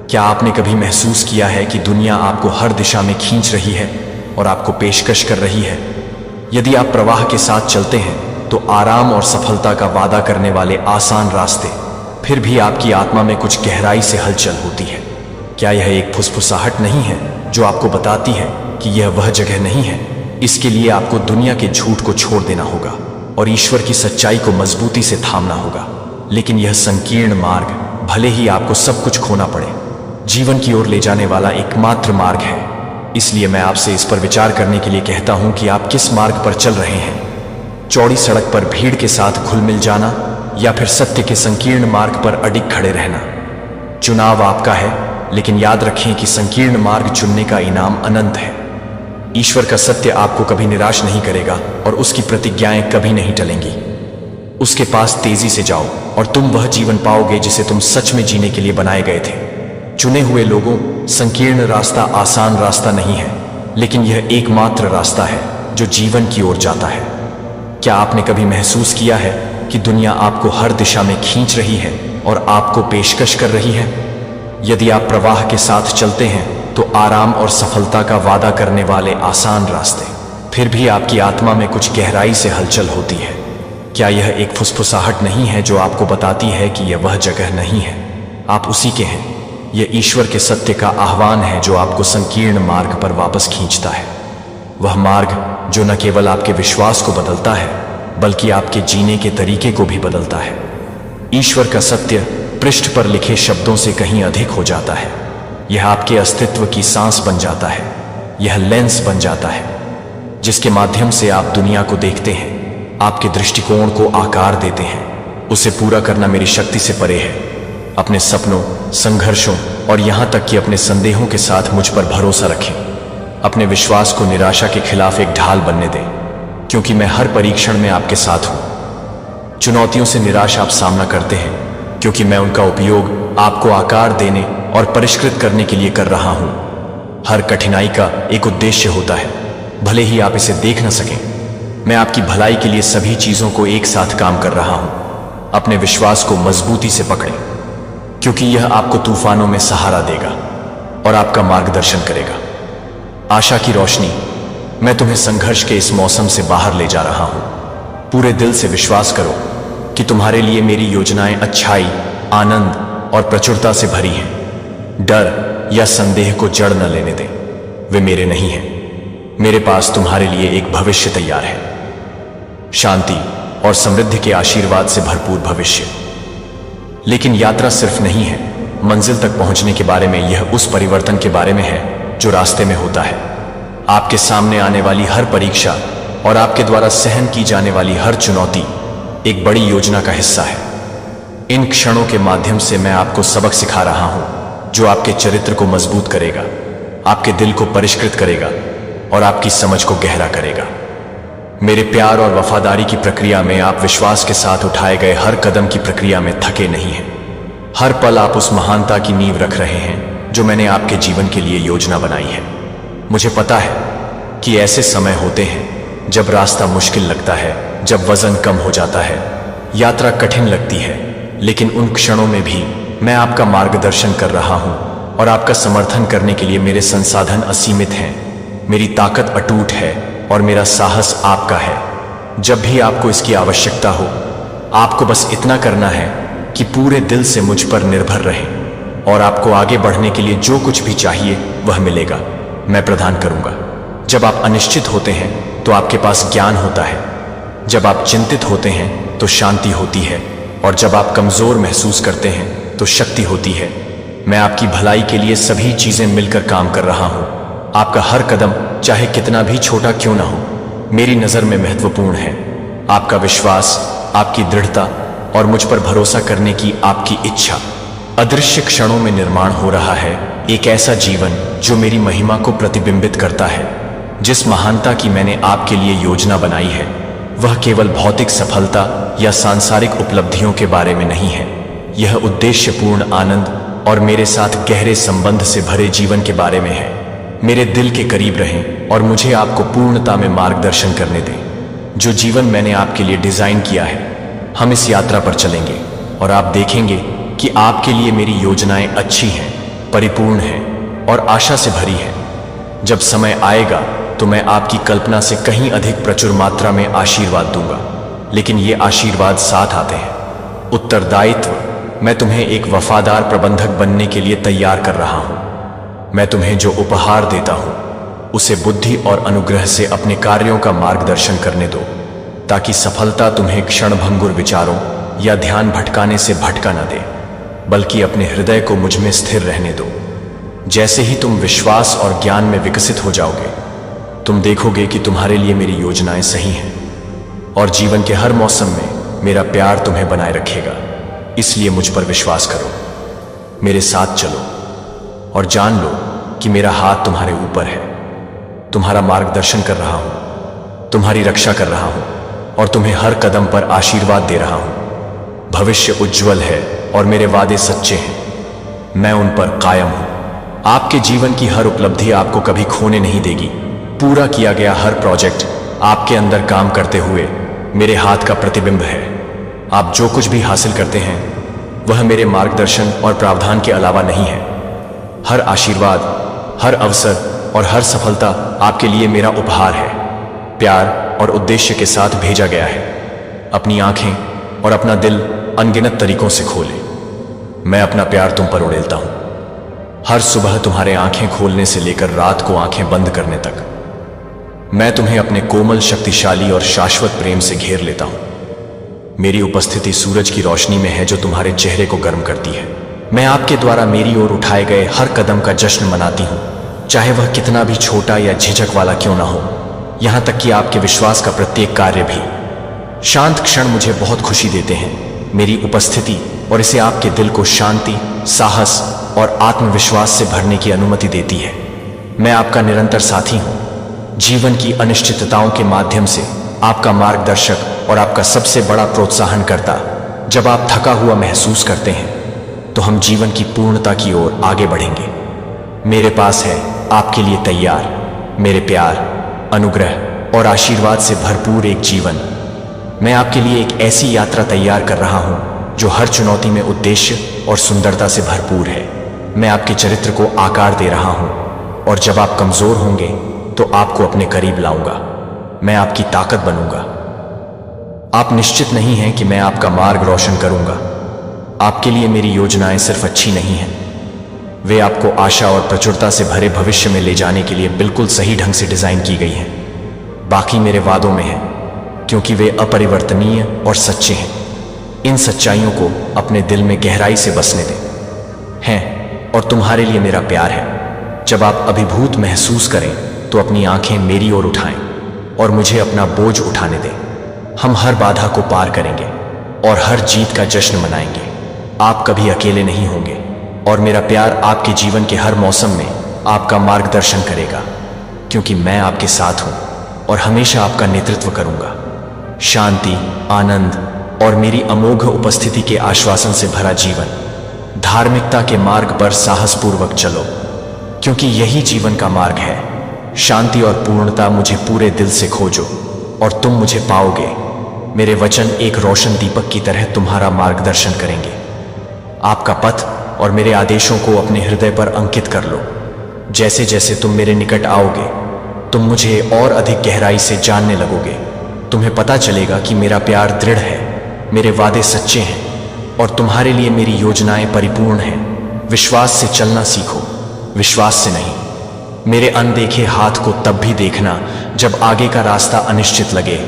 क्या आपने कभी महसूस किया है कि दुनिया आपको हर दिशा में खींच रही है और आपको पेशकश कर रही है? यदि आप प्रवाह के साथ चलते हैं तो आराम और सफलता का वादा करने वाले आसान रास्ते, फिर भी आपकी आत्मा में कुछ गहराई से हलचल होती है। क्या यह एक फुसफुसाहट नहीं है जो आपको बताती है कि यह वह जगह नहीं है? इसके लिए आपको दुनिया के झूठ को छोड़ देना होगा और ईश्वर की सच्चाई को मजबूती से थामना होगा। लेकिन यह संकीर्ण मार्ग, भले ही आपको सब कुछ खोना पड़े, जीवन की ओर ले जाने वाला एकमात्र मार्ग है। इसलिए मैं आपसे इस पर विचार करने के लिए कहता हूं कि आप किस मार्ग पर चल रहे हैं। चौड़ी सड़क पर भीड़ के साथ घुल मिल जाना या फिर सत्य के संकीर्ण मार्ग पर अडिग खड़े रहना। चुनाव आपका है, लेकिन याद रखें कि संकीर्ण मार्ग चुनने का इनाम अनंत है। ईश्वर का सत्य आपको कभी निराश नहीं करेगा और उसकी प्रतिज्ञाएं कभी नहीं टलेंगी। उसके पास तेजी से जाओ और तुम वह जीवन पाओगे जिसे तुम सच में जीने के लिए बनाए गए थे। चुने हुए लोगों, संकीर्ण रास्ता आसान रास्ता नहीं है, लेकिन यह एकमात्र रास्ता है जो जीवन की ओर जाता है। क्या आपने कभी महसूस किया है कि दुनिया आपको हर दिशा में खींच रही है और आपको पेशकश कर रही है? यदि आप प्रवाह के साथ चलते हैं तो आराम और सफलता का वादा करने वाले आसान रास्ते, फिर भी आपकी आत्मा में कुछ गहराई से हलचल होती है। क्या यह एक फुसफुसाहट नहीं है जो आपको बताती है कि यह वह जगह नहीं है? आप उसी के हैं। यह ईश्वर के सत्य का आह्वान है जो आपको संकीर्ण मार्ग पर वापस खींचता है। वह मार्ग जो न केवल आपके विश्वास को बदलता है, बल्कि आपके जीने के तरीके को भी बदलता है। ईश्वर का सत्य पृष्ठ पर लिखे शब्दों से कहीं अधिक हो जाता है। यह आपके अस्तित्व की सांस बन जाता है। यह लेंस बन जाता है जिसके माध्यम से आप दुनिया को देखते हैं, आपके दृष्टिकोण को आकार देते हैं। उसे पूरा करना मेरी शक्ति से परे है। अपने सपनों, संघर्षों और यहां तक कि अपने संदेहों के साथ मुझ पर भरोसा रखें। अपने विश्वास को निराशा के खिलाफ एक ढाल बनने दें, क्योंकि मैं हर परीक्षण में आपके साथ हूं। चुनौतियों से निराश आप सामना करते हैं, क्योंकि मैं उनका उपयोग आपको आकार देने और परिष्कृत करने के लिए कर रहा हूं। हर कठिनाई का एक उद्देश्य होता है, भले ही आप इसे देख न सकें। मैं आपकी भलाई के लिए सभी चीजों को एक साथ काम कर रहा हूं। अपने विश्वास को मजबूती से पकड़ें, क्योंकि यह आपको तूफानों में सहारा देगा और आपका मार्गदर्शन करेगा। आशा की रोशनी, मैं तुम्हें संघर्ष के इस मौसम से बाहर ले जा रहा हूं। पूरे दिल से विश्वास करो कि तुम्हारे लिए मेरी योजनाएं अच्छाई, आनंद और प्रचुरता से भरी हैं। डर या संदेह को जड़ न लेने दें, वे मेरे नहीं हैं। मेरे पास तुम्हारे लिए एक भविष्य तैयार है, शांति और समृद्धि के आशीर्वाद से भरपूर भविष्य। लेकिन यात्रा सिर्फ नहीं है मंजिल तक पहुंचने के बारे में, यह उस परिवर्तन के बारे में है जो रास्ते में होता है। आपके सामने आने वाली हर परीक्षा और आपके द्वारा सहन की जाने वाली हर चुनौती एक बड़ी योजना का हिस्सा है। इन क्षणों के माध्यम से मैं आपको सबक सिखा रहा हूं जो आपके चरित्र को मजबूत करेगा, आपके दिल को परिष्कृत करेगा और आपकी समझ को गहरा करेगा। मेरे प्यार और वफादारी की प्रक्रिया में आप विश्वास के साथ उठाए गए हर कदम की प्रक्रिया में थके नहीं हैं। हर पल आप उस महानता की नींव रख रहे हैं जो मैंने आपके जीवन के लिए योजना बनाई है। मुझे पता है कि ऐसे समय होते हैं जब रास्ता मुश्किल लगता है, जब वजन कम हो जाता है, यात्रा कठिन लगती है, लेकिन उन क्षणों में भी मैं आपका मार्गदर्शन कर रहा हूं और आपका समर्थन करने के लिए मेरे संसाधन असीमित हैं। मेरी ताकत अटूट है और मेरा साहस आपका है। जब भी आपको इसकी आवश्यकता हो, आपको बस इतना करना है कि पूरे दिल से मुझ पर निर्भर रहें और आपको आगे बढ़ने के लिए जो कुछ भी चाहिए वह मिलेगा, मैं प्रदान करूंगा। जब आप अनिश्चित होते हैं तो आपके पास ज्ञान होता है। जब आप चिंतित होते हैं तो शांति होती है और जब आप कमजोर महसूस करते हैं तो शक्ति होती है। मैं आपकी भलाई के लिए सभी चीजें मिलकर काम कर रहा हूं आपका हर कदम चाहे कितना भी छोटा क्यों ना हो, मेरी नज़र में महत्वपूर्ण है। आपका विश्वास, आपकी दृढ़ता और मुझ पर भरोसा करने की आपकी इच्छा अदृश्य क्षणों में निर्माण हो रहा है। एक ऐसा जीवन जो मेरी महिमा को प्रतिबिंबित करता है। जिस महानता की मैंने आपके लिए योजना बनाई है वह केवल भौतिक सफलता या सांसारिक उपलब्धियों के बारे में नहीं है। यह उद्देश्यपूर्ण आनंद और मेरे साथ गहरे संबंध से भरे जीवन के बारे में है। मेरे दिल के करीब रहें और मुझे आपको पूर्णता में मार्गदर्शन करने दें। जो जीवन मैंने आपके लिए डिजाइन किया है, हम इस यात्रा पर चलेंगे और आप देखेंगे कि आपके लिए मेरी योजनाएं अच्छी हैं, परिपूर्ण हैं और आशा से भरी हैं। जब समय आएगा तो मैं आपकी कल्पना से कहीं अधिक प्रचुर मात्रा में आशीर्वाद दूंगा, लेकिन ये आशीर्वाद साथ आते हैं उत्तरदायित्व। मैं तुम्हें एक वफादार प्रबंधक बनने के लिए तैयार कर रहा हूं। मैं तुम्हें जो उपहार देता हूं उसे बुद्धि और अनुग्रह से अपने कार्यों का मार्गदर्शन करने दो, ताकि सफलता तुम्हें क्षणभंगुर विचारों या ध्यान भटकाने से भटका न दे, बल्कि अपने हृदय को मुझ में स्थिर रहने दो। जैसे ही तुम विश्वास और ज्ञान में विकसित हो जाओगे, तुम देखोगे कि तुम्हारे लिए मेरी योजनाएं सही हैं और जीवन के हर मौसम में मेरा प्यार तुम्हें बनाए रखेगा। इसलिए मुझ पर विश्वास करो, मेरे साथ चलो और जान लो कि मेरा हाथ तुम्हारे ऊपर है। तुम्हारा मार्गदर्शन कर रहा हूं, तुम्हारी रक्षा कर रहा हूं और तुम्हें हर कदम पर आशीर्वाद दे रहा हूं। भविष्य उज्जवल है और मेरे वादे सच्चे हैं। मैं उन पर कायम हूं। आपके जीवन की हर उपलब्धि आपको कभी खोने नहीं देगी। पूरा किया गया हर प्रोजेक्ट आपके अंदर काम करते हुए मेरे हाथ का प्रतिबिंब है। आप जो कुछ भी हासिल करते हैं वह मेरे मार्गदर्शन और प्रावधान के अलावा नहीं है। हर आशीर्वाद, हर अवसर और हर सफलता आपके लिए मेरा उपहार है। प्यार और उद्देश्य के साथ भेजा गया है। अपनी आंखें और अपना दिल अनगिनत तरीकों से खोले। मैं अपना प्यार तुम पर उड़ेलता हूं। हर सुबह तुम्हारे आंखें खोलने से लेकर रात को आंखें बंद करने तक मैं तुम्हें अपने कोमल, शक्तिशाली और शाश्वत प्रेम से घेर लेता हूं। मेरी उपस्थिति सूरज की रोशनी में है जो तुम्हारे चेहरे को गर्म करती है। मैं आपके द्वारा मेरी ओर उठाए गए हर कदम का जश्न मनाती हूं, चाहे वह कितना भी छोटा या झिझक वाला क्यों ना हो। यहां तक कि आपके विश्वास का प्रत्येक कार्य भी। शांत क्षण मुझे बहुत खुशी देते हैं। मेरी उपस्थिति और इसे आपके दिल को शांति, साहस और आत्मविश्वास से भरने की अनुमति देती है। मैं आपका निरंतर साथी हूं, जीवन की अनिश्चितताओं के माध्यम से आपका मार्गदर्शक और आपका सबसे बड़ा प्रोत्साहन करता। जब आप थका हुआ महसूस करते हैं तो हम जीवन की पूर्णता की ओर आगे बढ़ेंगे। मेरे पास है आपके लिए तैयार मेरे प्यार, अनुग्रह और आशीर्वाद से भरपूर एक जीवन। मैं आपके लिए एक ऐसी यात्रा तैयार कर रहा हूं जो हर चुनौती में उद्देश्य और सुंदरता से भरपूर है। मैं आपके चरित्र को आकार दे रहा हूं और जब आप कमजोर होंगे तो आपको अपने करीब लाऊंगा। मैं आपकी ताकत बनूंगा। आप निश्चित नहीं हैं कि मैं आपका मार्ग रोशन करूंगा। आपके लिए मेरी योजनाएं सिर्फ अच्छी नहीं हैं, वे आपको आशा और प्रचुरता से भरे भविष्य में ले जाने के लिए बिल्कुल सही ढंग से डिजाइन की गई हैं। बाकी मेरे वादों में है, क्योंकि वे अपरिवर्तनीय और सच्चे हैं। इन सच्चाइयों को अपने दिल में गहराई से बसने दें। हैं और तुम्हारे लिए मेरा प्यार है। जब आप अभिभूत महसूस करें तो अपनी आंखें मेरी ओर उठाएं और मुझे अपना बोझ उठाने दें। हम हर बाधा को पार करेंगे और हर जीत का जश्न मनाएंगे। आप कभी अकेले नहीं होंगे और मेरा प्यार आपके जीवन के हर मौसम में आपका मार्गदर्शन करेगा, क्योंकि मैं आपके साथ हूं और हमेशा आपका नेतृत्व करूंगा। शांति, आनंद और मेरी अमोघ उपस्थिति के आश्वासन से भरा जीवन। धार्मिकता के मार्ग पर साहसपूर्वक चलो, क्योंकि यही जीवन का मार्ग है। शांति और पूर्णता मुझे पूरे दिल से खोजो और तुम मुझे पाओगे। मेरे वचन एक रोशन दीपक की तरह तुम्हारा मार्गदर्शन करेंगे। आपका पथ और मेरे आदेशों को अपने हृदय पर अंकित कर लो। जैसे जैसे तुम मेरे निकट आओगे, तुम मुझे और अधिक गहराई से जानने लगोगे। तुम्हें पता चलेगा कि मेरा प्यार दृढ़ है, मेरे वादे सच्चे हैं और तुम्हारे लिए मेरी योजनाएं परिपूर्ण हैं। विश्वास से चलना सीखो, विश्वास से नहीं। मेरे अनदेखे हाथ को तब भी देखना जब आगे का रास्ता अनिश्चित लगे।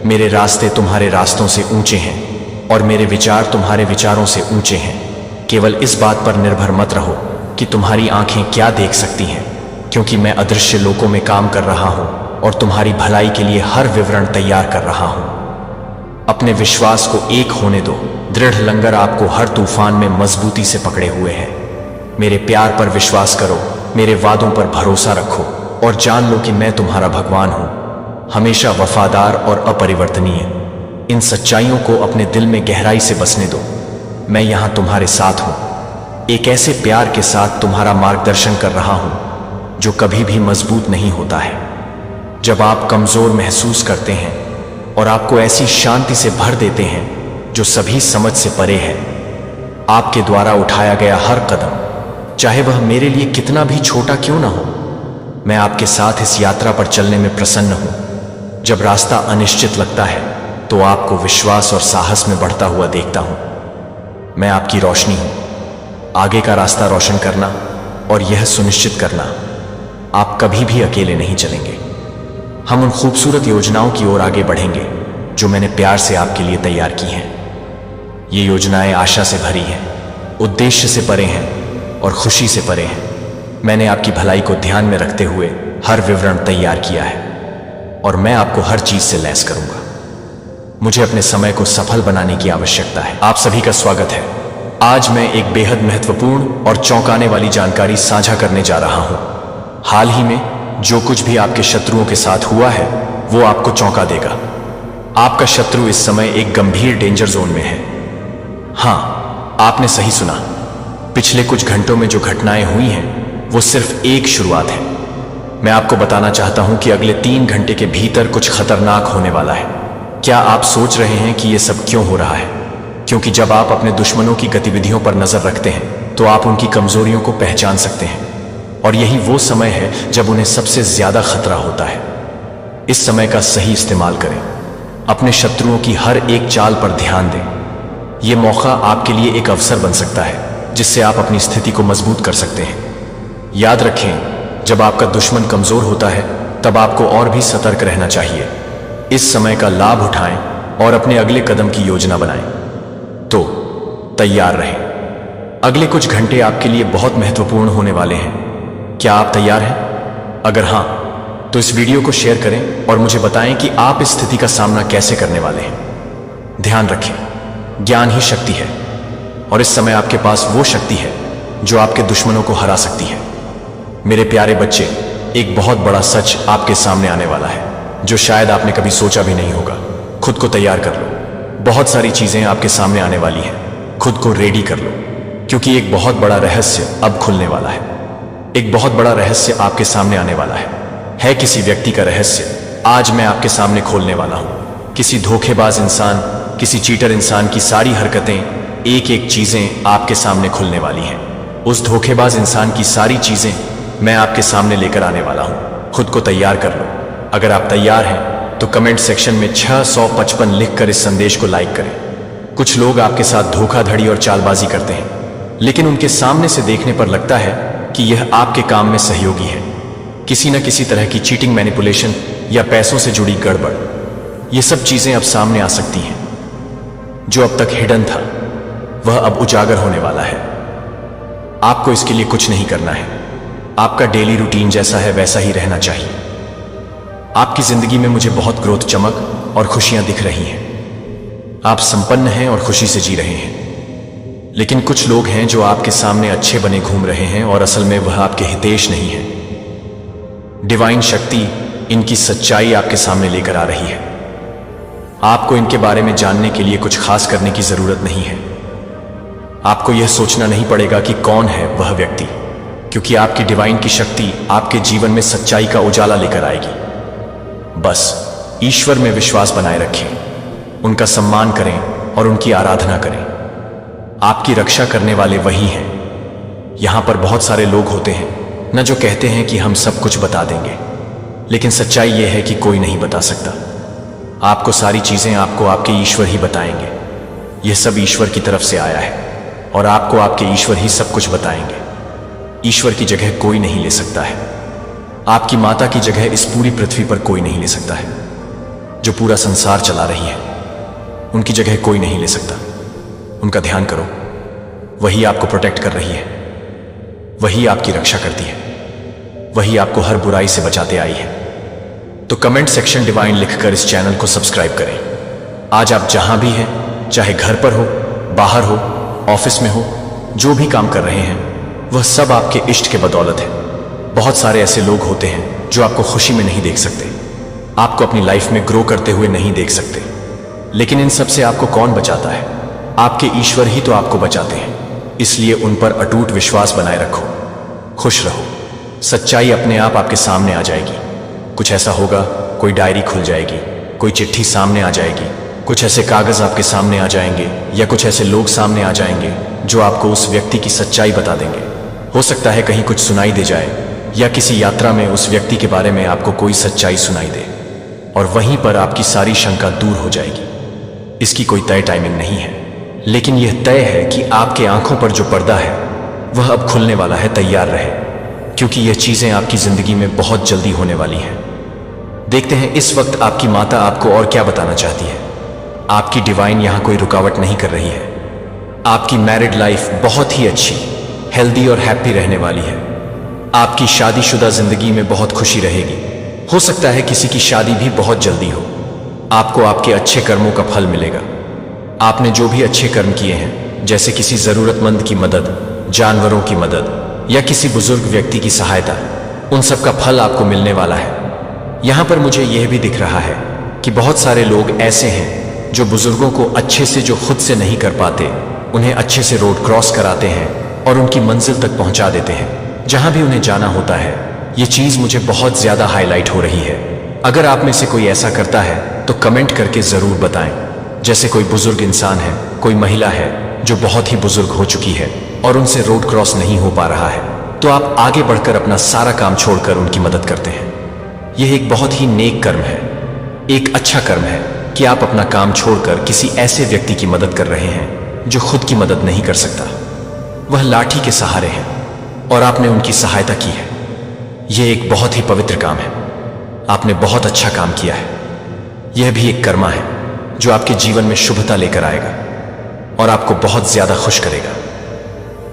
मेरे रास्ते तुम्हारे रास्तों से ऊंचे हैं और मेरे विचार तुम्हारे विचारों से ऊंचे हैं। केवल इस बात पर निर्भर मत रहो कि तुम्हारी आंखें क्या देख सकती हैं, तुम्हारी आंखें क्या सुन सकती हैं। मेरे वचन तुम्हारे लिए सत्य हैं, मेरे वादे सच्चे हैं और तुम्हारे लिए मेरी योजनाएं परिपूर्ण हैं। विश्वास से चलना सीखो, विश्वास से नहीं। मेरे अनदेखे हाथ को तब भी देखना जब आगे का रास्ता अनिश्चित लगे। मेरे रास्ते तुम्हारे रास्तों से ऊंचे हैं और मेरे विचार तुम्हारे विचारों से ऊंचे हैं। केवल इस बात पर निर्भर मत रहो कि तुम्हारी आंखें क्या देख सकती हैं, क्योंकि मैं अदृश्य लोकों में काम कर रहा हूं और तुम्हारी भलाई के लिए हर विवरण तैयार कर रहा हूं। अपने विश्वास को एक होने दो। दृढ़ लंगर आपको हर तूफान में मजबूती से पकड़े हुए है। मेरे प्यार पर विश्वास करो, मेरे वादों पर भरोसा रखो और जान लो कि मैं तुम्हारा भगवान हूं, हमेशा वफादार और अपरिवर्तनीय। इन सच्चाइयों को अपने दिल में गहराई से बसने दो। मैं यहां तुम्हारे साथ हूं, एक ऐसे प्यार के साथ तुम्हारा मार्गदर्शन कर रहा हूं जो कभी भी मजबूत नहीं होता है। जब आप कमजोर महसूस करते हैं और आपको ऐसी शांति से भर देते हैं जो सभी समझ से परे है, आपके द्वारा उठाया गया हर कदम, चाहे वह मेरे लिए कितना भी छोटा क्यों ना हो, मैं आपके साथ इस यात्रा पर चलने में प्रसन्न हूं। जब रास्ता अनिश्चित लगता है तो आपको विश्वास और साहस में बढ़ता हुआ देखता हूं। मैं आपकी रोशनी हूं, आगे का रास्ता रोशन करना और यह सुनिश्चित करना आप कभी भी अकेले नहीं चलेंगे। हम उन खूबसूरत योजनाओं की ओर आगे बढ़ेंगे जो मैंने प्यार से आपके लिए तैयार की हैं। ये योजनाएं आशा से भरी हैं, उद्देश्य से परे हैं और खुशी से परे हैं। मैंने आपकी भलाई को ध्यान में रखते हुए हर विवरण तैयार किया है और मैं आपको हर चीज से लैस करूंगा। मुझे अपने समय को सफल बनाने की आवश्यकता है। आप सभी का स्वागत है। आज मैं एक बेहद महत्वपूर्ण और चौंकाने वाली जानकारी साझा करने जा रहा हूं। हाल ही में जो कुछ भी आपके शत्रुओं के साथ हुआ है वो आपको चौंका देगा। आपका शत्रु इस समय एक गंभीर डेंजर जोन में है। हां, आपने सही सुना। पिछले कुछ घंटों में जो घटनाएं हुई हैं वो सिर्फ एक शुरुआत है। मैं आपको बताना चाहता हूं कि अगले 3 घंटे के भीतर कुछ खतरनाक होने वाला है। क्या आप सोच रहे हैं कि यह सब क्यों हो रहा है? क्योंकि जब आप अपने दुश्मनों की गतिविधियों पर नजर रखते हैं तो आप उनकी कमजोरियों को पहचान सकते हैं और यही वो समय है जब उन्हें सबसे ज्यादा खतरा होता है। इस समय का सही इस्तेमाल करें। अपने शत्रुओं की हर एक चाल पर ध्यान दें। यह मौका आपके लिए एक अवसर बन सकता है जिससे आप अपनी स्थिति को मजबूत कर सकते हैं। याद रखें, जब आपका दुश्मन कमजोर होता है तब आपको और भी सतर्क रहना चाहिए। इस समय का लाभ उठाएं और अपने अगले कदम की योजना बनाएं। तो तैयार रहें। अगले कुछ घंटे आपके लिए बहुत महत्वपूर्ण होने वाले हैं। क्या आप तैयार हैं? अगर हां, तो इस वीडियो को शेयर करें और मुझे बताएं कि आप इस स्थिति का सामना कैसे करने वाले हैं। ध्यान रखें, ज्ञान ही शक्ति है और इस समय आपके पास वो शक्ति है जो आपके दुश्मनों को हरा सकती है। मेरे प्यारे बच्चे, एक बहुत बड़ा सच आपके सामने आने वाला है जो शायद आपने कभी सोचा भी नहीं होगा। खुद को तैयार कर लो। बहुत सारी चीजें आपके सामने आने वाली हैं। खुद को रेडी कर लो क्योंकि एक बहुत बड़ा रहस्य अब खुलने वाला है। एक बहुत बड़ा रहस्य आपके सामने आने वाला है किसी व्यक्ति का रहस्य आज मैं आपके सामने खोलने वाला हूं। किसी धोखेबाज इंसान, किसी चीटर इंसान की सारी हरकतें, एक एक चीजें आपके सामने खुलने वाली हैं। उस धोखेबाज इंसान की सारी चीजें मैं आपके सामने लेकर आने वाला हूं। खुद को तैयार कर लो। अगर आप तैयार हैं तो कमेंट सेक्शन में 655 लिखकर इस संदेश को लाइक करें। कुछ लोग आपके साथ धोखाधड़ी और चालबाजी करते हैं, लेकिन उनके सामने से देखने पर लगता है कि यह आपके काम में सहयोगी है। किसी न किसी तरह की चीटिंग, मैनिपुलेशन या पैसों से जुड़ी गड़बड़, ये सब चीजें अब सामने आ सकती हैं। जो अब तक हिडन था वह अब उजागर होने वाला है। आपको इसके लिए कुछ नहीं करना है। आपका डेली रूटीन जैसा है वैसा ही रहना चाहिए। आपकी जिंदगी में मुझे बहुत ग्रोथ, चमक और खुशियां दिख रही हैं। आप संपन्न हैं और खुशी से जी रहे हैं। लेकिन कुछ लोग हैं जो आपके सामने अच्छे बने घूम रहे हैं और असल में वह आपके हितेश नहीं है। डिवाइन शक्ति इनकी सच्चाई आपके सामने लेकर आ रही है। आपको इनके बारे में जानने के लिए कुछ खास करने की जरूरत नहीं है। आपको यह सोचना नहीं पड़ेगा कि कौन है वह व्यक्ति, क्योंकि आपकी डिवाइन की शक्ति आपके जीवन में सच्चाई का उजाला लेकर आएगी। बस ईश्वर में विश्वास बनाए रखें, उनका सम्मान करें और उनकी आराधना करें। आपकी रक्षा करने वाले वही हैं। यहां पर बहुत सारे लोग होते हैं न जो कहते हैं कि हम सब कुछ बता देंगे, लेकिन सच्चाई यह है कि कोई नहीं बता सकता। आपको सारी चीजें आपको आपके ईश्वर ही बताएंगे। यह सब ईश्वर की तरफ से आया है और आपको आपके ईश्वर ही सब कुछ बताएंगे। ईश्वर की जगह कोई नहीं ले सकता है। आपकी माता की जगह इस पूरी पृथ्वी पर कोई नहीं ले सकता है। जो पूरा संसार चला रही है उनकी जगह कोई नहीं ले सकता। उनका ध्यान करो, वही आपको प्रोटेक्ट कर रही है, वही आपकी रक्षा करती है। वही आपको हर बुराई से बचाते आई है। तो कमेंट सेक्शन डिवाइन लिखकर इस चैनल को सब्सक्राइब करें। आज आप जहां भी हैं, चाहे घर पर हो, बाहर हो, ऑफिस में हो, जो भी काम कर रहे हैं, वह सब आपके इष्ट के बदौलत है। बहुत सारे ऐसे लोग होते हैं जो आपको खुशी में नहीं देख सकते, आपको अपनी लाइफ में ग्रो करते हुए नहीं देख सकते, लेकिन इन सब से आपको कौन बचाता है? आपके ईश्वर ही तो आपको बचाते हैं। इसलिए उन पर अटूट विश्वास बनाए रखो, खुश रहो। सच्चाई अपने आप आपके सामने आ जाएगी। कुछ ऐसा होगा, कोई डायरी खुल जाएगी, कोई चिट्ठी सामने आ जाएगी, कुछ ऐसे कागज आपके सामने आ जाएंगे, या कुछ ऐसे लोग सामने आ जाएंगे जो आपको उस व्यक्ति की सच्चाई बता देंगे। हो सकता है कहीं कुछ सुनाई दे जाए, या किसी यात्रा में उस व्यक्ति के बारे में आपको कोई सच्चाई सुनाई दे, और वहीं पर आपकी सारी शंका दूर हो जाएगी। इसकी कोई तय टाइमिंग नहीं है, लेकिन यह तय है कि आपके आंखों पर जो पर्दा है वह अब खुलने वाला है। तैयार रहे, क्योंकि यह चीजें आपकी जिंदगी में बहुत जल्दी होने वाली हैं। देखते हैं इस वक्त आपकी माता आपको और क्या बताना चाहती है। आपकी डिवाइन यहां कोई रुकावट नहीं कर रही है। आपकी मैरिड लाइफ बहुत ही अच्छी, हेल्दी और हैप्पी रहने वाली है। आपकी शादीशुदा जिंदगी में बहुत खुशी रहेगी। हो सकता है किसी की शादी भी बहुत जल्दी हो। आपको आपके अच्छे कर्मों का फल मिलेगा। आपने जो भी अच्छे कर्म किए हैं, जैसे किसी जरूरतमंद की मदद, जानवरों की मदद या किसी बुजुर्ग व्यक्ति की सहायता, उन सब का फल आपको मिलने वाला है। यहां पर मुझे यह भी दिख रहा है कि बहुत सारे लोग ऐसे हैं जो बुजुर्गों को अच्छे से, जो खुद से नहीं कर पाते, उन्हें अच्छे से रोड क्रॉस कराते हैं और उनकी मंजिल तक पहुंचा देते हैं जहां भी उन्हें जाना होता है। ये चीज मुझे बहुत ज्यादा हाईलाइट हो रही है। अगर आप में से कोई ऐसा करता है तो कमेंट करके जरूर बताएं। जैसे कोई बुजुर्ग इंसान है, कोई महिला है जो बहुत ही बुजुर्ग हो चुकी है और उनसे रोड क्रॉस नहीं हो पा रहा है, तो आप आगे बढ़कर अपना सारा काम छोड़कर उनकी मदद करते हैं। यह एक बहुत ही नेक कर्म है, एक अच्छा कर्म है कि आप अपना काम छोड़कर किसी ऐसे व्यक्ति की मदद कर रहे हैं जो खुद की मदद नहीं कर सकता। वह लाठी के सहारे हैं और आपने उनकी सहायता की है। यह एक बहुत ही पवित्र काम है। आपने बहुत अच्छा काम किया है। यह भी एक कर्मा है जो आपके जीवन में शुभता लेकर आएगा और आपको बहुत ज्यादा खुश करेगा।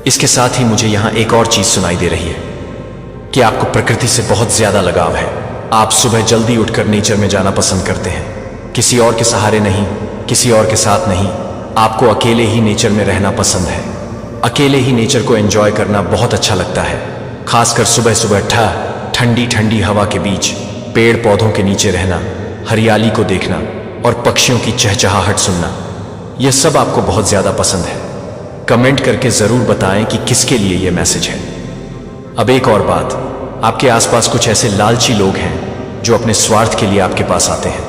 इसके साथ ही मुझे यहां एक और चीज सुनाई दे रही है कि आपको प्रकृति से बहुत ज्यादा लगाव है। आप सुबह जल्दी उठकर नेचर में जाना पसंद करते हैं, किसी और के सहारे नहीं, किसी और के साथ नहीं। आपको अकेले ही नेचर में रहना पसंद है। अकेले ही नेचर को एंजॉय करना बहुत अच्छा लगता है। खासकर सुबह सुबह ठंडी ठंडी हवा के बीच, पेड़ पौधों के नीचे रहना, हरियाली को देखना और पक्षियों की चहचहाहट सुनना, यह सब आपको बहुत ज्यादा पसंद है। कमेंट करके जरूर बताएं कि किसके लिए यह मैसेज है। अब एक और बात, आपके आसपास कुछ ऐसे लालची लोग हैं जो अपने स्वार्थ के लिए आपके पास आते हैं।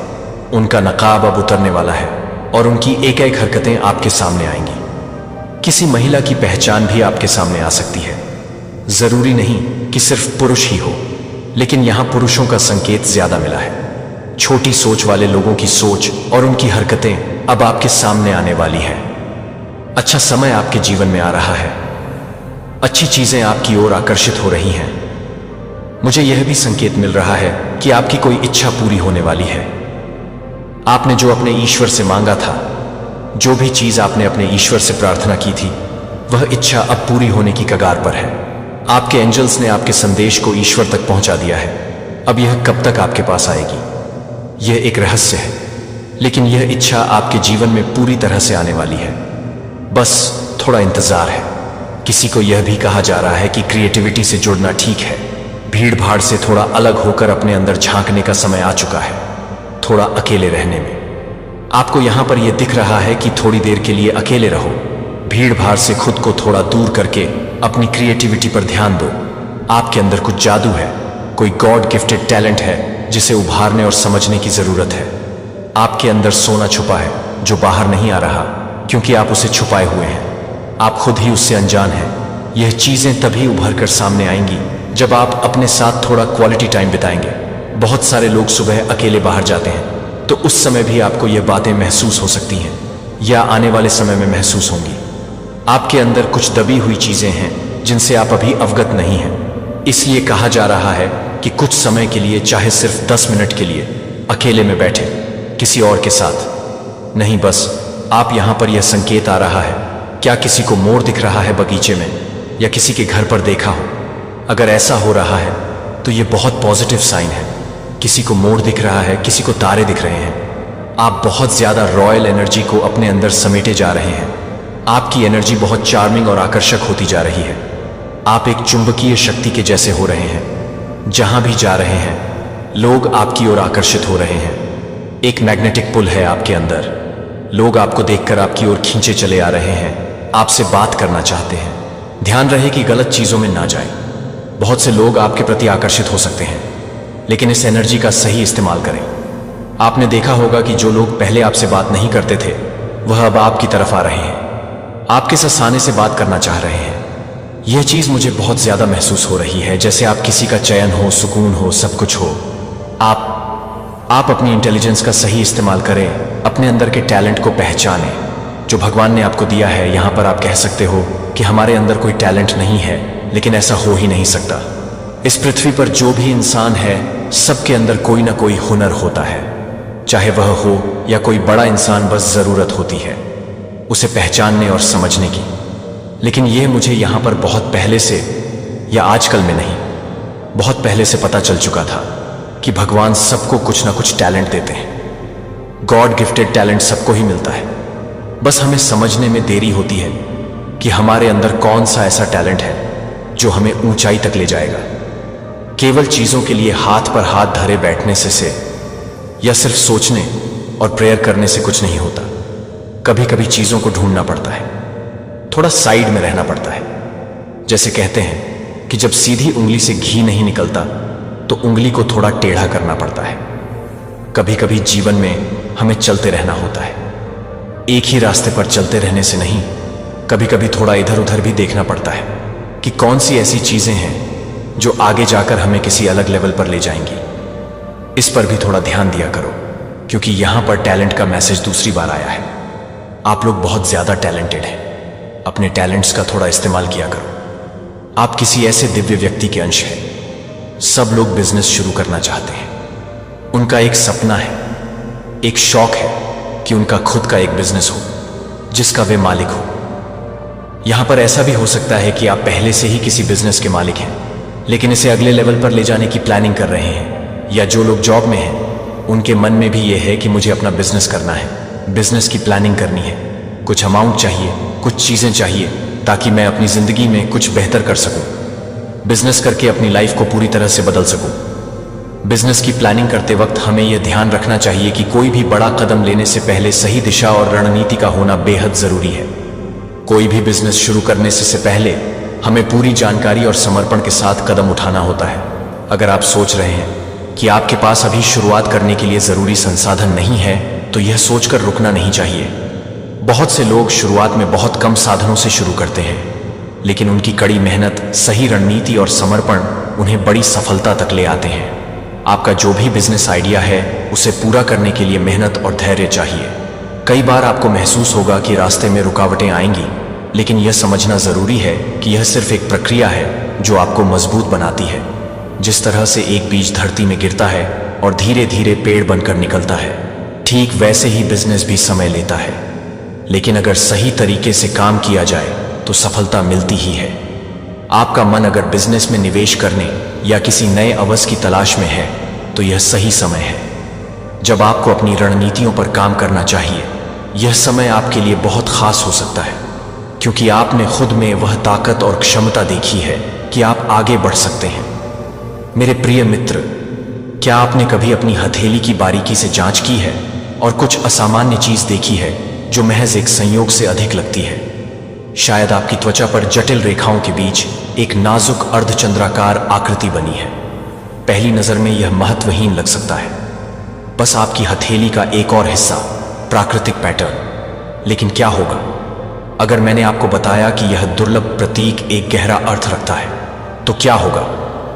उनका नकाब अब उतरने वाला है और उनकी एक एक हरकतें आपके सामने आएंगी। किसी महिला की पहचान भी आपके सामने आ सकती है। जरूरी नहीं कि सिर्फ पुरुष ही हो, लेकिन यहां पुरुषों का संकेत ज्यादा मिला है। छोटी सोच वाले लोगों की सोच और उनकी हरकतें अब आपके सामने आने वाली है। अच्छा समय आपके जीवन में आ रहा है। अच्छी चीजें आपकी ओर आकर्षित हो रही हैं। मुझे यह भी संकेत मिल रहा है कि आपकी कोई इच्छा पूरी होने वाली है। आपने जो अपने ईश्वर से मांगा था, जो भी चीज आपने अपने ईश्वर से प्रार्थना की थी, वह इच्छा अब पूरी होने की कगार पर है। आपके एंजल्स ने आपके संदेश को ईश्वर तक पहुंचा दिया है। अब यह कब तक आपके पास आएगी, यह एक रहस्य है, लेकिन यह इच्छा आपके जीवन में पूरी तरह से आने वाली है। बस थोड़ा इंतजार है। किसी को यह भी कहा जा रहा है कि क्रिएटिविटी से जुड़ना ठीक है। भीड़ भाड़ से थोड़ा अलग होकर अपने अंदर झांकने का समय आ चुका है। थोड़ा अकेले रहने में आपको यहां पर यह दिख रहा है कि थोड़ी देर के लिए अकेले रहो। भीड़ भाड़ से खुद को थोड़ा दूर करके अपनी क्रिएटिविटी पर ध्यान दो। आपके अंदर कुछ जादू है, कोई गॉड गिफ्टेड टैलेंट है जिसे उभारने और समझने की जरूरत है। आपके अंदर सोना छुपा है जो बाहर नहीं आ रहा, क्योंकि आप उसे छुपाए हुए हैं। आप खुद ही उससे अनजान हैं। यह चीजें तभी उभर कर सामने आएंगी जब आप अपने साथ थोड़ा क्वालिटी टाइम बिताएंगे। बहुत सारे लोग सुबह अकेले बाहर जाते हैं, तो उस समय भी आपको यह बातें महसूस हो सकती हैं या आने वाले समय में महसूस होंगी। आपके अंदर कुछ दबी हुई चीजें हैं जिनसे आप अभी अवगत नहीं हैं। इसलिए कहा जा रहा है कि कुछ समय के लिए, चाहे सिर्फ 10 मिनट के लिए, अकेले में बैठे, किसी और के साथ नहीं। बस आप यहां पर यह संकेत आ रहा है, क्या किसी को मोर दिख रहा है बगीचे में, या किसी के घर पर देखा हो? अगर ऐसा हो रहा है तो ये बहुत पॉजिटिव साइन है। किसी को मोड़ दिख रहा है, किसी को तारे दिख रहे हैं। आप बहुत ज्यादा रॉयल एनर्जी को अपने अंदर समेटे जा रहे हैं। आपकी एनर्जी बहुत चार्मिंग और आकर्षक होती जा रही है। आप एक चुंबकीय शक्ति के जैसे हो रहे हैं। जहां भी जा रहे हैं लोग आपकी ओर आकर्षित हो रहे हैं। एक मैग्नेटिक पुल है आपके अंदर। लोग आपको देखकर आपकी ओर खींचे चले आ रहे हैं, आपसे बात करना चाहते हैं। ध्यान रहे कि गलत चीजों में ना जाएं। बहुत से लोग आपके प्रति आकर्षित हो सकते हैं, लेकिन इस एनर्जी का सही इस्तेमाल करें। आपने देखा होगा कि जो लोग पहले आपसे बात नहीं करते थे वह अब आपकी तरफ आ रहे हैं, आपके साथ आने से बात करना चाह रहे हैं। यह चीज मुझे बहुत ज्यादा महसूस हो रही है, जैसे आप किसी का चयन हो, सुकून हो, सब कुछ हो। आप अपनी इंटेलिजेंस का सही इस्तेमाल करें, अपने अंदर के टैलेंट को पहचानें जो भगवान ने आपको दिया है। यहां पर आप कह सकते हो कि हमारे अंदर कोई टैलेंट नहीं है, लेकिन ऐसा हो ही नहीं सकता। इस पृथ्वी पर जो भी इंसान है सबके अंदर कोई ना कोई हुनर होता है, चाहे वह हो या कोई बड़ा इंसान, बस जरूरत होती है उसे पहचानने और समझने की। लेकिन यह मुझे यहां पर बहुत पहले से, या आजकल में नहीं, बहुत पहले से पता चल चुका था कि भगवान सबको कुछ ना कुछ टैलेंट देते हैं। गॉड गिफ्टेड टैलेंट सबको ही मिलता है, बस हमें समझने में देरी होती है कि हमारे अंदर कौन सा ऐसा टैलेंट है जो हमें ऊंचाई तक ले जाएगा। केवल चीजों के लिए हाथ पर हाथ धरे बैठने से या सिर्फ सोचने और प्रेयर करने से कुछ नहीं होता। कभी कभी चीजों को ढूंढना पड़ता है, थोड़ा साइड में रहना पड़ता है। जैसे कहते हैं कि जब सीधी उंगली से घी नहीं निकलता तो उंगली को थोड़ा टेढ़ा करना पड़ता है। कभी कभी जीवन में हमें चलते रहना होता है, एक ही रास्ते पर चलते रहने से नहीं, कभी कभी थोड़ा इधर उधर भी देखना पड़ता है कि कौन सी ऐसी चीजें हैं जो आगे जाकर हमें किसी अलग लेवल पर ले जाएंगी। इस पर भी थोड़ा ध्यान दिया करो, क्योंकि यहां पर टैलेंट का मैसेज दूसरी बार आया है। आप लोग बहुत ज्यादा टैलेंटेड हैं, अपने टैलेंट्स का थोड़ा इस्तेमाल किया करो। आप किसी ऐसे दिव्य व्यक्ति के अंश हैं। सब लोग बिजनेस शुरू करना चाहते हैं, उनका एक सपना है, एक शौक है कि उनका खुद का एक बिजनेस हो जिसका वे मालिक हो। यहां पर ऐसा भी हो सकता है कि आप पहले से ही किसी बिजनेस के मालिक हैं, लेकिन इसे अगले लेवल पर ले जाने की प्लानिंग कर रहे हैं। या जो लोग जॉब में हैं उनके मन में भी यह है कि मुझे अपना बिजनेस करना है, बिजनेस की प्लानिंग करनी है। कुछ अमाउंट चाहिए, कुछ चीजें चाहिए ताकि मैं अपनी जिंदगी में कुछ बेहतर कर सकूं, बिजनेस करके अपनी लाइफ को पूरी तरह से बदल सकूं। बिजनेस की प्लानिंग करते वक्त हमें यह ध्यान रखना चाहिए कि कोई भी बड़ा कदम लेने से पहले सही दिशा और रणनीति का होना बेहद जरूरी है। कोई भी बिजनेस शुरू करने से पहले हमें पूरी जानकारी और समर्पण के साथ कदम उठाना होता है। अगर आप सोच रहे हैं कि आपके पास अभी शुरुआत करने के लिए जरूरी संसाधन नहीं है तो यह सोचकर रुकना नहीं चाहिए। बहुत से लोग शुरुआत में बहुत कम साधनों से शुरू करते हैं, लेकिन उनकी कड़ी मेहनत, सही रणनीति और समर्पण उन्हें बड़ी सफलता तक ले आते हैं। आपका जो भी बिजनेस आइडिया है उसे पूरा करने के लिए मेहनत और धैर्य चाहिए। कई बार आपको महसूस होगा कि रास्ते में रुकावटें आएंगी, लेकिन यह समझना जरूरी है कि यह सिर्फ एक प्रक्रिया है जो आपको मजबूत बनाती है। जिस तरह से एक बीज धरती में गिरता है और धीरे धीरे पेड़ बनकर निकलता है, ठीक वैसे ही बिजनेस भी समय लेता है, लेकिन अगर सही तरीके से काम किया जाए तो सफलता मिलती ही है। आपका मन अगर बिजनेस में निवेश करने या किसी नए अवसर की तलाश में है तो यह सही समय है जब आपको अपनी रणनीतियों पर काम करना चाहिए। यह समय आपके लिए बहुत खास हो सकता है, क्योंकि आपने खुद में वह ताकत और क्षमता देखी है कि आप आगे बढ़ सकते हैं। मेरे प्रिय मित्र, क्या आपने कभी अपनी हथेली की बारीकी से जांच की है और कुछ असामान्य चीज देखी है जो महज एक संयोग से अधिक लगती है? शायद आपकी त्वचा पर जटिल रेखाओं के बीच एक नाजुक अर्धचंद्राकार आकृति बनी है। पहली नजर में यह महत्वहीन लग सकता है, बस आपकी हथेली का एक और हिस्सा, प्राकृतिक पैटर्न। लेकिन क्या होगा अगर मैंने आपको बताया कि यह दुर्लभ प्रतीक एक गहरा अर्थ रखता है? तो क्या होगा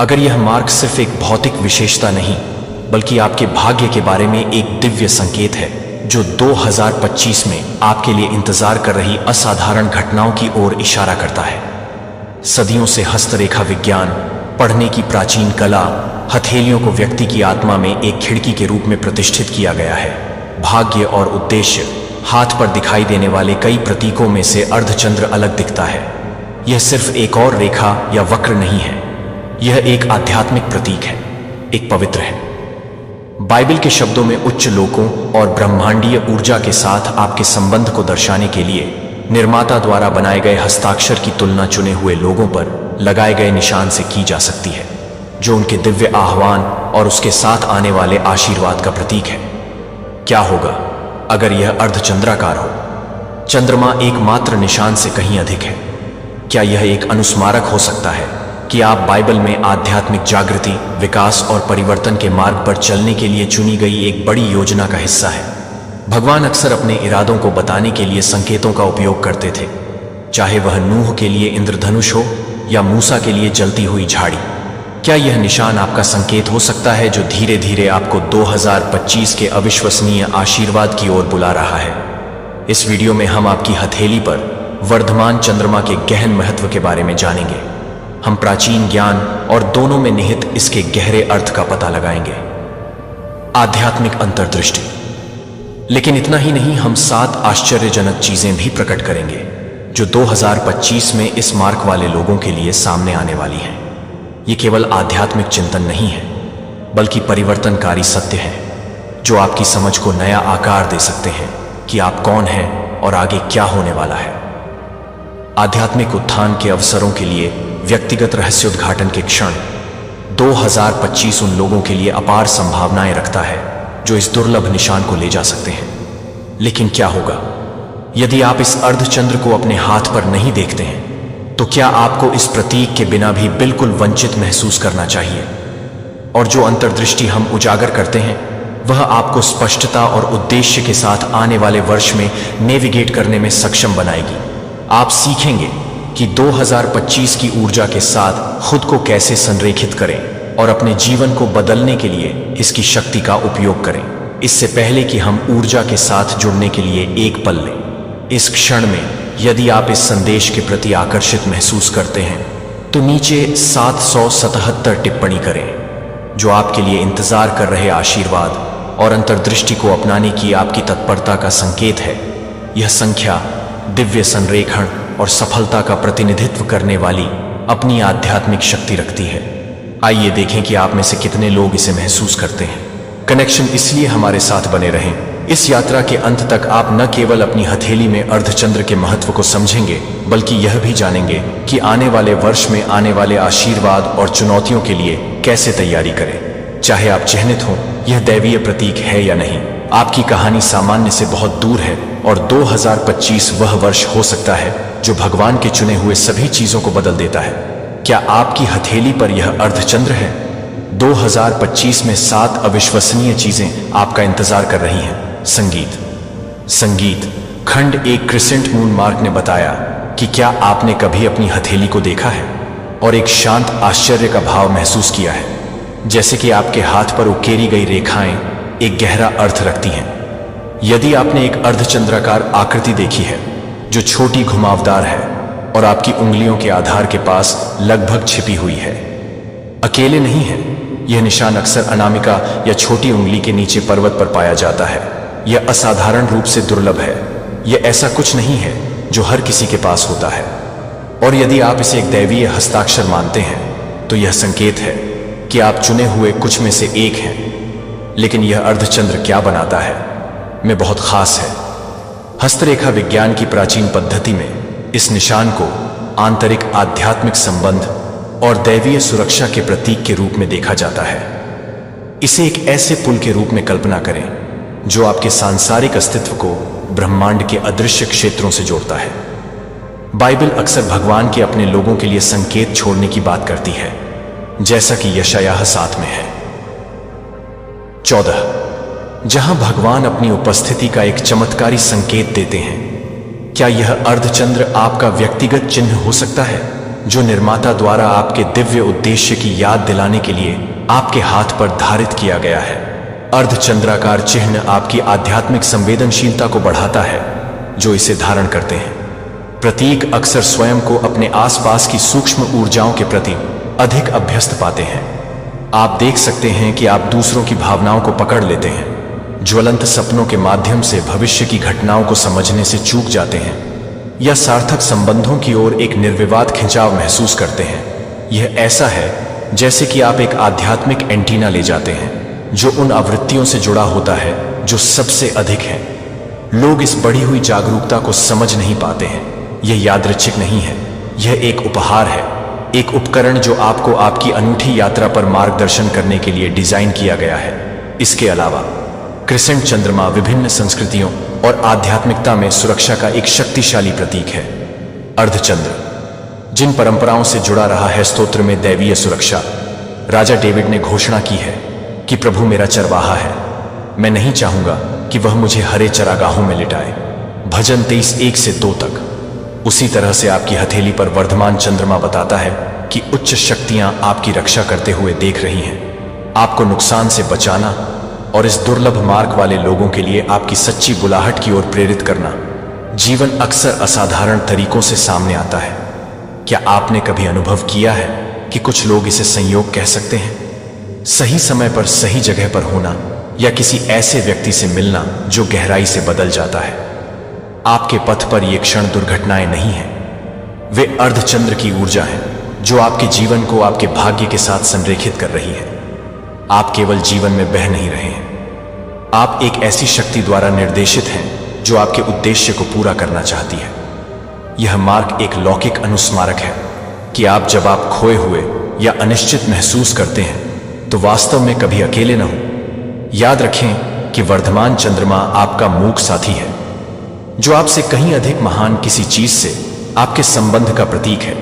अगर यह मार्क सिर्फ एक भौतिक विशेषता नहीं, बल्कि आपके भाग्य के बारे में एक दिव्य संकेत है जो 2025 में आपके लिए इंतजार कर रही असाधारण घटनाओं की ओर इशारा करता है। सदियों से हस्तरेखा विज्ञान, पढ़ने की प्राचीन कला, हथेलियों को व्यक्ति की आत्मा में एक खिड़की के रूप में प्रतिष्ठित किया गया है। भाग्य और उद्देश्य, हाथ पर दिखाई देने वाले कई प्रतीकों में से अर्धचंद्र अलग दिखता है। यह सिर्फ एक और रेखा या वक्र नहीं है, यह एक आध्यात्मिक प्रतीक है, एक पवित्र है। बाइबल के शब्दों में उच्च लोकों और ब्रह्मांडीय ऊर्जा के साथ आपके संबंध को दर्शाने के लिए निर्माता द्वारा बनाए गए हस्ताक्षर की तुलना चुने हुए लोगों पर लगाए गए निशान से की जा सकती है, जो उनके दिव्य आह्वान और उसके साथ आने वाले आशीर्वाद का प्रतीक है। क्या होगा अगर यह अर्धचंद्राकार हो? चंद्रमा एकमात्र निशान से कहीं अधिक है। क्या यह एक अनुस्मारक हो सकता है कि आप बाइबल में आध्यात्मिक जागृति, विकास और परिवर्तन के मार्ग पर चलने के लिए चुनी गई एक बड़ी योजना का हिस्सा है? भगवान अक्सर अपने इरादों को बताने के लिए संकेतों का उपयोग करते थे, चाहे वह नूह के लिए इंद्रधनुष हो या मूसा के लिए जलती हुई झाड़ी। क्या यह निशान आपका संकेत हो सकता है जो धीरे धीरे आपको 2025 के अविश्वसनीय आशीर्वाद की ओर बुला रहा है? इस वीडियो में हम आपकी हथेली पर वर्धमान चंद्रमा के गहन महत्व के बारे में जानेंगे। हम प्राचीन ज्ञान और दोनों में निहित इसके गहरे अर्थ का पता लगाएंगे। आध्यात्मिक अंतर्दृष्टि। लेकिन इतना ही नहीं, हम 7 आश्चर्यजनक चीजें भी प्रकट करेंगे जो 2025 में इस मार्क वाले लोगों के लिए सामने आने वाली हैं। ये केवल आध्यात्मिक चिंतन नहीं है, बल्कि परिवर्तनकारी सत्य है जो आपकी समझ को नया आकार दे सकते हैं कि आप कौन हैं और आगे क्या होने वाला है। आध्यात्मिक उत्थान के अवसरों के लिए व्यक्तिगत रहस्योद्घाटन के क्षण। 2025 उन लोगों के लिए अपार संभावनाएं रखता है जो इस दुर्लभ निशान को ले जा सकते हैं। लेकिन क्या होगा यदि आप इस अर्धचंद्र को अपने हाथ पर नहीं देखते हैं? तो क्या आपको इस प्रतीक के बिना भी बिल्कुल वंचित महसूस करना चाहिए? और जो अंतर्दृष्टि हम उजागर करते हैं वह आपको स्पष्टता और उद्देश्य के साथ आने वाले वर्ष में नेविगेट करने में सक्षम बनाएगी। आप सीखेंगे कि 2025 की ऊर्जा के साथ खुद को कैसे संरेखित करें और अपने जीवन को बदलने के लिए इसकी शक्ति का उपयोग करें। इससे पहले कि हम ऊर्जा के साथ जुड़ने के लिए एक पल लें, इस क्षण में यदि आप इस संदेश के प्रति आकर्षित महसूस करते हैं तो नीचे 777 टिप्पणी करें, जो आपके लिए इंतजार कर रहे आशीर्वाद और अंतर्दृष्टि को अपनाने की आपकी तत्परता का संकेत है। यह संख्या दिव्य संरेखण और सफलता का प्रतिनिधित्व करने वाली अपनी आध्यात्मिक शक्ति रखती है। आइए देखें कि आप में से कितने लोग इसे महसूस करते हैं। कनेक्शन। इसलिए हमारे साथ बने रहें। इस यात्रा के अंत तक आप न केवल अपनी हथेली में अर्धचंद्र के महत्व को समझेंगे, बल्कि यह भी जानेंगे कि आने वाले वर्ष में आने वाले आशीर्वाद और चुनौतियों के लिए कैसे तैयारी करें। चाहे आप चिन्हित हों, यह दैवीय प्रतीक है या नहीं, आपकी कहानी सामान्य से बहुत दूर है और 2025 वह वर्ष हो सकता है जो भगवान के चुने हुए सभी चीजों को बदल देता है। क्या आपकी हथेली पर यह अर्धचंद्र है? 2025 में 7 अविश्वसनीय चीजें आपका इंतजार कर रही हैं। संगीत। खंड 1 क्रिसेंट मून मार्क ने बताया कि क्या आपने कभी अपनी हथेली को देखा है और एक शांत आश्चर्य का भाव महसूस किया है, जैसे कि आपके हाथ पर उकेरी गई रेखाएं एक गहरा अर्थ रखती हैं। यदि आपने एक अर्धचंद्राकार आकृति देखी है जो छोटी, घुमावदार है और आपकी उंगलियों के आधार के पास लगभग छिपी हुई है, अकेले नहीं है। यह निशान अक्सर अनामिका या छोटी उंगली के नीचे पर्वत पर पाया जाता है। यह असाधारण रूप से दुर्लभ है। यह ऐसा कुछ नहीं है जो हर किसी के पास होता है, और यदि आप इसे एक दैवीय हस्ताक्षर मानते हैं तो यह संकेत है कि आप चुने हुए कुछ में से एक हैं। लेकिन यह अर्धचंद्र क्या बनाता है में बहुत खास है। हस्तरेखा विज्ञान की प्राचीन पद्धति में इस निशान को आंतरिक आध्यात्मिक संबंध और दैवीय सुरक्षा के प्रतीक के रूप में देखा जाता है। इसे एक ऐसे पुल के रूप में कल्पना करें जो आपके सांसारिक अस्तित्व को ब्रह्मांड के अदृश्य क्षेत्रों से जोड़ता है। बाइबल अक्सर भगवान के अपने लोगों के लिए संकेत छोड़ने की बात करती है, जैसा कि यशायाह 7 में है। 14, जहां भगवान अपनी उपस्थिति का एक चमत्कारी संकेत देते हैं। क्या यह अर्धचंद्र आपका व्यक्तिगत चिन्ह हो सकता है, जो निर्माता द्वारा आपके दिव्य उद्देश्य की याद दिलाने के लिए आपके हाथ पर धारित किया गया है? अर्धचंद्राकार चिन्ह आपकी आध्यात्मिक संवेदनशीलता को बढ़ाता है जो इसे धारण करते हैं। प्रतीक अक्सर स्वयं को अपने आसपास की सूक्ष्म ऊर्जाओं के प्रति अधिक अभ्यस्त पाते हैं। आप देख सकते हैं कि आप दूसरों की भावनाओं को पकड़ लेते हैं, ज्वलंत सपनों के माध्यम से भविष्य की घटनाओं को समझने से चूक जाते हैं, या सार्थक संबंधों की ओर एक निर्विवाद खिंचाव महसूस करते हैं। यह ऐसा है जैसे कि आप एक आध्यात्मिक एंटीना ले जाते हैं जो उन आवृत्तियों से जुड़ा होता है जो सबसे अधिक है। लोग इस बढ़ी हुई जागरूकता को समझ नहीं पाते हैं। यह यादृच्छिक नहीं है, यह एक उपहार है, एक उपकरण जो आपको आपकी अनूठी यात्रा पर मार्गदर्शन करने के लिए डिजाइन किया गया है। इसके अलावा क्रिसेंट चंद्रमा विभिन्न संस्कृतियों और आध्यात्मिकता में सुरक्षा का एक शक्तिशाली प्रतीक है। अर्धचंद्र जिन परंपराओं से जुड़ा रहा है, स्तोत्र में दैवीय सुरक्षा। राजा डेविड ने घोषणा की है कि प्रभु मेरा चरवाहा है, मैं नहीं चाहूंगा कि वह मुझे हरे चरागाहों में लिटाए। भजन 23:1-2 तक। उसी तरह से आपकी हथेली पर वर्धमान चंद्रमा बताता है कि उच्च शक्तियां आपकी रक्षा करते हुए देख रही हैं, आपको नुकसान से बचाना और इस दुर्लभ मार्ग वाले लोगों के लिए आपकी सच्ची बुलाहट की ओर प्रेरित करना। जीवन अक्सर असाधारण तरीकों से सामने आता है। क्या आपने कभी अनुभव किया है कि कुछ लोग इसे संयोग कह सकते हैं? सही समय पर सही जगह पर होना या किसी ऐसे व्यक्ति से मिलना जो गहराई से बदल जाता है। आपके पथ पर ये क्षण दुर्घटनाएं नहीं हैं, वे अर्धचंद्र की ऊर्जा है जो आपके जीवन को आपके भाग्य के साथ संरेखित कर रही है। आप केवल जीवन में बह नहीं रहे हैं, आप एक ऐसी शक्ति द्वारा निर्देशित हैं जो आपके उद्देश्य को पूरा करना चाहती है। यह मार्ग एक लौकिक अनुस्मारक है कि जब आप खोए हुए या अनिश्चित महसूस करते हैं तो वास्तव में कभी अकेले न हो। याद रखें कि वर्धमान चंद्रमा आपका मूक साथी है जो आपसे कहीं अधिक महान किसी चीज से आपके संबंध का प्रतीक है।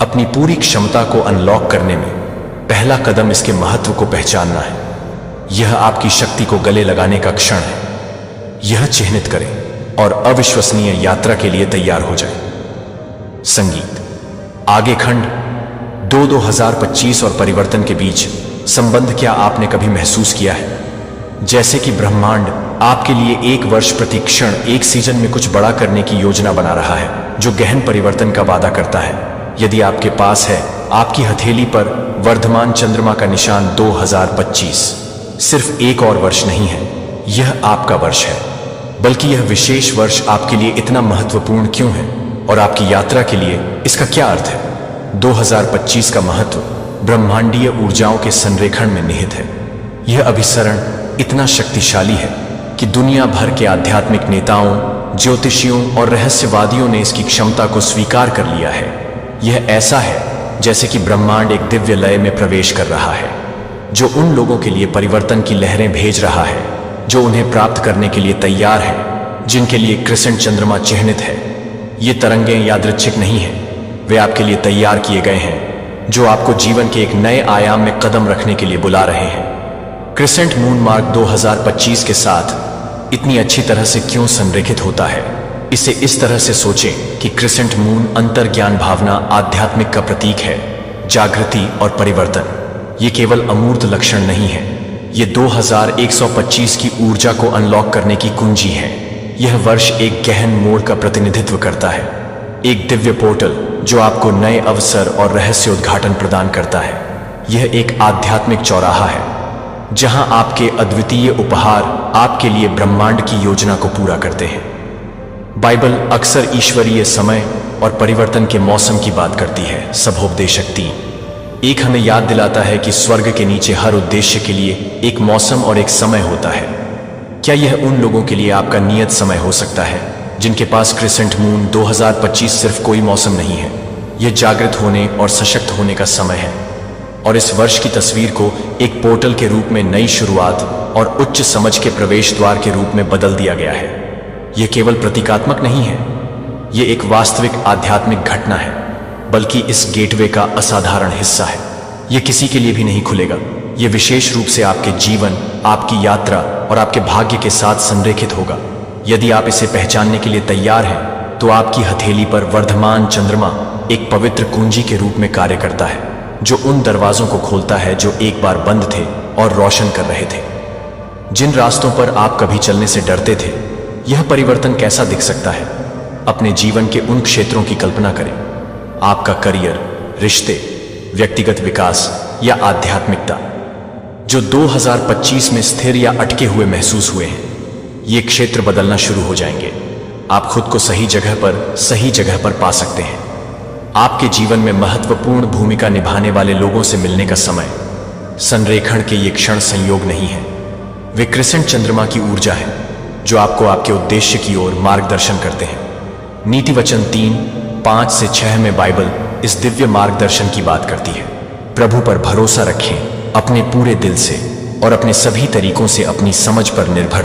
अपनी पूरी क्षमता को अनलॉक करने में पहला कदम इसके महत्व को पहचानना है। यह आपकी शक्ति को गले लगाने का क्षण है। यह चिह्नित करें और अविश्वसनीय यात्रा के लिए तैयार हो जाए। संगीत आगे खंड 2025 और परिवर्तन के बीच संबंध। क्या आपने कभी महसूस किया है जैसे कि ब्रह्मांड आपके लिए एक वर्ष प्रति क्षण एक सीजन में कुछ बड़ा करने की योजना बना रहा है, जो गहन परिवर्तन का वादा करता है? यदि आपके पास है आपकी हथेली पर वर्धमान चंद्रमा का निशान 2025 सिर्फ एक और वर्ष नहीं है, यह आपका वर्ष है। बल्कि यह विशेष वर्ष आपके लिए इतना महत्वपूर्ण क्यों है और आपकी यात्रा के लिए इसका क्या अर्थ है? 2025 का महत्व ब्रह्मांडीय ऊर्जाओं के संरेखण में निहित है। यह अभिसरण इतना शक्तिशाली है कि दुनिया भर के आध्यात्मिक नेताओं, ज्योतिषियों और रहस्यवादियों ने इसकी क्षमता को स्वीकार कर लिया है। यह ऐसा है जैसे कि ब्रह्मांड एक दिव्य लय में प्रवेश कर रहा है, जो उन लोगों के लिए परिवर्तन की लहरें भेज रहा है जो उन्हें प्राप्त करने के लिए तैयार हैं, जिनके लिए क्रिसेंट चंद्रमा चिह्नित है। ये तरंगें यादृच्छिक नहीं हैं, वे आपके लिए तैयार किए गए हैं, जो आपको जीवन के एक नए आयाम में कदम रखने के लिए बुला रहे हैं। क्रिसेंट मून मार्ग 2025 के साथ इतनी अच्छी तरह से क्यों संरेखित होता है? इसे इस तरह से सोचें कि क्रिसेंट मून अंतर्ज्ञान, भावना, आध्यात्मिक का प्रतीक है, जागृति और परिवर्तन। ये केवल अमूर्त लक्षण नहीं है, ये 2125 की ऊर्जा को अनलॉक करने की कुंजी है। यह वर्ष एक गहन मोड़ का प्रतिनिधित्व करता है, एक दिव्य पोर्टल जो आपको नए अवसर और रहस्य उद्घाटन प्रदान करता है। यह एक आध्यात्मिक चौराहा है जहां आपके अद्वितीय उपहार आपके लिए ब्रह्मांड की योजना को पूरा करते हैं। बाइबल अक्सर ईश्वरीय समय और परिवर्तन के मौसम की बात करती है। सबोपदेशक 3 एक हमें याद दिलाता है कि स्वर्ग के नीचे हर उद्देश्य के लिए एक मौसम और एक समय होता है। क्या यह उन लोगों के लिए आपका नियत समय हो सकता है जिनके पास क्रिसेंट मून 2025 सिर्फ कोई मौसम नहीं है, यह जागृत होने और सशक्त होने का समय है। और इस वर्ष की तस्वीर को एक पोर्टल के रूप में नई शुरुआत और उच्च समझ के प्रवेश द्वार के रूप में बदल दिया गया है। यह केवल प्रतीकात्मक नहीं है, यह एक वास्तविक आध्यात्मिक घटना है, बल्कि इस गेटवे का असाधारण हिस्सा है। यह किसी के लिए भी नहीं खुलेगा, यह विशेष रूप से आपके जीवन, आपकी यात्रा और आपके भाग्य के साथ संरेखित होगा। यदि आप इसे पहचानने के लिए तैयार हैं तो आपकी हथेली पर वर्धमान चंद्रमा एक पवित्र कुंजी के रूप में कार्य करता है, जो उन दरवाजों को खोलता है जो एक बार बंद थे और रोशन कर रहे थे। जिन रास्तों पर आप कभी चलने से डरते थे, यह परिवर्तन कैसा दिख सकता है? अपने जीवन के उन क्षेत्रों की कल्पना करें, आपका करियर, रिश्ते, व्यक्तिगत विकास या आध्यात्मिकता, जो 2025 में स्थिर या अटके हुए महसूस हुए हैं। ये क्षेत्र बदलना शुरू हो जाएंगे। आप खुद को सही जगह पर पा सकते हैं। आपके जीवन में महत्वपूर्ण भूमिका निभाने वाले लोगों से मिलने का समय। संरेखण के ये क्षण संयोग नहीं है, वे क्रिसेंट चंद्रमा की ऊर्जा है जो आपको आपके उद्देश्य की ओर मार्गदर्शन करते हैं। नीति वचन 3:5-6 में बाइबल इस दिव्य मार्गदर्शन की बात करती है। प्रभु पर भरोसा रखें अपने पूरे दिल से और अपने सभी तरीकों से अपनी समझ पर निर्भर